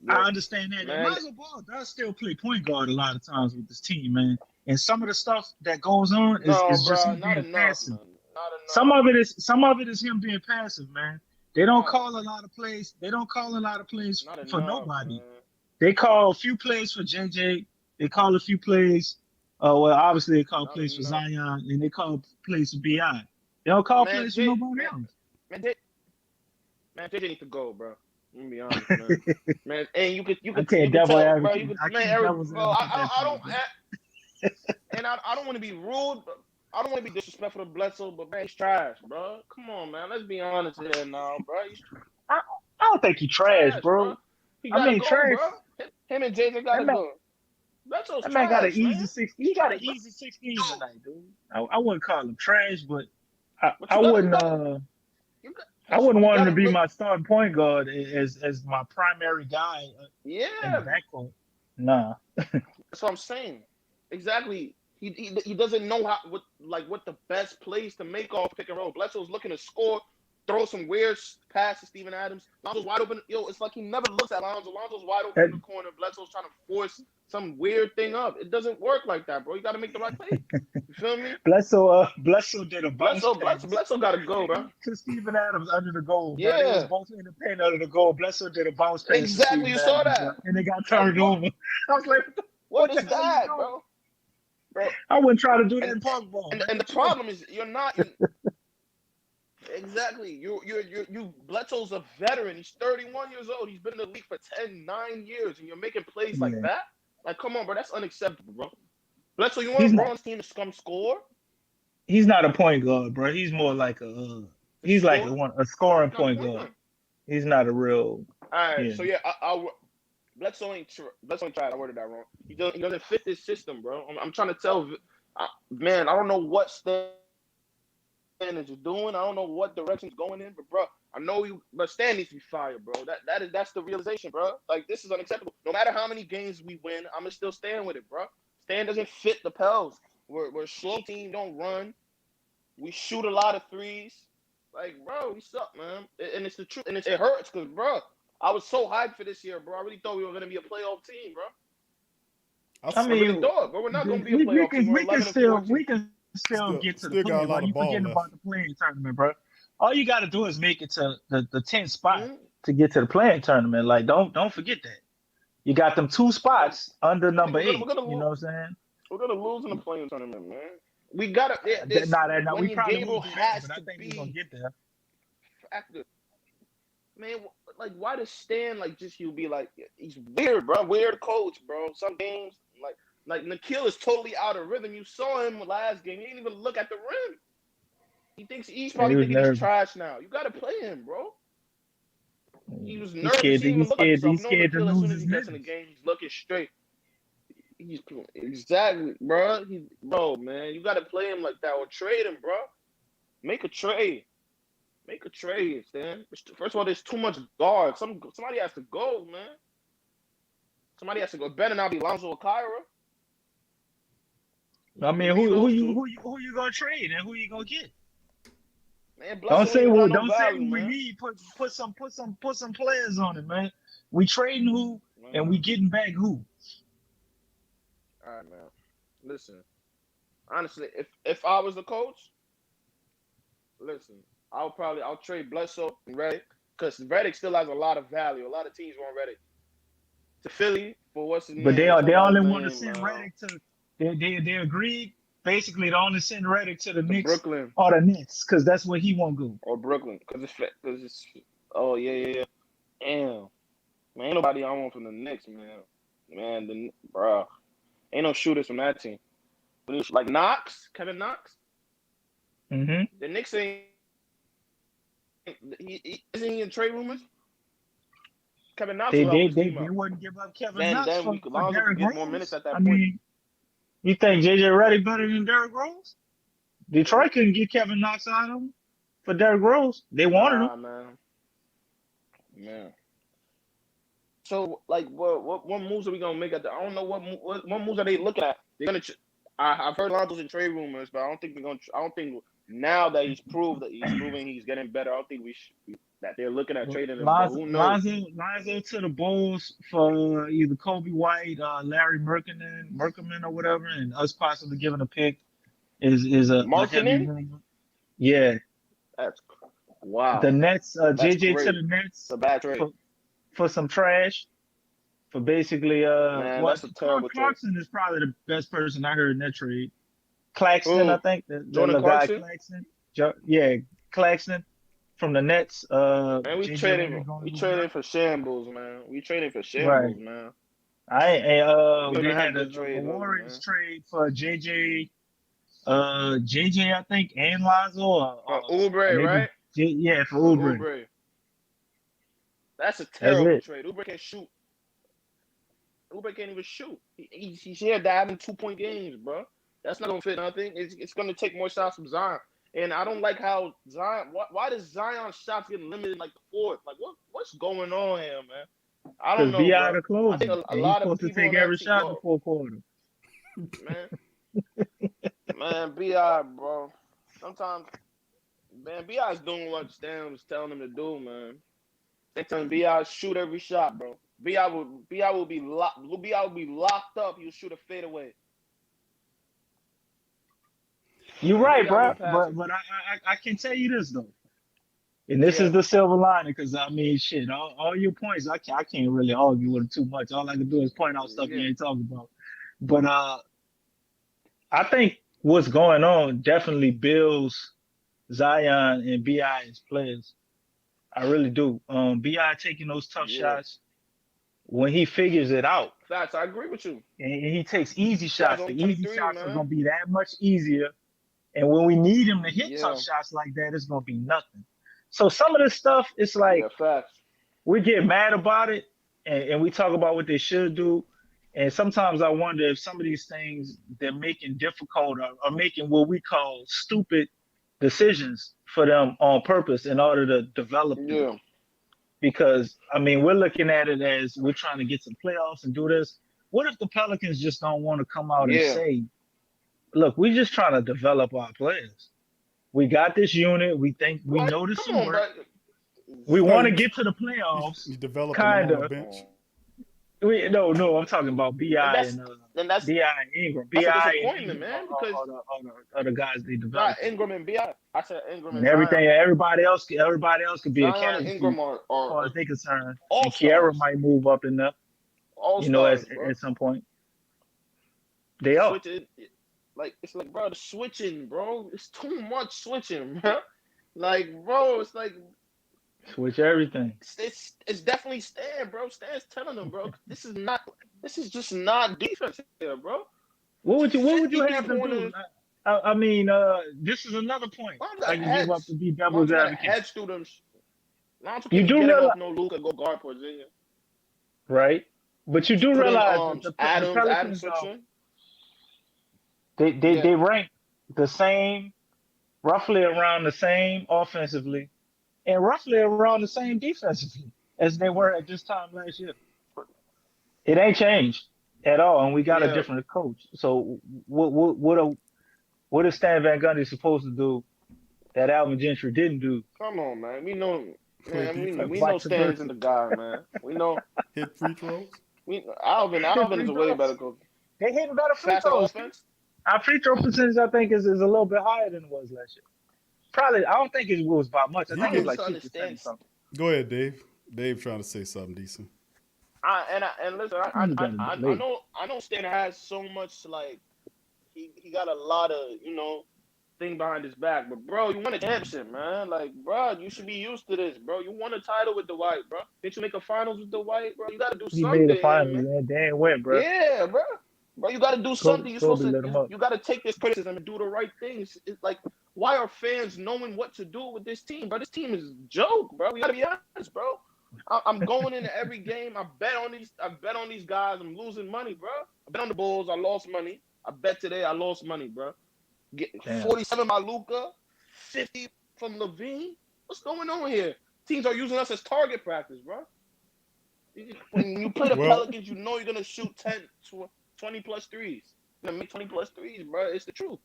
Yeah. I understand that. And Man. Lonzo Ball does still play point guard a lot of times with this team, man. And some of the stuff that goes on No, is just bro. him Not being enough, passive. man. Not Some enough. of it is him being passive, man. They don't No. call a lot of plays. They don't call a lot of plays Not for enough, nobody. man. They call a few plays for JJ. They call a few plays. Well, obviously they call Not plays for enough. Zion, and they call plays for Bi. They don't call Man, plays for nobody man, else. man, man, JJ needs to go, bro. Let me be honest, man. Man, and I can't you could devil tell, bro. advocate. I Man, can't Eric, devil's bro. advocate that I point. don't, and I don't want to be rude, but I don't want to be disrespectful to Bledsoe, but man, he's trash, bro. Come on, man. Let's be honest here now, bro. He's I, I don't think he trash, trash, bro. bro. He I gotta mean, go, trash. bro. Him and JJ That gotta man, go. Bledsoe's that man got an trash, man. easy six. He's He got an trash, bro. easy 16 tonight, dude. I wouldn't call him trash, but But I you gotta, wouldn't. I listen, wouldn't you want him to gotta be look. my starting point guard as my primary guy in the Yeah, backcourt. Nah. that's what I'm saying. Exactly. He doesn't know what the best plays to make off pick and roll. Bledsoe's looking to score, throw some weird pass to Steven Adams. Lonzo's wide open. Yo, it's like he never looks at Lonzo. Lonzo's wide open in the corner. Bledsoe's trying to force some weird thing up. It doesn't work like that, bro. You got to make the right play. You feel me? Bledsoe did a bounce pass Bledsoe got to go, bro. to Steven Adams under the goal. Now they was Yeah, both in the paint under the goal. Bledsoe did a bounce pass to exactly. Steven You saw Adams, that. and they got Like turned over. I was like, what what the is hell you that, doing? bro? I wouldn't try to do that And in punk ball. and the problem is you're not. Exactly. You Bledsoe's a veteran. He's 31 years old. He's been in the league for 9 years, and you're making plays like Yeah. that? Like, come on, bro. That's unacceptable, bro. Bledsoe, you He's want not. Braun's team to come score? He's not a point guard, bro. He's more like To he's like score? a scoring Not a point point guard. guard. He's not a real. All right. Yeah. So yeah, Bledsoe ain't tried. I worded that wrong. He doesn't fit this system, bro. I'm trying to tell. Man, I don't know what Stan is doing. I don't know what direction's going in, but bro, I know you. But Stan needs to be fired, bro. That's the realization, bro. Like, this is unacceptable. No matter how many games we win, I'm gonna still stand with it, bro. Stan doesn't fit the Pels. We're a slow team. Don't run. We shoot a lot of threes. Like, bro, we suck, man. And it's the truth. And it hurts because, bro, I was so hyped for this year, bro. I really thought we were gonna be a playoff team, bro. I I really mean, thought, but we're not gonna be a we playoff team. can We're we can 11 and 14. still get to the Still got play. a lot Like, of you ball forgetting left. about the playing tournament, bro. All you got to do is make it to the 10th spot Mhm. to get to the playing tournament. Like, don't forget that. You got them 2 spots under number We're 8. gonna You know what I'm saying? we're gonna lose in the playing tournament, man. We gotta. Nah, we Wendy probably Gabriel won't do that, has but I to think we're gonna be get there. active. Man, like, why does Stan, like, just, you be like, he's weird, bro. Weird coach, bro. Some games, like, Like Nikhil is totally out of rhythm. You saw him last game. He didn't even look at the rim. He's Yeah, he probably was thinking he's nervous. trash now. You gotta play him, bro. He was He's nervous. scared. He didn't even He's look like scared. himself. He's No, scared to Nikhil, as soon lose as his he gets in the niggas. game, he's looking straight. He's exactly, bro. Bro, man, you gotta play him like that or trade him, bro. Make a trade. Make a trade, Stan. First of all, there's too much guard. Somebody has to go, man. Somebody has to go. It better not be Lonzo or Kyra. I mean, Could be those two. who you gonna trade and who you gonna get? Man, Don't Bledsoe ain't say even what got no value, we man. need. Put some players on it, man. We trading who and we getting back who. All right, man. Listen, honestly, if I was the coach, listen, I'll trade Bledsoe and Redick because Redick still has a lot of value. A lot of teams want Redick to Philly for what's his But name? What's that they guy's only want to name? send Redick to. They agreed basically to only send Redick to the Knicks Brooklyn or the Nets because that's where he won't go. or Brooklyn because it's oh yeah. Damn, man, ain't nobody I want from the Knicks, man. Man, bro, ain't no shooters from that team. Like Knox, Kevin Knox. Mm-hmm. The Knicks ain't. Isn't he in trade rumors? Kevin Knox will help his team out. They wouldn't give up Kevin Knox Then for Lonzo could Derrick get more minutes Rose. at that I point. mean, you think JJ Redick better than Derrick Rose? Detroit couldn't get Kevin Knox out of him for Derrick Rose. They wanted him. Man. So, like, what moves are we gonna make at the? I don't know what moves are they looking at. They're gonna. I've heard Lonzo's in trade rumors, but I don't think they're gonna. I don't think now that he's proving he's getting better. I don't think that they're looking at trading him. But who knows? Lonzo to the Bulls for either Kobe White, Larry Merkerman or whatever, and us possibly giving a pick is a heavy Marketing? rumor. Yeah. That's wow. The Nets, That's JJ great. to the Nets. It's a bad trade. For some trash. For basically, Man, that's a terrible Clarkson is probably the best person I heard in that trade. Claxton, I think. Jordan guy Clarkson? Claxton. Yeah, Claxton from the Nets. Man, we traded for shambles, man. We traded for shambles, man. They had a trade, Warriors trade for JJ, I think, and Lonzo. Oubre, right? Yeah, for Oubre. That's a terrible trade. Oubre can't shoot. Oubre can't even shoot. He's here diving 2-point games, bro. That's not gonna fit nothing. It's gonna take more shots from Zion. And I don't like how Zion. Why does Zion's shots get limited like the fourth? Like what's going on here, man? I don't know. Because B.I. the closing. I think a he's lot of supposed to people take on every that shot team, in the fourth quarter. Man, B.I. bro. Sometimes, man, B.I.'s doing what Stan was telling him to do, man. They telling B.I. shoot every shot, bro. B.I. will be locked up. He'll shoot a fadeaway. You're right, bro. But I can tell you this though, and this is the silver lining, because I mean, shit, all your points, I can't really argue with too much. All I can do is point out stuff you ain't talking about. But I think what's going on definitely builds Zion and Bi as players. I really do. Bi taking those tough shots when he figures it out. Facts, I agree with you. And he takes easy shots. The easy shots are gonna be that much easier. And when we need him to hit tough shots like that, it's gonna be nothing. So some of this stuff, it's like we get mad about it, and we talk about what they should do. And sometimes I wonder if some of these things they're making difficult or making what we call stupid decisions for them on purpose in order to develop them. Because I mean, we're looking at it as we're trying to get some playoffs and do this. What if the Pelicans just don't want to come out and say, look, we're just trying to develop our players. We got this unit. We think we know this will work. We want to get to the playoffs. You develop kind them on of. the bench. No, I'm talking about Bi and Ingram. That's Bi a disappointment, man. Because are the guys they develop. Not Ingram and Bi. I said Ingram and everything. Zion. Everybody else could be Zion a candidate. And Ingram as far as they concerned. And Kiara might move up in there. At some point. They are. It's like, bro, the switching, bro. It's too much switching, bro. Like, bro, it's like Switch everything. It's definitely Stan, bro. Stan's telling them, bro, this is just not defense here, bro. What would you 53 have them do? pointers. I mean, this is another point Lions I got can give up to heads. be devil's Lions got advocate. heads through them. Lions You can't be do getting realize, off no Luka go guard Porzingis. right? But you do Put in realize that the Adams Pelicans switching. they rank the same, roughly around the same offensively, and roughly around the same defensively as they were at this time last year. It ain't changed at all, and we got a different coach. So what is Stan Van Gundy supposed to do that Alvin Gentry didn't do? Come on, man. We know, man. We know Vice Stan versa. isn't the guy, man. We know. Hit free throws. Alvin is a way better coach. They hitting better free Faster throws. offense. Our free throw percentage, I think, is a little bit higher than it was last year. Probably, I don't think it was by much. I think it was like 2% or something. Go ahead, Dave. Dave trying to say something decent. And listen, I know Stan has so much, like, he got a lot of, thing behind his back. But, bro, you won a championship, man. Like, bro, you should be used to this, bro. You won a title with Dwight, bro. Didn't you make a finals with Dwight, bro? You got to do something. He made a finals, man. They ain't win, bro. Yeah, bro. Bro, you got to do something. You're supposed to. You got to take this criticism and do the right things. It's like, why are fans knowing what to do with this team, bro? This team is a joke, bro. We got to be honest, bro. I'm going into every game. I bet on these guys. I'm losing money, bro. I bet on the Bulls. I lost money. I bet today I lost money, bro. Get 47 by Luka, 50 from Levine. What's going on here? Teams are using us as target practice, bro. When you play the Pelicans, you know you're gonna shoot 20 plus threes. You're gonna make 20 plus threes, bro. It's the truth.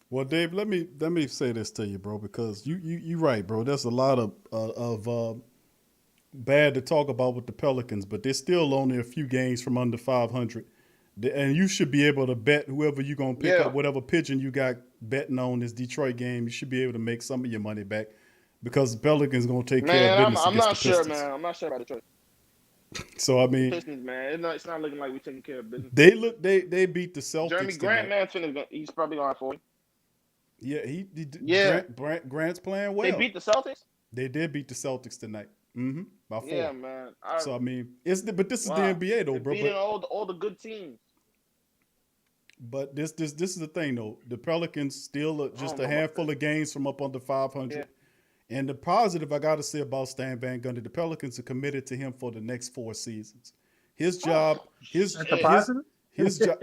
Well, Dave, let me say this to you, bro, because you right, bro. There's a lot of bad to talk about with the Pelicans, but they're still only a few games from under 500. And you should be able to bet whoever you're going to pick up, whatever pigeon you got betting on this Detroit game, you should be able to make some of your money back because the Pelicans going to take care of business against the Pistons. Man. I'm not sure about Detroit. So, I mean. Pistons, man. It's not looking like we're taking care of business. They beat the Celtics. Jeremy Grant, he's probably going for it. Yeah, Grant's playing well. They beat the Celtics? They did beat the Celtics tonight. By 4. Yeah, man. So I mean, but this is the NBA though, bro. Beating all the good teams. But this is the thing though. The Pelicans still just a handful of games from up under 500. Yeah. And the positive I got to say about Stan Van Gundy, the Pelicans are committed to him for the next 4 seasons. His job, his job.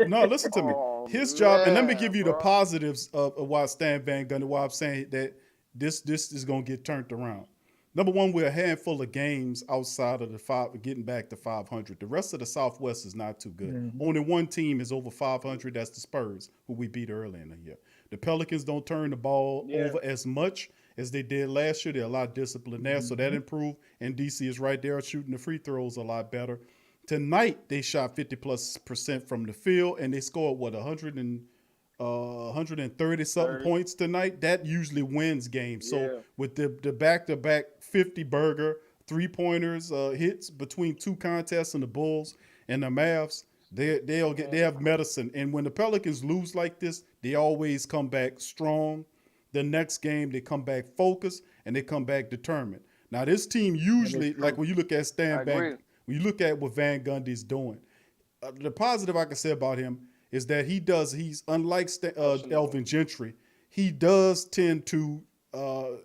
No, listen to me. His job, and let me give you the positives of why Stan Van Gundy. Why I'm saying that this is gonna get turned around. Number one, we're a handful of games outside of getting back to 500. The rest of the Southwest is not too good. Mm-hmm. Only one team is over 500. That's the Spurs, who we beat early in the year. The Pelicans don't turn the ball over as much as they did last year. They're a lot disciplined there, so that improved. And DC is right there shooting the free throws a lot better. Tonight, they shot 50+% from the field, and they scored, 130-something points tonight. That usually wins games. So with the back-to-back 50-burger, 3-pointers, hits between 2 contests and the Bulls and the Mavs, they have medicine. And when the Pelicans lose like this, they always come back strong. The next game, they come back focused, and they come back determined. Now, this team usually, like when you look at when you look at what Van Gundy's doing, the positive I can say about him is that he's unlike Elvin Gentry, he does tend to a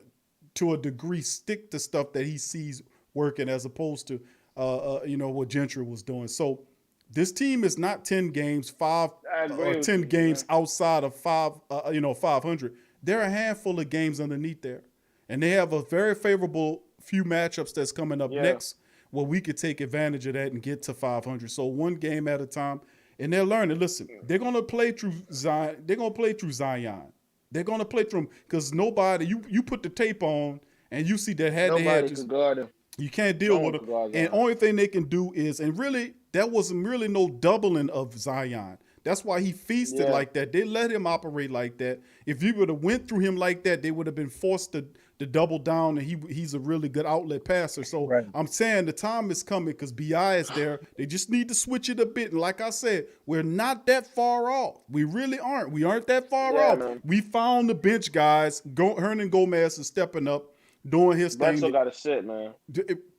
degree, stick to stuff that he sees working as opposed to, what Gentry was doing. So this team is not 10 games, 10 games outside of 500. There are a handful of games underneath there. And they have a very favorable few matchups that's coming up next where we could take advantage of that and get to 500. So one game at a time. And they're learning. Listen, they're going to play through Zion. They're going to play through Zion. They're going to play through him because nobody, you put the tape on and you see that head-to-head. Nobody can guard him. You can't deal with him. And only thing they can do is, and really, there wasn't really no doubling of Zion. That's why he feasted like that. They let him operate like that. If you would have went through him like that, they would have been forced to double down, and he's a really good outlet passer. So I'm saying the time is coming because BI is there. They just need to switch it a bit. And like I said, we're not that far off. We really aren't. We aren't that far off. Man. We found the bench guys. Hernan Gomez is stepping up. doing his thing. Bledsoe got to sit, man.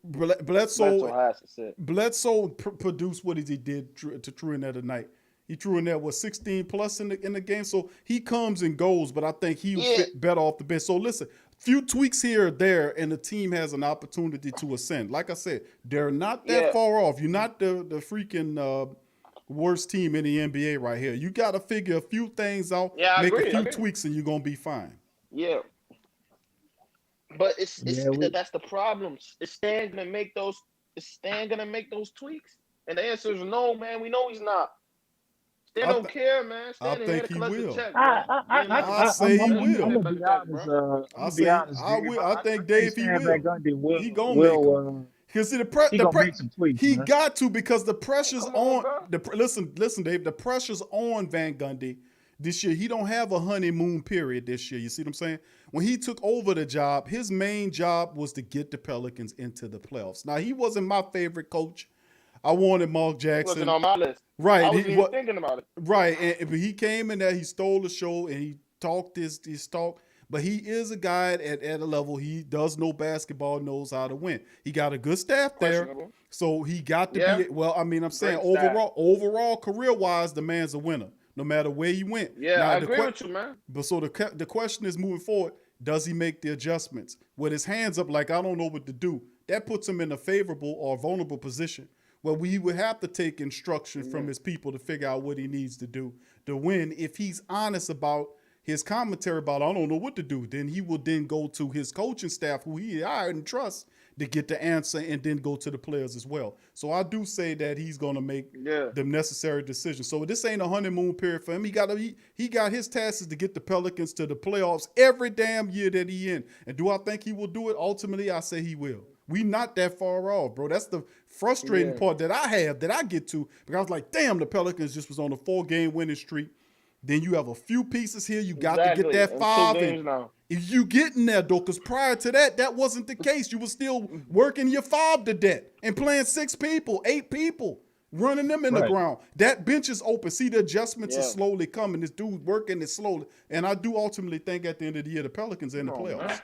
Bledsoe has to sit. Bledsoe produced what he did to True in there tonight. He threw in there 16 plus in the game. So he comes and goes, but I think he would fit better off the bench. So listen, few tweaks here or there, and the team has an opportunity to ascend. Like I said, they're not that far off. You're not the freaking worst team in the NBA right here. You got to figure a few things out, make a few tweaks, and you're gonna be fine. Yeah. But that's the problem. Is Stan gonna make those tweaks? And the answer is no, man. We know he's not. Stan don't care, man. Stan I think he will. I say he will. I'm gonna be honest. I think Dave he will. Gundy he gonna make them. Because see make some tweaks, he man. got to, because the pressure's on. Listen, Dave. The pressure's on Van Gundy this year. He don't have a honeymoon period this year. You see what I'm saying? When he took over the job, his main job was to get the Pelicans into the playoffs. Now, he wasn't my favorite coach. I wanted Mark Jackson. Wasn't on my list. Right. I wasn't even thinking about it. Right. But he came in there, he stole the show, and he talked his talk. But he is a guy at a level. He does know basketball, knows how to win. He got a good staff there. So he got to be, well, I mean, I'm saying overall, career-wise, the man's a winner, no matter where he went. Yeah, now, I agree with you, man. But so the question is, moving forward, does he make the adjustments? With his hands up like, I don't know what to do, that puts him in a favorable or vulnerable position where we would have to take instruction from his people to figure out what he needs to do to win. If he's honest about his commentary about, I don't know what to do, then he will then go to his coaching staff, who he hired and trusts, to get the answer, and then go to the players as well. So I do say that he's going to make the necessary decisions. So this ain't a honeymoon period for him. He got his tasks to get the Pelicans to the playoffs every damn year that he in. And do I think he will do it? Ultimately, I say he will. We not that far off, bro. That's the frustrating part that I get to, because I was like, damn, the Pelicans just was on a 4-game winning streak. Then you have a few pieces here. You got to get that 5. And if you get in there, though, because prior to that wasn't the case. You were still working your 5 to death and playing 6 people, 8 people, running them in the ground. That bench is open. See, the adjustments are slowly coming. This dude working it slowly. And I do ultimately think at the end of the year, the Pelicans are in the playoffs.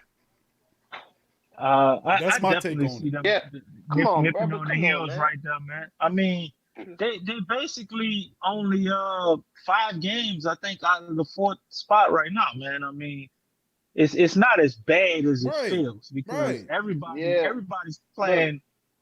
That's my take on it. Them nipping on the heels right there, man. I mean, they basically only 5 games, I think, out of the 4th spot right now, man. I mean, it's not as bad as it feels, because everybody's playing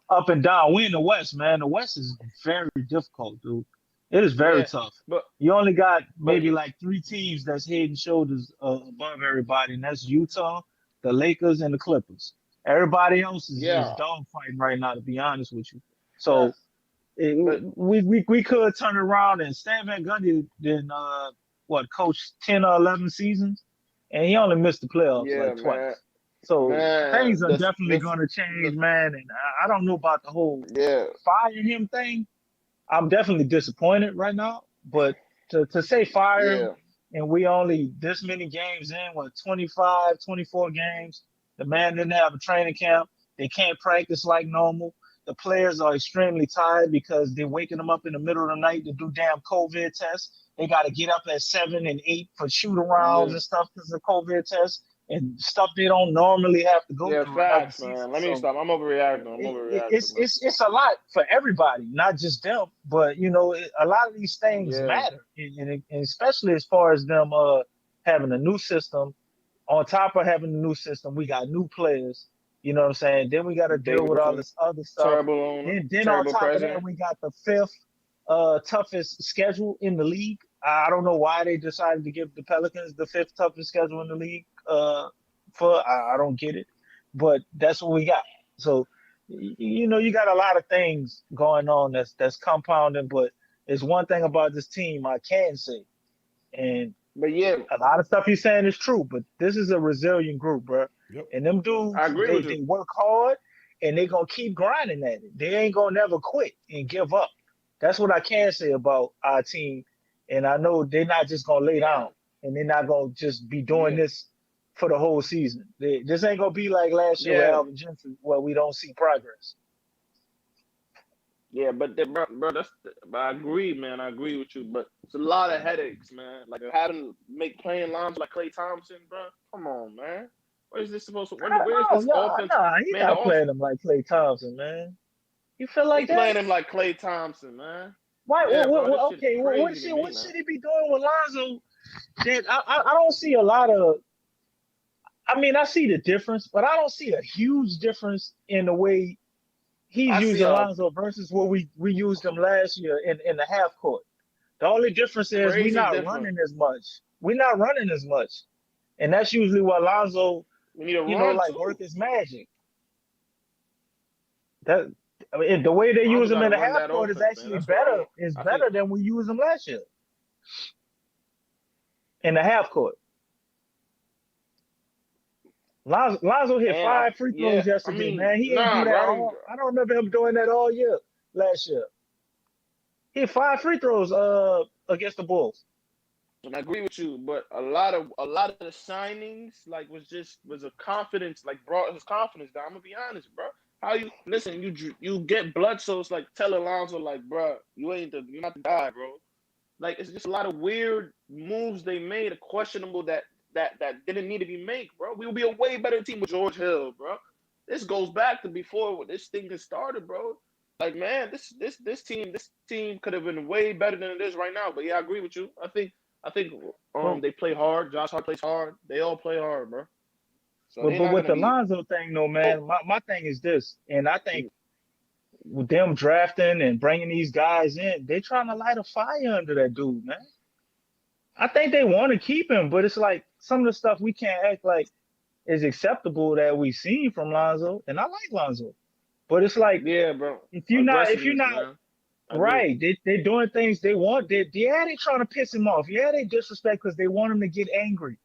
up and down. We in the West, man. The West is very difficult, dude. It is very tough. But you only got maybe like 3 teams that's head and shoulders above everybody, and that's Utah, the Lakers, and the Clippers. Everybody else is dogfighting right now, to be honest with you. So we could turn around, and Stan Van Gundy then coach 10 or 11 seasons, and he only missed the playoffs twice. So things are definitely going to change, man. And I don't know about the whole firing him thing. I'm definitely disappointed right now. But to say fire him, and we only this many games in, 25, 24 games. The man didn't have a training camp. They can't practice like normal. The players are extremely tired because they're waking them up in the middle of the night to do damn COVID tests. They got to get up at 7 and 8 for shoot-arounds and stuff because of COVID tests and stuff they don't normally have to go through. Yeah, facts, man. Let me stop. I'm overreacting. It's a lot for everybody, not just them. But, you know, a lot of these things matter, and especially as far as them having a new system. On top of having the new system, we got new players. You know what I'm saying? Then we got to deal with all this other stuff. Then on top of that, we got the 5th toughest schedule in the league. I don't know why they decided to give the Pelicans the 5th toughest schedule in the league. I don't get it, but that's what we got. So, you know, you got a lot of things going on that's compounding. But there's one thing about this team I can say, But a lot of stuff you're saying is true, but this is a resilient group, bro. Yep. And them dudes, they work hard, and they going to keep grinding at it. They ain't going to never quit and give up. That's what I can say about our team. And I know they're not just going to lay down, and they're not going to just be doing this for the whole season. This ain't going to be like last year with Alvin Jensen, where we don't see progress. Yeah, but I agree, man. I agree with you, but it's a lot of headaches, man. Like playing lines like Klay Thompson, bro. Come on, man. What is this supposed to? Where's No, this no, offense? no, he's Man, the not off playing him like Klay Thompson, man. You feel he like that? playing him like Klay Thompson, man. Why? Yeah, bro, this shit Okay, crazy to me, what man. should he be doing with Lonzo? That I don't see a lot of. I mean, I see the difference, but I don't see a huge difference in the way he's I see using a Lonzo versus what we used him last year in the half court. The only difference is we're crazy not difference. running as much. We're not running as much, and that's usually what Lonzo, We need a run like too. work his magic. That I mean, the way they Lonzo use him in gotta the run half that court is offense, man. actually That's what I better. want. Is I think better than we used him last year in the half court. Lonzo hit and 5 free yeah, throws I yesterday, mean, man. He ain't do nah, that bro. all. I don't remember him doing that all year last year. He hit 5 free throws against the Bulls. And I agree with you, but a lot of the signings like was a confidence, like brought his confidence down. I'm gonna be honest, bro. How you listen? You get Bledsoe's like tell Alonzo like, bro, you're not the guy, bro. Like it's just a lot of weird moves they made, questionable that didn't need to be made, bro. We would be a way better team with George Hill, bro. This goes back to before this thing has started, bro. Like man, this team could have been way better than it is right now. But yeah, I agree with you. I think But they play hard. Josh Hart plays hard. They all play hard, bro. So but, they're but not with gonna the be. Lonzo thing, though, Oh, man, my thing is this, and I think with them drafting and bringing these guys in, they trying to light a fire under that dude, man. I think they want to keep him, but it's like some of the stuff we can't act like is acceptable that we've seen from Lonzo, and I like Lonzo, but it's like yeah, bro. if you're Aggressiveness, not man. I agree. right, they doing things they want. They trying to piss him off. Yeah, they disrespect because they want him to get angry.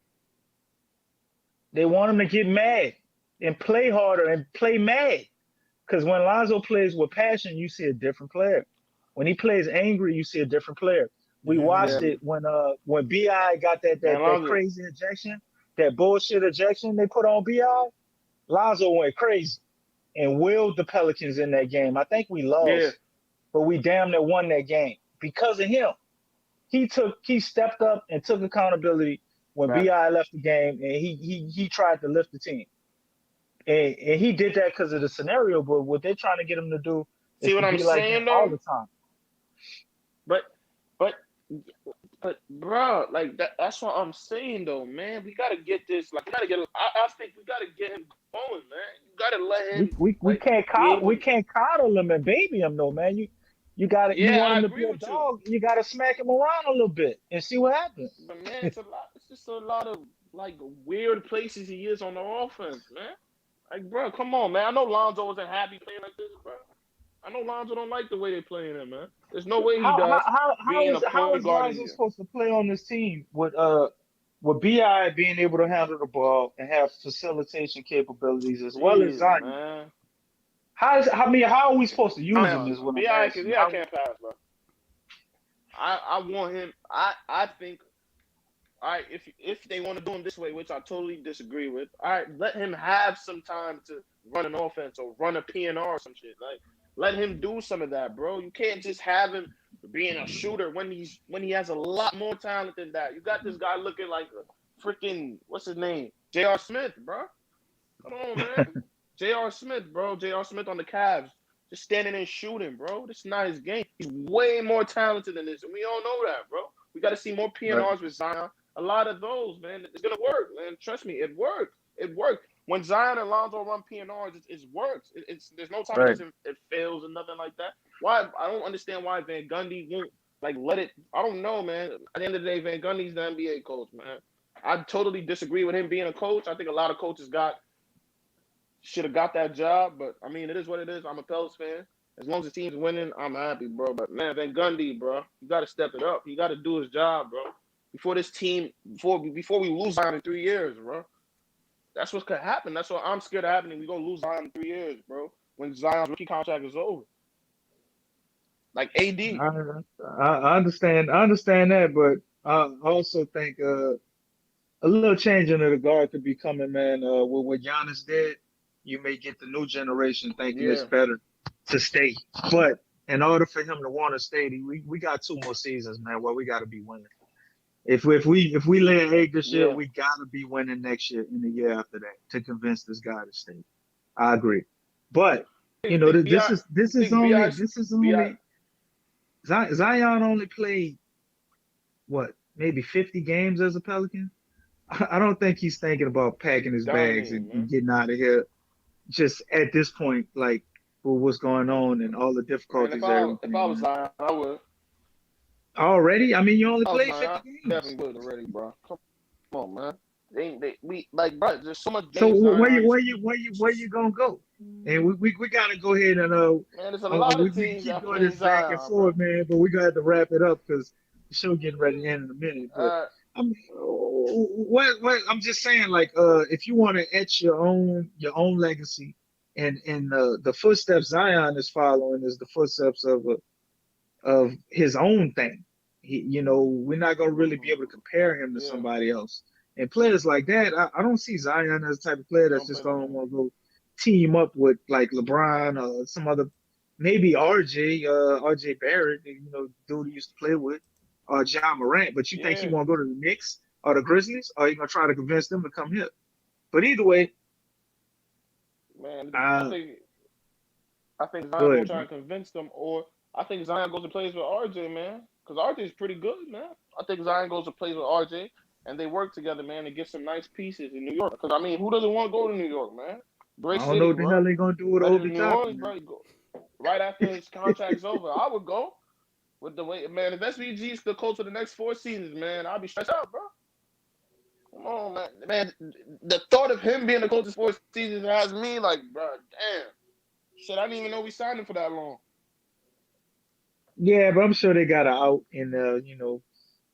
They want him to get mad and play harder and play mad. Because when Lonzo plays with passion, you see a different player. When he plays angry, you see a different player. We Yeah, he Yeah, watched do. it when Bi got man. that Lonzo. crazy ejection, that bullshit ejection they put on Bi. Lonzo went crazy and willed the Pelicans in that game. I think we Yeah, lost, but we damn near won that game because of him. He stepped up and took accountability when right. Bi left the game, and he tried to lift the team. And he did that because of the scenario, but what they're trying to get him to do is See to what I'm be like him saying all though? the time. But but bro, like that's what I'm saying though, man. We gotta get this. Like, we gotta get. I think we gotta get him going, man. You gotta let We him we, we like can't be coddle able. we can't coddle him and baby him though, man. You Yeah, want I him to be agree a with you. dog, you gotta smack him around a little bit and see what happens. But man, it's a lot. It's just a lot of like weird places he is on the offense, man. Like, bro, come on, man. I know Lonzo isn't happy playing like this, bro. I know Lonzo don't like the way they're playing him, man. There's no way he does being a How point is guard in Lonzo here. supposed to play on this team with Bi being able to handle the ball and have facilitation capabilities as well as Jeez, Zion? man. How are we supposed to use him is what I'm Bi, asking. yeah, I can't pass, bro. I want him. I think. All right, if they want to do him this way, which I totally disagree with, all right, let him have some time to run an offense or run a PNR or some shit. Like, let him do some of that, bro. You can't just have him being a shooter when he has a lot more talent than that. You got this guy looking like a freaking what's his name, J.R. Smith, bro. Come on, man. J.R. Smith, bro. J.R. Smith on the Cavs. Just standing and shooting, bro. This is not his game. He's way more talented than this. And we all know that, bro. We got to see more Right. PNRs with Zion. A lot of those, man. It's going to work, man. Trust me. It worked. It worked. When Zion and Lonzo run PNRs, it works. There's no time Right. it fails and nothing like that. Why? I don't understand why Van Gundy won't, like, let it. I don't know, man. At the end of the day, Van Gundy's the NBA coach, man. I totally disagree with him being a coach. I think a lot of coaches should have got that job, but I mean, it is what it is. I'm a Pels fan. As long as the team's winning, I'm happy, bro. But man, Van Gundy, bro, you got to step it up. You got to do his job, bro. Before we lose Zion in 3 years, bro. That's what could happen. That's what I'm scared of happening. We gonna lose Zion in 3 years, bro. When Zion's rookie contract is over, like AD. I understand. I understand that, but I also think a little changing of the guard could be coming, man. With what Giannis did, you may get the new generation thinking it's Yeah, better to stay. But in order for him to want to stay, we got 2 more seasons, man, where we got to be winning. If we lay an egg this year, Yeah. we gotta be winning next year and the year after that to convince this guy to stay. I agree, but You think Bi? You think Bi? this is Bi? only Zion only played what, maybe 50 games as a Pelican. I don't think he's thinking about He's packing his bags dominating, and man. getting out of here just at this point, like with what's going on and all the Man, if difficulties I was everything. Zion, I would. Already, I mean, you only I was played Zion, 50 I games. definitely would already, bro. Come on, man. We like, bro. There's so much So game Zion. where you gonna go? And we gotta go ahead and Man, there's a lot we of can teams keep that doing play this back and Zion, bro. forth, man. But we gotta have to wrap it up because the show getting ready to end in a minute. But Uh, I'm what I'm just saying, like if you want to etch your own legacy, and the footsteps Zion is following is the footsteps of his own thing. We're not gonna really be able to compare him to yeah. somebody else. And players like that, I don't see Zion as the type of player You that's don't play just like gonna him. want to go team up with like LeBron or some other, maybe RJ Barrett, dude he used to play with, or John Morant. But you think he Yeah, want to go to the Knicks or the Grizzlies, or you gonna try to convince them to come here? But either way, man. uh, I think go Zion gonna ahead, try bro. and convince them, or I think Zion goes and plays with RJ, man, because RJ's pretty good, man. I think Zion goes and plays with RJ, and they work together, man, and get some nice pieces in New York. Because I mean, who doesn't want to go to New York, man? Great I don't know city, what the hell bro. they gonna do with Better than Obi New Toppin, Orleans, man. bro. You go right after his contract's over. I would go with the way, man. If SVG's the coach for the next 4 seasons, man, I'll be stressed out, bro. Come on, man. Man, the thought of him being the coach for 4 seasons has me like, bro, damn. Shit, I didn't even know we signed him for that long. Yeah, but I'm sure they got an out, and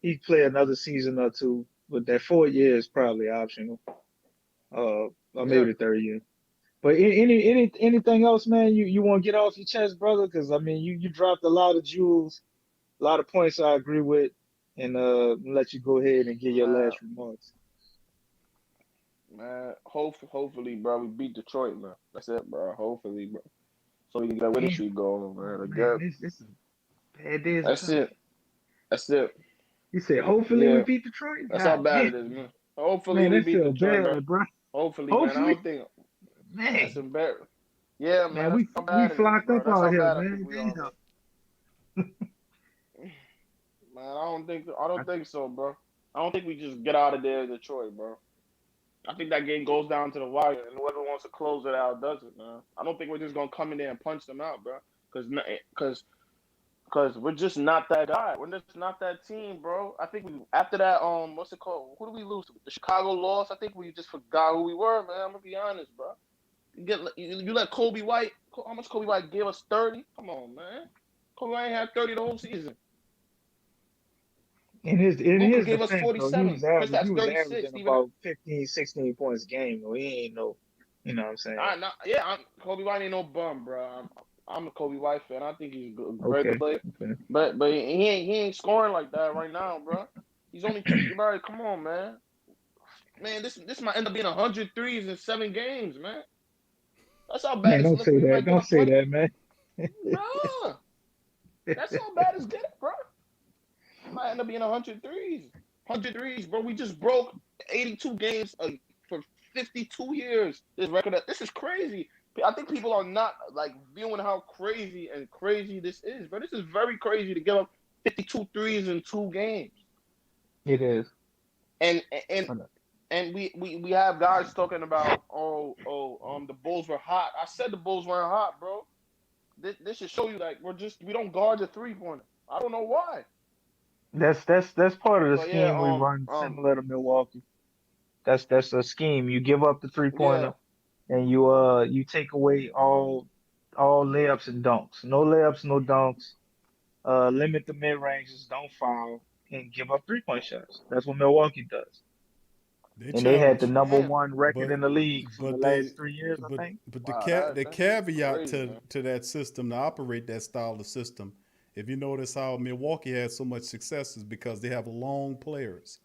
he'd play another season or two. But that 4 year is probably optional, or maybe Yeah. the third year. But anything else, man? You want to get off your chest, brother? Because I mean, you dropped a lot of jewels, a lot of points I agree with, and let you go ahead and give your Man, last remarks. man, hopefully, bro, we beat Detroit, man. That's it, bro. Hopefully, bro. So we can get that winning Damn, streak going, man. oh man, Again. this is a bad day as a That's Pelican. it. That's it. You said hopefully we Yeah. beat Detroit. That's how God bad damn, it is, man. Hopefully man, we that beat feel Detroit, bro. bad, bro. Hopefully, man. I Hopefully, don't think that's man, embarrassing. Yeah, man. man, That's how we bad it is, flocked bro. up That's out how here, bad I think man. we are, Damn. bro. Man, I don't think so, bro. I don't think we just get out of there in Detroit, bro. I think that game goes down to the wire, and whoever wants to close it out does it, man. I don't think we're just gonna come in there and punch them out, bro. Cause we're just not that guy. We're just not that team, bro. I think we after that, what's it called? Who do we lose to? The Chicago loss. I think we just forgot who we were, man. I'm gonna be honest, bro. You let Kobe White. How much Kobe White gave us? 30. Come on, man. Kobe White ain't had 30 the whole season. In Luka his gave us defense, though, 47. he Kristaps was 36. averaging Even about 15, 16 points a game. Though he ain't no, what I'm saying. Kobe White ain't no bum, bro. I'm a Kobe White fan. I think he's a very good Okay, player, okay. but he ain't scoring like that right now, bro. He's only bro. Come on, man. Man, this might end up being 100 threes in 7 games, man. That's how bad Man, it's don't say looking. We that. might give Don't up say 20, that, man. bro. That's how bad it's getting, bro. It might end up being 100 threes. 100 threes, bro. We just broke 82 games for 52 years. This is crazy. I think people are not like viewing how crazy this is, bro. This is very crazy to give up 52 threes in 2 games. It is. And and and we have guys talking about the Bulls were hot. I said the Bulls weren't hot, bro. This should show you that we don't guard the 3-pointer. I don't know why. That's part of the But yeah, scheme we run, similar to Milwaukee. That's a scheme. You give up the yeah. 3-pointer, and you take away all layups and dunks. No layups, no dunks. Limit the mid ranges, don't foul, and give up 3-point shots. That's what Milwaukee does. They And they had the challenge, number Damn. one record but in the league for the but they last 3 years, I but think. but Wow, the that's caveat crazy, man. to that system to operate that style of system, if you notice how Milwaukee has so much success is because they have long players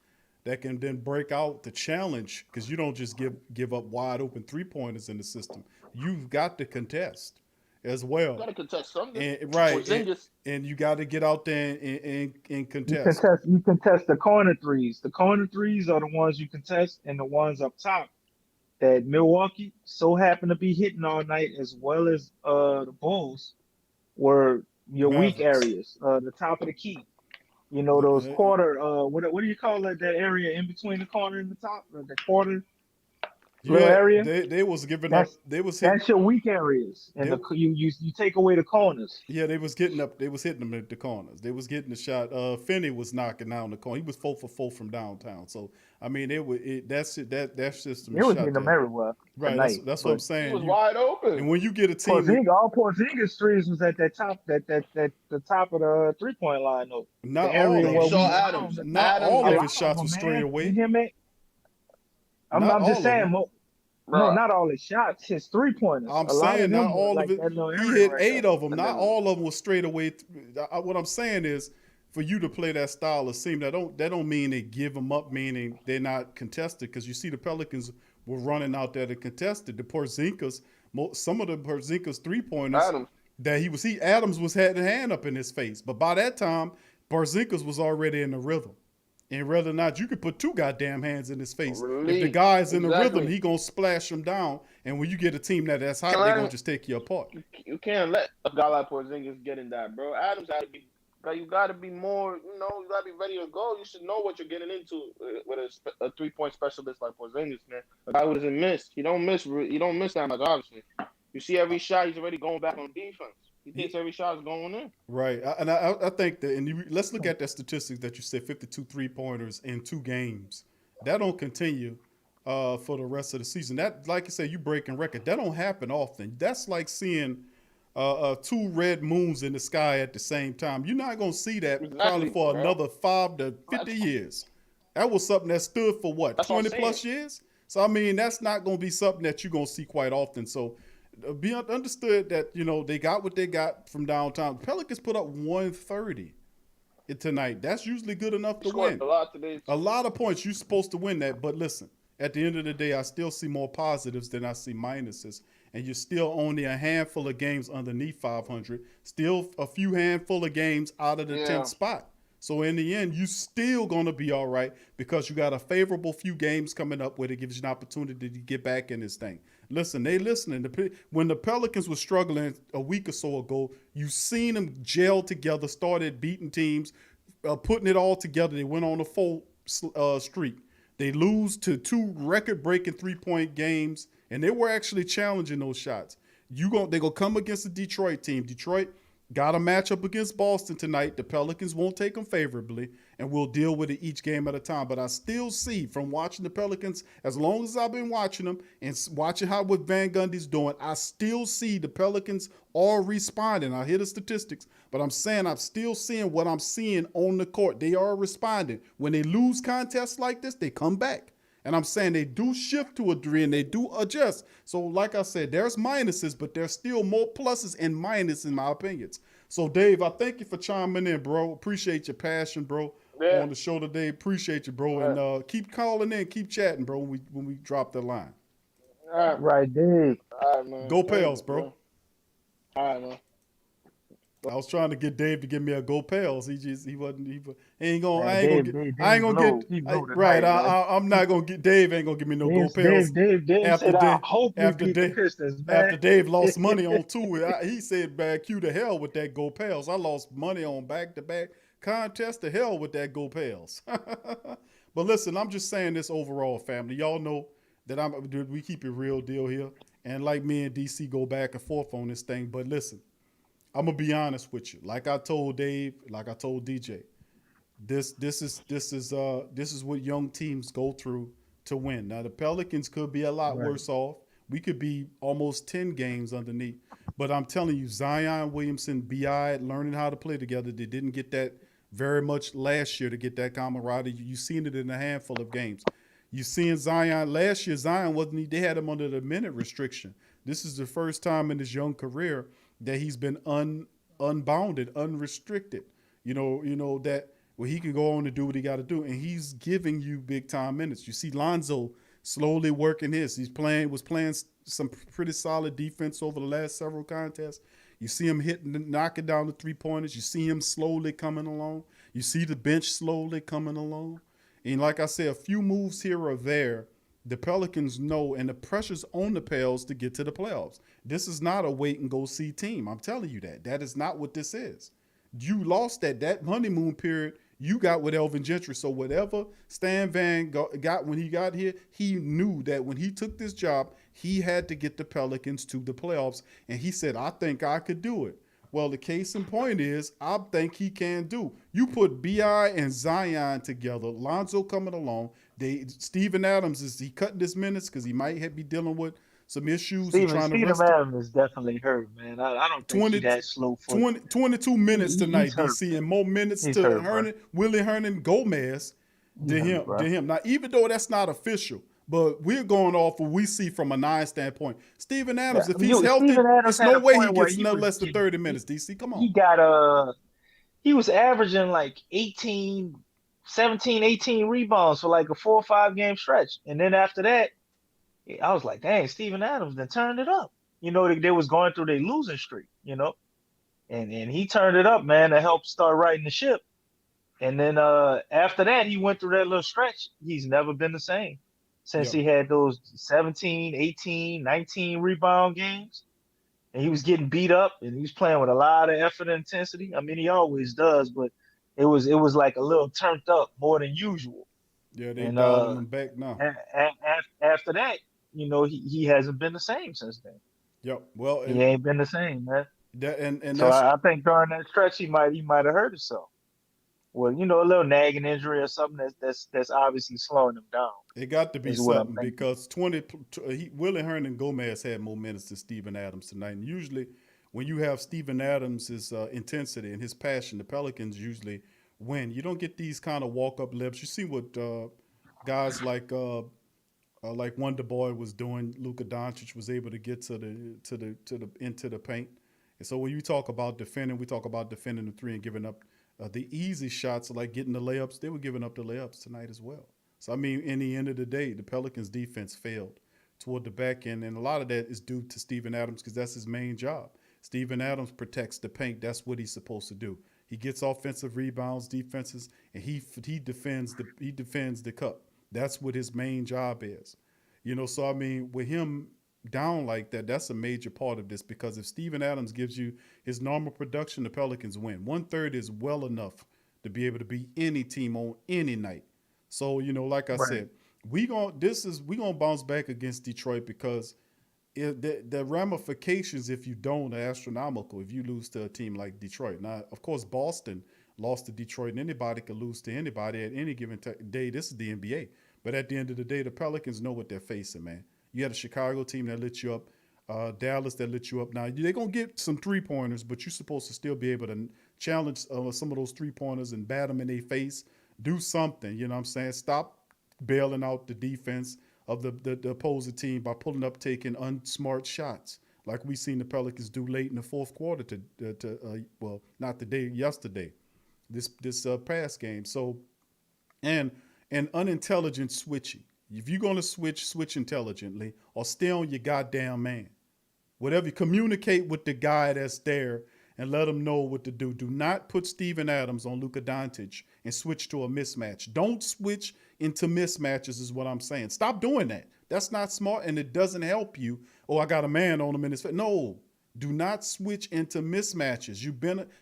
that can then break out the challenge because you don't just give up wide open 3-pointers in the system. You've got to contest. as well. Got to contest something. And right, Porzingis. and you got to get out there and You contest. contest the corner threes. The corner threes are the ones you contest, and the ones up top that Milwaukee so happened to be hitting all night, as well as the Bulls, were your weak Mavericks. areas. The top of the key. You know, those quarter. What do you call it? That area in between the corner and the top, the quarter little area. They was giving up. They was hitting. That's your weak areas, and you take away the corners. Yeah, they was getting up. They was hitting them at the corners. They was getting the shot. Finney was knocking down the corner. He was 4 for 4 from downtown. So I mean, that system. It was hitting them everywhere. Right. That's what I'm saying. He was wide open. And when you get a team, Porzingis threes was at that top, the top of the 3-point line though. Not all of them. Adams. Not all of his shots were straight away. I'm just saying. No, not all his shots. His 3-pointers. I'm saying not all of it. He hit 8 of them. Not all of them was straight away. What I'm saying is, for you to play that style of team, that don't mean they give them up, meaning they're not contested. Because you see the Pelicans were running out there to contest it. The Porzingis, some of the Porzingis 3-pointers Adams was had a hand up in his face. But by that time, Porzingis was already in the rhythm. And whether or not you could put 2 goddamn hands in his face. If the guy's in the rhythm, he gonna splash him down. And when you get a team that's hot, they're gonna just take you apart. You can't let a guy like Porzingis get in that, bro. Adams got to be. You got to be more. You got to be ready to go. You should know what you're getting into with a 3-point specialist like Porzingis, man. A guy who doesn't miss. He don't miss that much, obviously. You see every shot, he's already going back on defense. He thinks every shot is going in. Right. I think that, let's look at that statistics that you said, 52 3-pointers in 2 games. That don't continue for the rest of the season. That, like you said, you breaking record. That don't happen often. That's like seeing 2 red moons in the sky at the same time. You're not going to see that probably for another 5 to 50 years. That was something that stood for what, 20 plus years? So, I mean, that's not going to be something that you're going to see quite often. So, be understood that, they got what they got from downtown. The Pelicans put up 130 tonight. That's usually good enough to win. A lot of points. You're supposed to win that. But listen, at the end of the day, I still see more positives than I see minuses. And you're still only a handful of games underneath 500. Still a few handful of games out of the 10th spot. So in the end, you still going to be all right because you got a favorable few games coming up where it gives you an opportunity to get back in this thing. Listen, they listening. When the Pelicans were struggling a week or so ago, you seen them gel together, started beating teams, putting it all together. They went on a full streak. They lose to 2 record-breaking 3-point games, and they were actually challenging those shots. They're going to come against the Detroit team. Detroit got a matchup against Boston tonight. The Pelicans won't take them favorably, and we'll deal with it each game at a time. But I still see from watching the Pelicans, as long as I've been watching them and watching what Van Gundy's doing, I still see the Pelicans are responding. I hear the statistics, but I'm saying I'm still seeing what I'm seeing on the court. They are responding. When they lose contests like this, they come back. And I'm saying they do shift to a degree and they do adjust. So like I said, there's minuses, but there's still more pluses and minuses in my opinions. So Dave, I thank you for chiming in, bro. Appreciate your passion, bro, on the show today. Appreciate you, bro. And keep calling in, keep chatting, bro, when we drop the line. All right, Dave. All right, man. Go Pels, bro. All right, man. I was trying to get Dave to give me a go Pels. I'm not gonna get Dave. Ain't gonna give me no go Pels. Dave after Dave lost money on 2. He said, "Man, cue to hell with that go Pels." I lost money on back-to-back contests. To hell with that go Pels. But listen, I'm just saying this overall, family. Y'all know that we keep it real deal here, and like me and DC go back and forth on this thing. But listen. I'm gonna be honest with you. Like I told Dave, like I told DJ, this is what young teams go through to win. Now the Pelicans could be a lot worse off. We could be almost 10 games underneath. But I'm telling you, Zion Williamson, BI, learning how to play together. They didn't get that very much last year to get that camaraderie. You've seen it in a handful of games. You seen Zion last year. Zion wasn't. They had him under the minute restriction. This is the first time in his young career that he's been unbounded, unrestricted, that where he can go on and do what he got to do. And he's giving you big time minutes. You see Lonzo slowly working his. Was playing some pretty solid defense over the last several contests. You see him knocking down the 3-pointers. You see him slowly coming along. You see the bench slowly coming along. And like I said, a few moves here or there, the Pelicans know, and the pressure's on the Pels to get to the playoffs. This is not a wait and go see team. I'm telling you that. That is not what this is. You lost that honeymoon period you got with Elvin Gentry. So whatever Stan Van got when he got here, he knew that when he took this job, he had to get the Pelicans to the playoffs. And he said, I think I could do it. Well, the case in point is, I think he can do. You put B.I. and Zion together, Lonzo coming along. Steven Adams, is he cutting his minutes because he might be dealing with some issues and trying to rest? Steven Adams is definitely hurt, man. I don't think he's that slow for 22 minutes tonight, he's hurt, DC, man. and more minutes He's to hurt, Willie Hernan Gomez than him. Now, even though that's not official, but we're going off what we see from a 9 standpoint. Steven Adams, if he's healthy, there's no way he gets no less than 30 minutes, DC. Come on. He was averaging like 17, 18 rebounds for like a 4 or 5 game stretch. And then after that, I was like, dang, Steven Adams then turned it up. You know, they was going through their losing streak, you know. And he turned it up, man, to help start righting the ship. And then after that, he went through that little stretch. He's never been the same since he had those 17, 18, 19 rebound games. And he was getting beat up, and he was playing with a lot of effort and intensity. I mean, he always does, but it was like a little turned up more than usual. Yeah, they dialing him back now. After that, you know, he hasn't been the same since then. Yep. Well, he ain't been the same, man. So I think during that stretch, he might have hurt himself. Well, you know, a little nagging injury or something that's obviously slowing him down. It got to be something because Willie Hernan Gomez had more minutes than Steven Adams tonight. And usually when you have Steven Adams' intensity and his passion, the Pelicans usually win. You don't get these kind of walk-up lips. You see what guys like Wonder Boy was doing. Luka Doncic was able to get into the paint. And so when you talk about defending, we talk about defending the three and giving up the easy shots, like getting the layups. They were giving up the layups tonight as well. So, I mean, in the end of the day, the Pelicans' defense failed toward the back end, and a lot of that is due to Steven Adams because that's his main job. Steven Adams protects the paint. That's what he's supposed to do. He gets offensive rebounds, defenses, and he defends the cup. That's what his main job is. You know, so, I mean, with him down like that, that's a major part of this because if Steven Adams gives you his normal production, the Pelicans win. 1/3 is well enough to be able to beat any team on any night. So, you know, like I said, we gonna bounce back against Detroit because the ramifications if you don't are astronomical if you lose to a team like Detroit. Now, of course, Boston lost to Detroit, and anybody could lose to anybody at any given day. This is the NBA. But at the end of the day, the Pelicans know what they're facing, man. You had a Chicago team that lit you up, Dallas that lit you up. Now, they're going to get some three-pointers, but you're supposed to still be able to challenge some of those three-pointers and bat them in their face. Do something, you know what I'm saying? Stop bailing out the defense of the opposing team by pulling up, taking unsmart shots like we seen the Pelicans do late in the fourth quarter well, not yesterday, this past game. So, and unintelligent switching. If you're going to switch intelligently or stay on your goddamn man. Whatever, communicate with the guy that's there and let him know what to do. Do not put Steven Adams on Luka Doncic and switch to a mismatch. Don't switch into mismatches is what I'm saying. Stop doing that. That's not smart and it doesn't help you. Oh, I got a man on him in his face. No, do not switch into mismatches.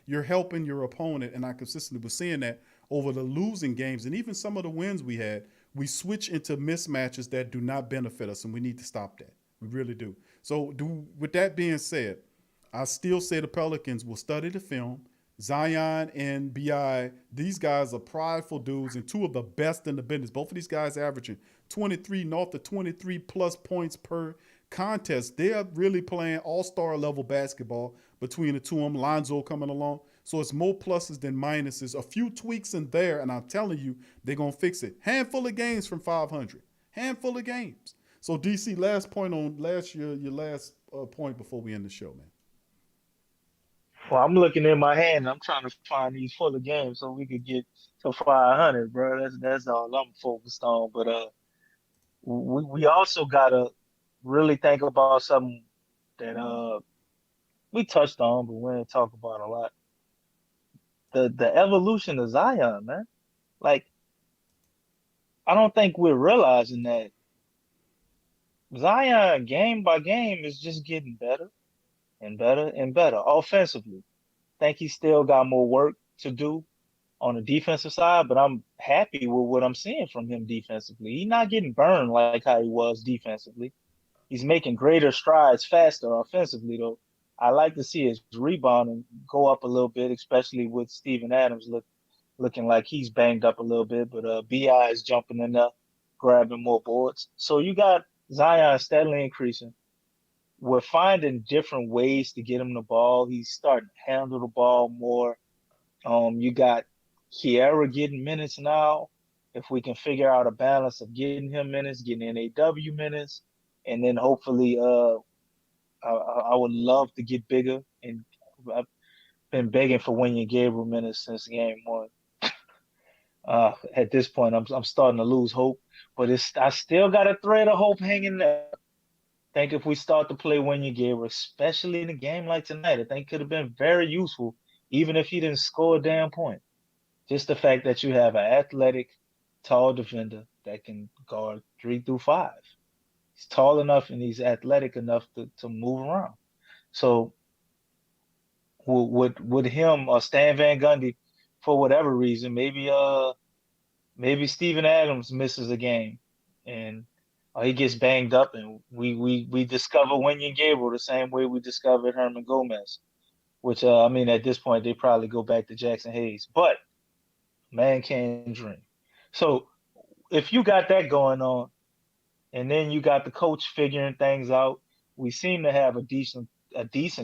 You're helping your opponent, and I consistently was seeing that over the losing games and even some of the wins we had. We switch into mismatches that do not benefit us, and we need to stop that. We really do. So with that being said, I still say the Pelicans will study the film. Zion and B.I., these guys are prideful dudes and two of the best in the business. Both of these guys averaging 23, north of 23 plus points per contest. They're really playing all-star level basketball between the two of them. Lonzo coming along. So it's more pluses than minuses. A few tweaks in there, and I'm telling you, they're going to fix it. Handful of games from 500. Handful of games. So, DC, last point on your last point before we end the show, man. Well, I'm looking in my hand. I'm trying to find these full of games so we could get to 500, bro. That's all I'm focused on. But we also got to really think about something that we touched on, but we didn't talk about a lot. The evolution of Zion, man. Like, I don't think we're realizing that Zion, game by game, is just getting better and better and better offensively. Think he still got more work to do on the defensive side, but I'm happy with what I'm seeing from him defensively. He's not getting burned like how he was defensively. He's making greater strides faster offensively, though. I like to see his rebounding go up a little bit, especially with Steven Adams looking like he's banged up a little bit, but BI is jumping in there, grabbing more boards. So you got Zion steadily increasing. We're finding different ways to get him the ball. He's starting to handle the ball more. You got Kiera getting minutes now. If we can figure out a balance of getting him minutes, getting NAW minutes, and then hopefully, I would love to get bigger. And I've been begging for Wenyen Gabriel minutes since game one. At this point, I'm starting to lose hope, but I still got a thread of hope hanging there. I think if we start to play Wenyen Gabriel, especially in a game like tonight, I think could have been very useful, even if he didn't score a damn point. Just the fact that you have an athletic, tall defender that can guard 3 through 5. He's tall enough and he's athletic enough to move around. So with him or Stan Van Gundy, for whatever reason, maybe Steven Adams misses a game and he gets banged up, and we discover Wenyen Gabriel the same way we discovered Herman Gomez, which I mean at this point they probably go back to Jackson Hayes, but man can dream. So if you got that going on, and then you got the coach figuring things out, we seem to have a decent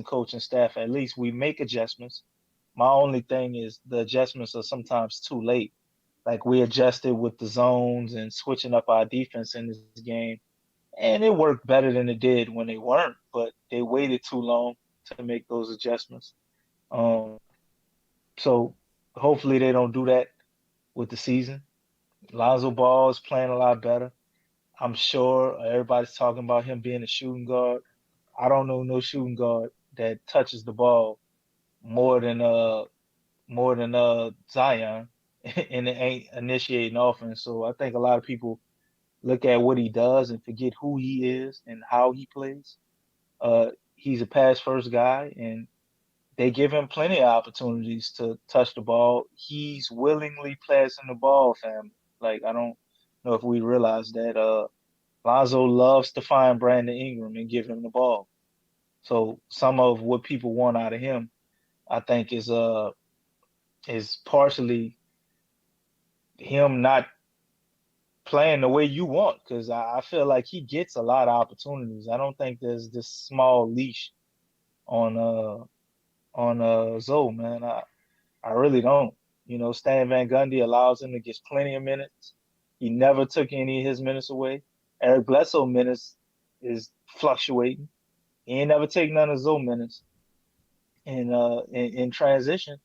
coaching staff. At least we make adjustments. My only thing is the adjustments are sometimes too late. Like we adjusted with the zones and switching up our defense in this game, and it worked better than it did when they weren't. But they waited too long to make those adjustments. So hopefully they don't do that with the season. Lonzo Ball is playing a lot better. I'm sure everybody's talking about him being a shooting guard. I don't know no shooting guard that touches the ball more than Zion and it ain't initiating offense. So I think a lot of people look at what he does and forget who he is and how he plays. He's a pass first guy, and they give him plenty of opportunities to touch the ball. He's willingly passing the ball, fam. Like I don't know if we realize that Lonzo loves to find Brandon Ingram and give him the ball. So some of what people want out of him, I think, is partially him not playing the way you want, because I feel like he gets a lot of opportunities. I don't think there's this small leash on Zoe, man. I really don't. You know, Stan Van Gundy allows him to get plenty of minutes. He never took any of his minutes away. Eric Bledsoe minutes is fluctuating. He ain't never taken none of Zoe minutes. And in transition,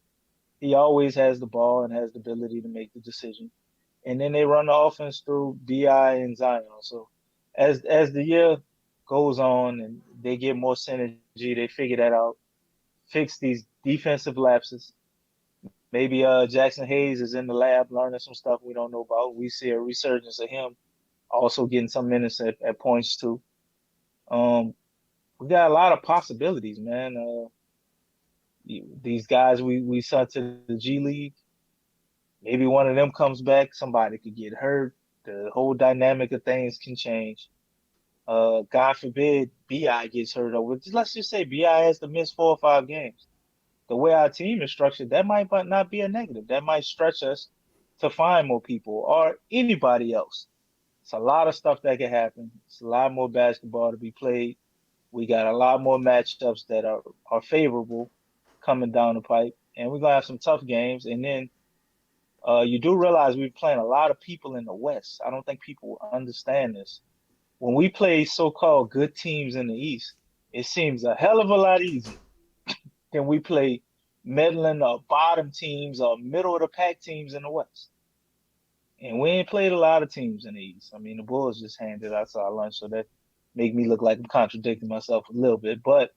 he always has the ball and has the ability to make the decision. And then they run the offense through BI and Zion. So as the year goes on and they get more synergy, they figure that out, fix these defensive lapses. Maybe Jackson Hayes is in the lab learning some stuff we don't know about. We see a resurgence of him also getting some minutes at points too. We got a lot of possibilities, man. These guys we sent to the G League, maybe one of them comes back, somebody could get hurt. The whole dynamic of things can change. God forbid BI gets hurt over. Let's just say BI has to miss 4 or 5 games. The way our team is structured, that might not be a negative. That might stretch us to find more people or anybody else. It's a lot of stuff that can happen. It's a lot more basketball to be played. We got a lot more matchups that are favorable coming down the pipe, and we're gonna have some tough games. And then you do realize we're playing a lot of people in the West. I don't think people understand this. When we play so-called good teams in the East, it seems a hell of a lot easier than we play middling or bottom teams or middle of the pack teams in the West. And we ain't played a lot of teams in the East. I mean, the Bulls just handed us our lunch, so that make me look like I'm contradicting myself a little bit. But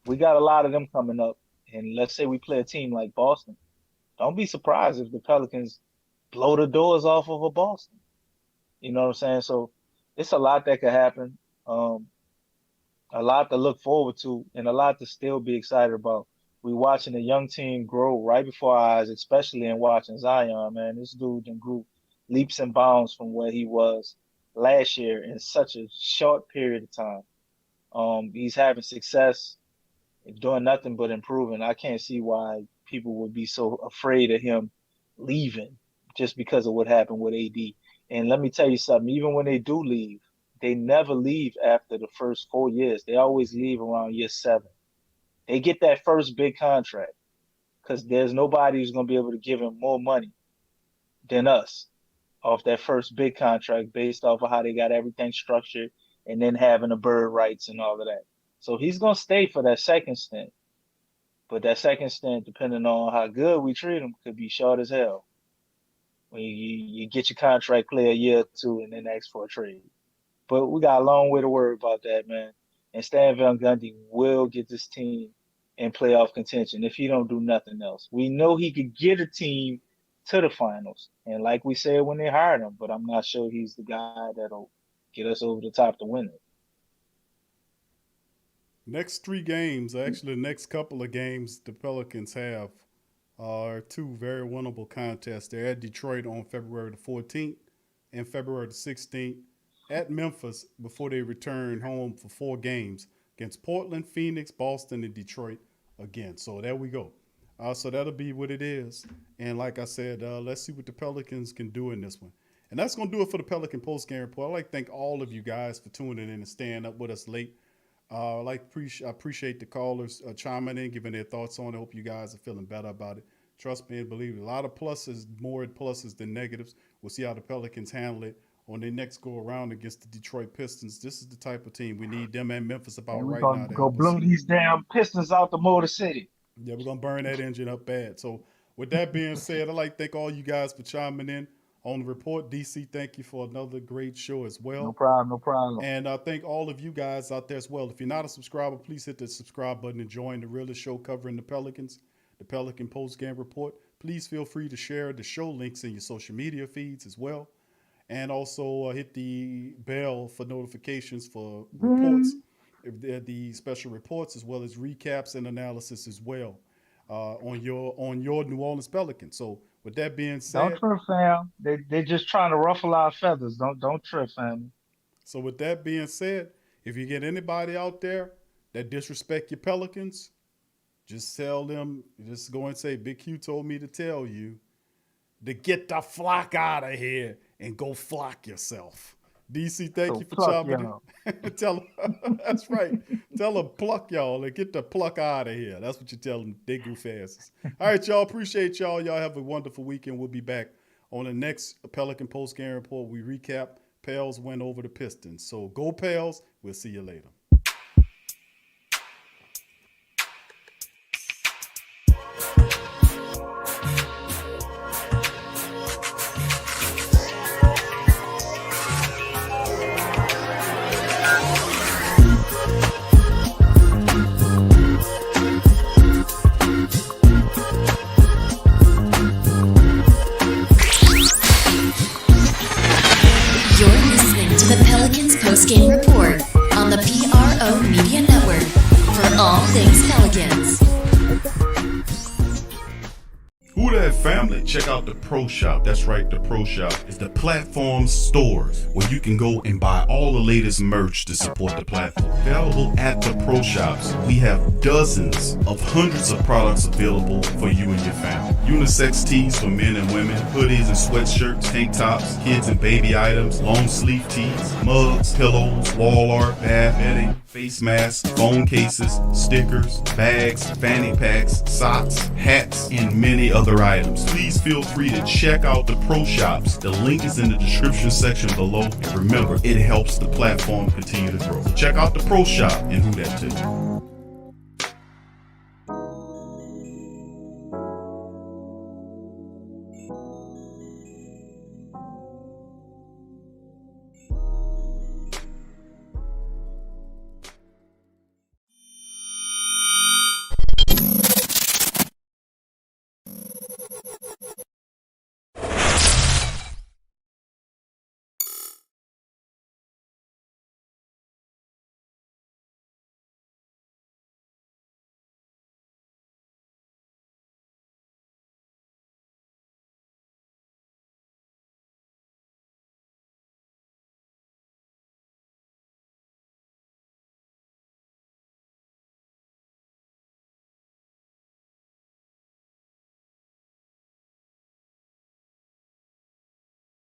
we got a lot of them coming up. And let's say we play a team like Boston. Don't be surprised if the Pelicans blow the doors off of a Boston. You know what I'm saying? So it's a lot that could happen. A lot to look forward to and a lot to still be excited about. We watching a young team grow right before our eyes, especially in watching Zion, man. This dude done grew leaps and bounds from where he was last year in such a short period of time. He's having success, doing nothing but improving. I can't see why people would be so afraid of him leaving just because of what happened with AD. And let me tell you something, even when they do leave, they never leave after the first 4 years. They always leave around year 7. They get that first big contract because there's nobody who's going to be able to give him more money than us off that first big contract based off of how they got everything structured and then having the bird rights and all of that. So he's going to stay for that second stint. But that second stint, depending on how good we treat him, could be short as hell. When you get your contract, play a year or two, and then ask for a trade. But we got a long way to worry about that, man. And Stan Van Gundy will get this team in playoff contention if he don't do nothing else. We know he could get a team to the finals. And like we said when they hired him, but I'm not sure he's the guy that'll get us over the top to win it. Next 3 games, actually the next couple of games the Pelicans have are 2 very winnable contests. They're at Detroit on February the 14th and February the 16th. At Memphis before they return home for 4 games against Portland, Phoenix, Boston, and Detroit again. So there we go. So that'll be what it is. And like I said, let's see what the Pelicans can do in this one. And that's going to do it for the Pelican Post-Game Report. I'd like to thank all of you guys for tuning in and staying up with us late. I appreciate the callers chiming in, giving their thoughts on it. I hope you guys are feeling better about it. Trust me and believe it. A lot of pluses, more pluses than negatives. We'll see how the Pelicans handle it on their next go around against the Detroit Pistons. This is the type of team we need them and Memphis about right now. We're going to blow these damn Pistons out the Motor City. Yeah, we're going to burn that engine up bad. So with that being said, I'd like to thank all you guys for chiming in on the report. DC, thank you for another great show as well. No problem. And I thank all of you guys out there as well. If you're not a subscriber, please hit the subscribe button and join the realest show covering the Pelicans, the Pelican Post-Game Report. Please feel free to share the show links in your social media feeds as well. And also hit the bell for notifications for reports, if they're the special reports, as well as recaps and analysis as well on your New Orleans Pelicans. So with that being said, don't trip, fam. They're just trying to ruffle our feathers. Don't trip, fam. So with that being said, if you get anybody out there that disrespect your Pelicans, just tell them. Just go and say, Big Q told me to tell you to get the flock out of here and go flock yourself. DC, thank you for chopping it. Tell them, that's right. Tell them pluck y'all and get the pluck out of here. That's what you tell them. They goof asses. All right, y'all. Appreciate y'all. Y'all have a wonderful weekend. We'll be back on the next Pelican Post-Game Report. We recap Pels win over the Pistons. So go Pels. We'll see you later. Post-Game Report on the PRO Media Network for all things Pelicans. Who that family? Check out the Pro Shop. That's right, the Pro Shop is the platform stores where you can go and buy all the latest merch to support the platform. Available at the Pro Shops, we have dozens of hundreds of products available for you and your family. Unisex tees for men and women, hoodies and sweatshirts, tank tops, kids and baby items, long sleeve tees, mugs, pillows, wall art, bath bedding, face masks, phone cases, stickers, bags, fanny packs, socks, hats, and many other items. Please feel free to check out the Pro Shops. The link is in the description section below. And remember, it helps the platform continue to grow. So check out the Pro Shop and who that too.